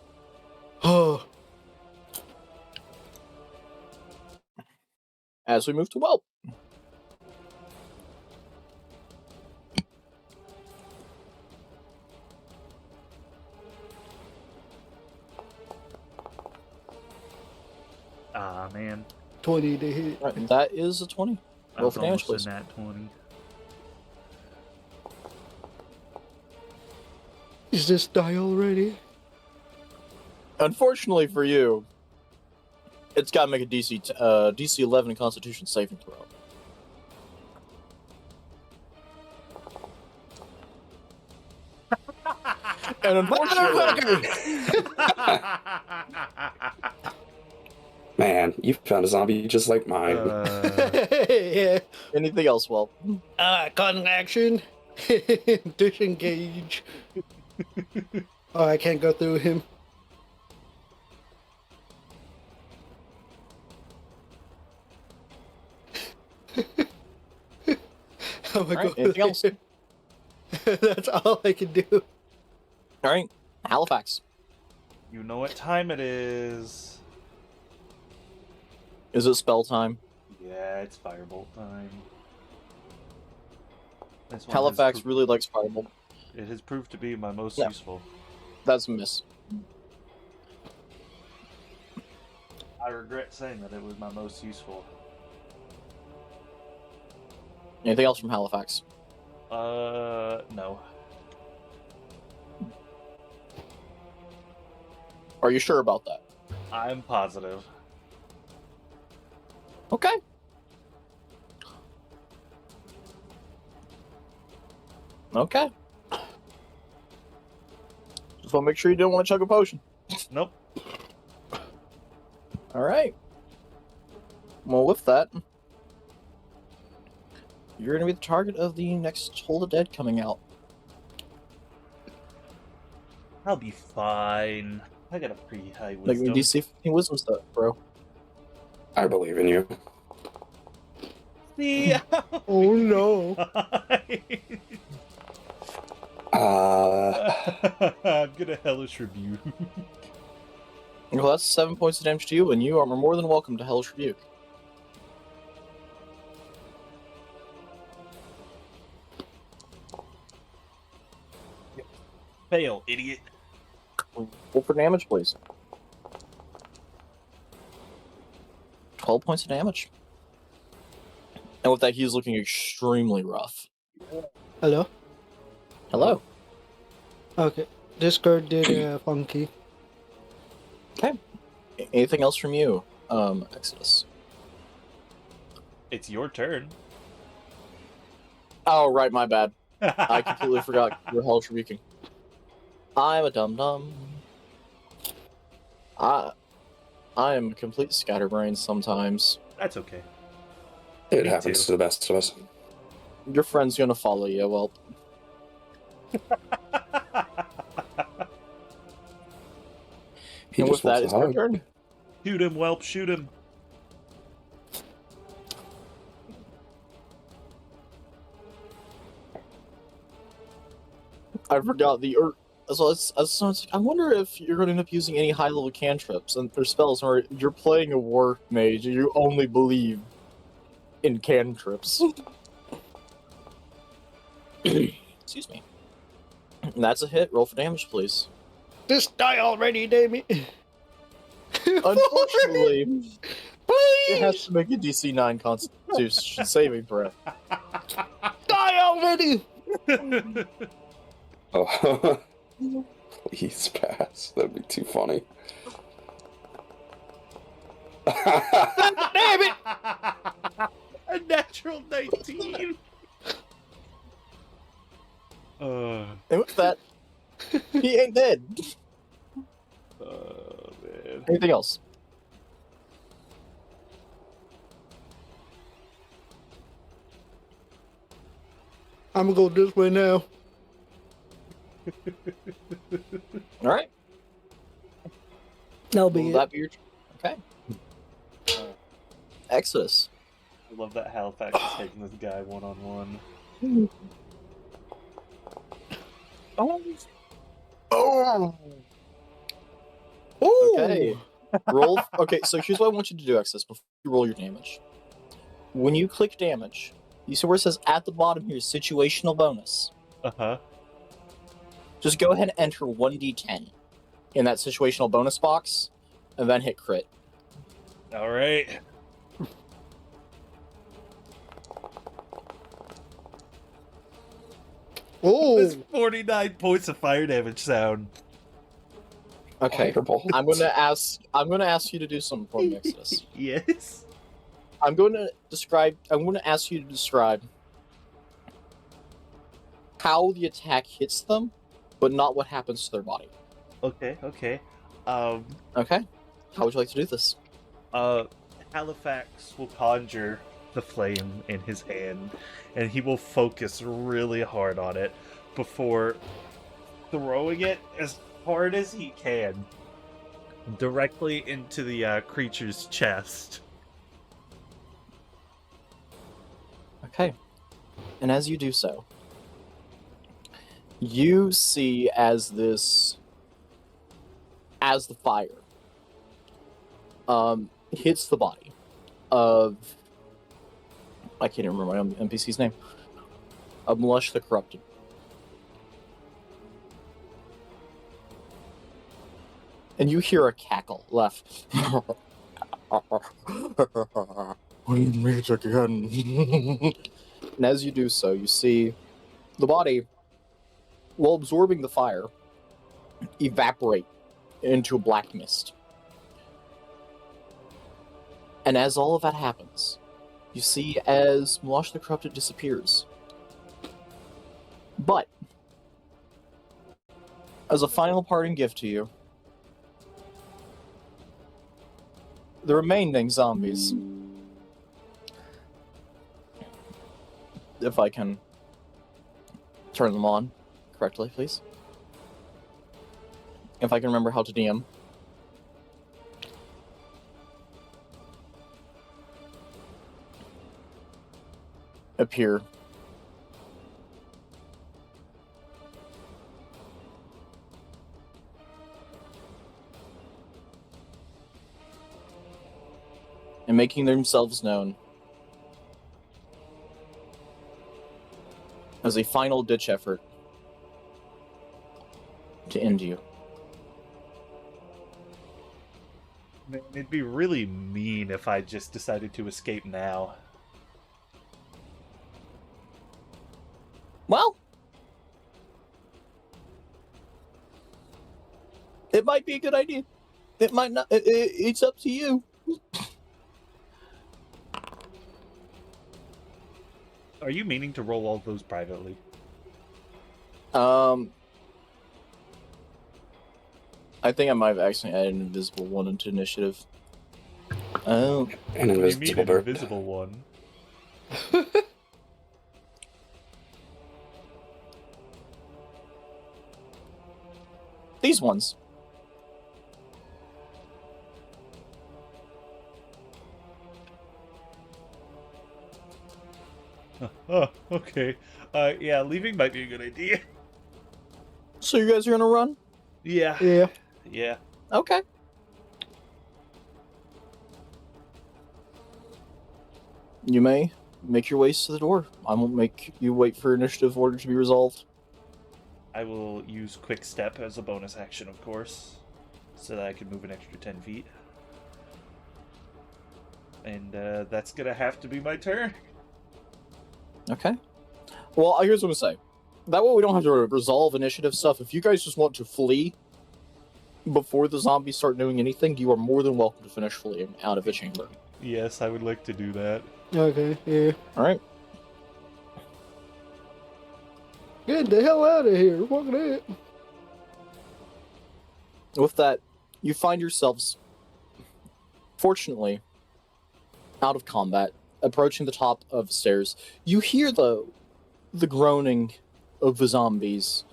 Oh, As we move to Whelp. Ah, man. 20 to hit. Right, that is a 20. I Roll was for damage, almost please. in that 20. Is this die already? Unfortunately for you, it's got to make a DC 11 Constitution saving throw. And unfortunately, Man, you found a zombie just like mine. Yeah. anything else, well, Cutting action. Disengage. Oh, I can't go through him. How am I Alright, going anything else? That's all I can do. All right, Halifax. You know what time it is. Is it spell time? Yeah, it's firebolt time. This one Halifax has really likes Firebolt. It has proved to be my most Yeah. useful. That's a miss. I regret saying that it was my most useful. Anything else from Halifax? No. Are you sure about that? I'm positive. Okay. Okay. Just want to make sure you don't want to chug a potion. Nope. All right. Well, with that, you're going to be the target of the next Toll the Dead coming out. I'll be fine. I got a pretty high Like wisdom. DC 15 wisdom stuff, bro. I believe in you. See? Oh no. I'm gonna hellish rebuke. Well, that's 7 points of damage to you, and you are more than welcome to Hellish Rebuke. Fail, idiot. Roll for damage, please. 12 points of damage. And with that, he's looking extremely rough. Hello? Hello. Okay. This girl did funky. Anything else from you, Exodus? It's your turn. Oh, right, my bad. I completely forgot you're Hellish Rebuking. I'm a dum-dum. I am a complete scatterbrain sometimes. That's okay. It Me happens too. to the best of us. Your friend's gonna follow you, well. He And with just wants that, a it's your hug. turn. Shoot him, whelp, shoot him. I forgot the I wonder if you're going to end up using any high-level cantrips and or spells, or you're playing a war mage and you only believe in cantrips. Excuse me. And that's a hit. Roll for damage, please. This die already, damn it. Unfortunately, it has Please! to make a DC 9 Constitution saving throw. Die already! Oh, please pass. That'd be too funny. Damn it! A natural 19. And with that, he ain't dead. Oh, man. Anything else? I'm gonna go this way now. All right. That'll be Will it. that be your... Okay. Exodus. I love that Halifax is taking this guy one-on-one. Oh! Ooh. Okay. Roll. Okay, so here's what I want you to do, Exodus, before you roll your damage. When you click damage, you see where it says at the bottom here, situational bonus. Uh-huh. Just go ahead and enter 1d10 in that situational bonus box, and then hit crit. All right. This Ooh. 49 points of fire damage sound. Okay. Firebolt. I'm gonna ask you to do something for me, Exodus. Yes. I'm going to ask you to describe how the attack hits them, but not what happens to their body. Okay, okay. Okay? How would you like to do this? Halifax will conjure the flame in his hand, and he will focus really hard on it before throwing it as hard as he can directly into the creature's chest. Okay. And as you do so, you see as the fire hits the body of, I can't even remember my NPC's name, of Mlush the Corrupted. And you hear a cackle laugh. We meet again. And as you do so, you see the body, while absorbing the fire, evaporate into a black mist. And as all of that happens, you see as Mlush the Corrupted disappears. But, as a final parting gift to you, the remaining zombies, if I can turn them on correctly, please. If I can remember how to DM. Appear. And making themselves known as a final ditch effort to end you. Man, it'd be really mean if I just decided to escape now. Well, it might be a good idea. It might not. It's up to you. Are you meaning to roll all those privately? I think I might have actually added an invisible one into initiative. Oh, An You mean invisible an bird. invisible one? these ones. Oh, okay. Yeah, leaving might be a good idea. So you guys are gonna run? Yeah. Yeah. Yeah. Okay. You may make your ways to the door. I won't make you wait for initiative order to be resolved. I will use Quick Step as a bonus action, of course, so that I can move an extra 10 feet. And that's gonna have to be my turn. Okay. Well, here's what I'm gonna say. That way we don't have to resolve initiative stuff. If you guys just want to flee before the zombies start doing anything, you are more than welcome to finish fleeing out of the chamber. Yes, I would like to do that. Okay, yeah. Alright? Get the hell out of here. Fuck that. With that, you find yourselves, fortunately, out of combat, approaching the top of the stairs. You hear the groaning of the zombies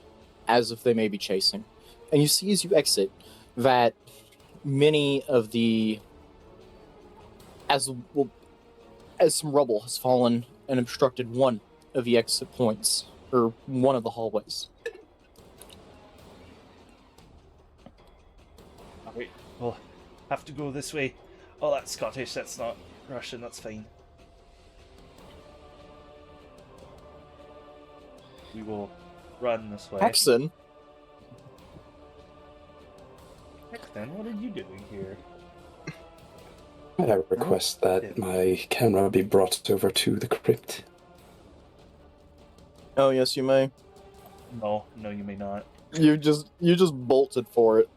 as if they may be chasing. And you see as you exit that many of the as some rubble has fallen and obstructed one of the exit points, or one of the hallways. Alright, we'll have to go this way. Oh, that's Scottish, that's not Russian, that's fine. We will run this way. Axon, Heck then, what are you doing here? I request that my camera be brought over to the crypt. oh yes, you may. No, you may not. You just bolted for it.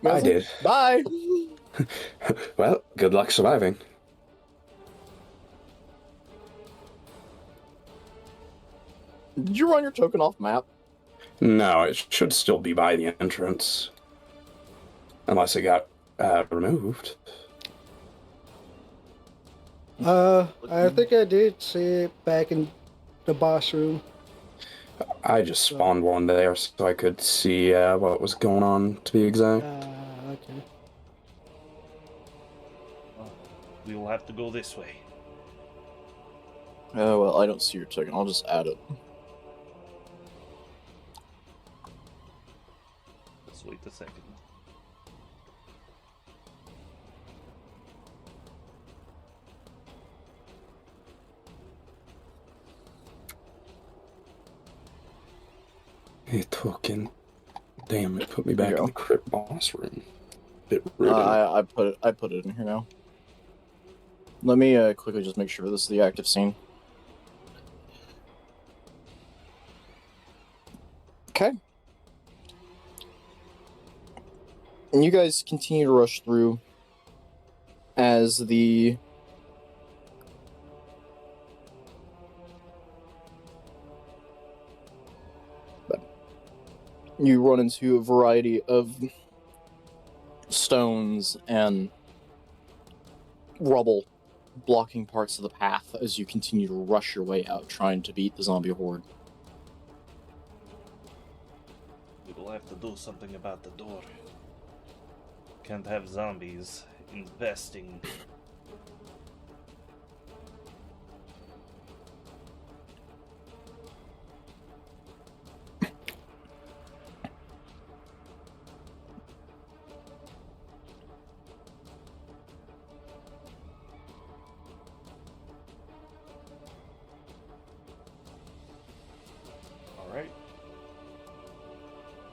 I did. Bye. Well, good luck surviving. Did you run your token off map? No, it should still be by the entrance. Unless it got removed. I think I did see it back in the boss room. I just spawned one there so I could see what was going on, to be exact. Okay. Well, we will have to go this way. Oh, well, I don't see your token. I'll just add it. Let's wait a second. Hey, token. Damn, it put me back in the crypt boss room. Bit rude. I put it in here now. Let me quickly just make sure this is the active scene. Okay. And you guys continue to rush through as you run into a variety of stones and rubble blocking parts of the path as you continue to rush your way out, trying to beat the zombie horde. We will have to do something about the door. Can't have zombies investing.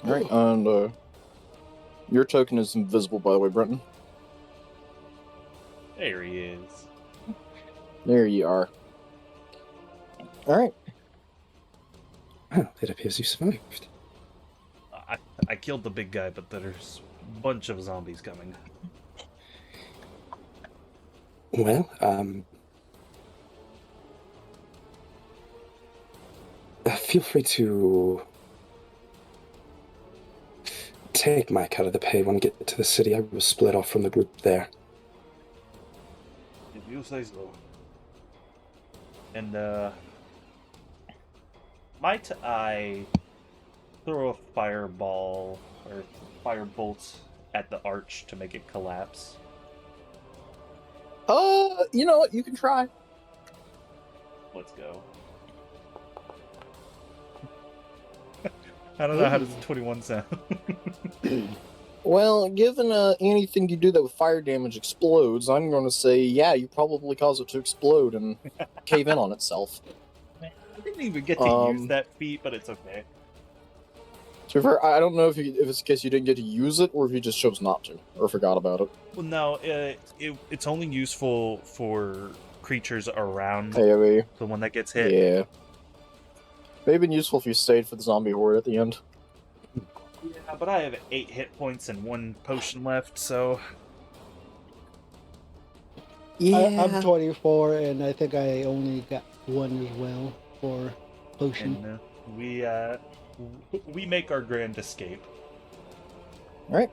Alright, and your token is invisible, by the way, Brenton. There he is. There you are. Alright. Well, it appears you survived. I killed the big guy, but there's a bunch of zombies coming. Well, feel free to take my cut of the pay when we get to the city. I will split off from the group there. If you say so. And, might I throw a fireball or firebolt at the arch to make it collapse? You know what? You can try. Let's go. I don't know how does 21 sound. Well, given anything you do that with fire damage explodes, I'm going to say, yeah, you probably cause it to explode and cave in on itself. I didn't even get to use that feat, but it's okay. To be fair, I don't know if it's the case you didn't get to use it, or if you just chose not to, or forgot about it. Well, no, it's only useful for creatures around AoE. the one that gets hit. Yeah. Maybe been useful if you stayed for the zombie horde at the end. Yeah, but I have 8 hit points and 1 potion left, so... Yeah. I'm 24, and I think I only got 1 as well for potion. And we make our grand escape. Alright.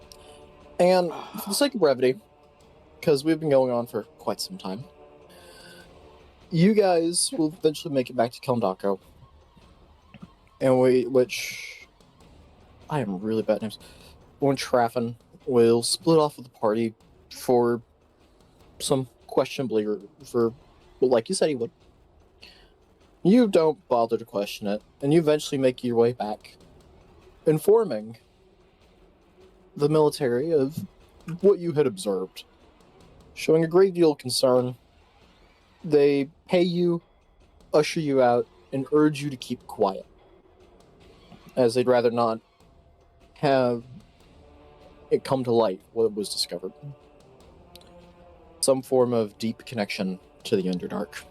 And for the sake of brevity, because we've been going on for quite some time, you guys will eventually make it back to Keldako. And which I am really bad at names. When Traffin will split off of the party for some questionably, for, well, like you said he would. You don't bother to question it, and you eventually make your way back, informing the military of what you had observed. Showing a great deal of concern, they pay you, usher you out, and urge you to keep quiet, as they'd rather not have it come to light what was discovered. Some form of deep connection to the Underdark.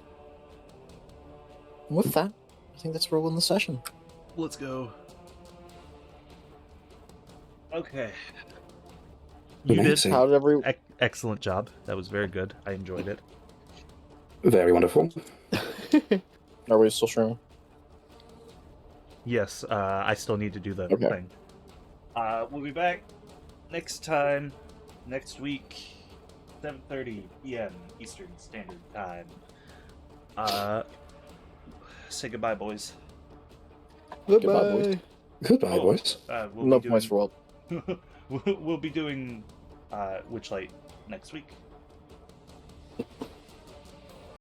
And with that, I think that's where we'll end the session. Let's go. Okay. You did Amazing. How did every... excellent job. That was very good. I enjoyed it. Very wonderful. Are we still streaming? Yes, I still need to do the Okay. thing. We'll be back next time, next week, 7:30 p.m. Eastern Standard Time. Say goodbye, boys. Goodbye. boys. Goodbye, Oh, boys. We'll No be points for world. we'll be doing Witchlight next week.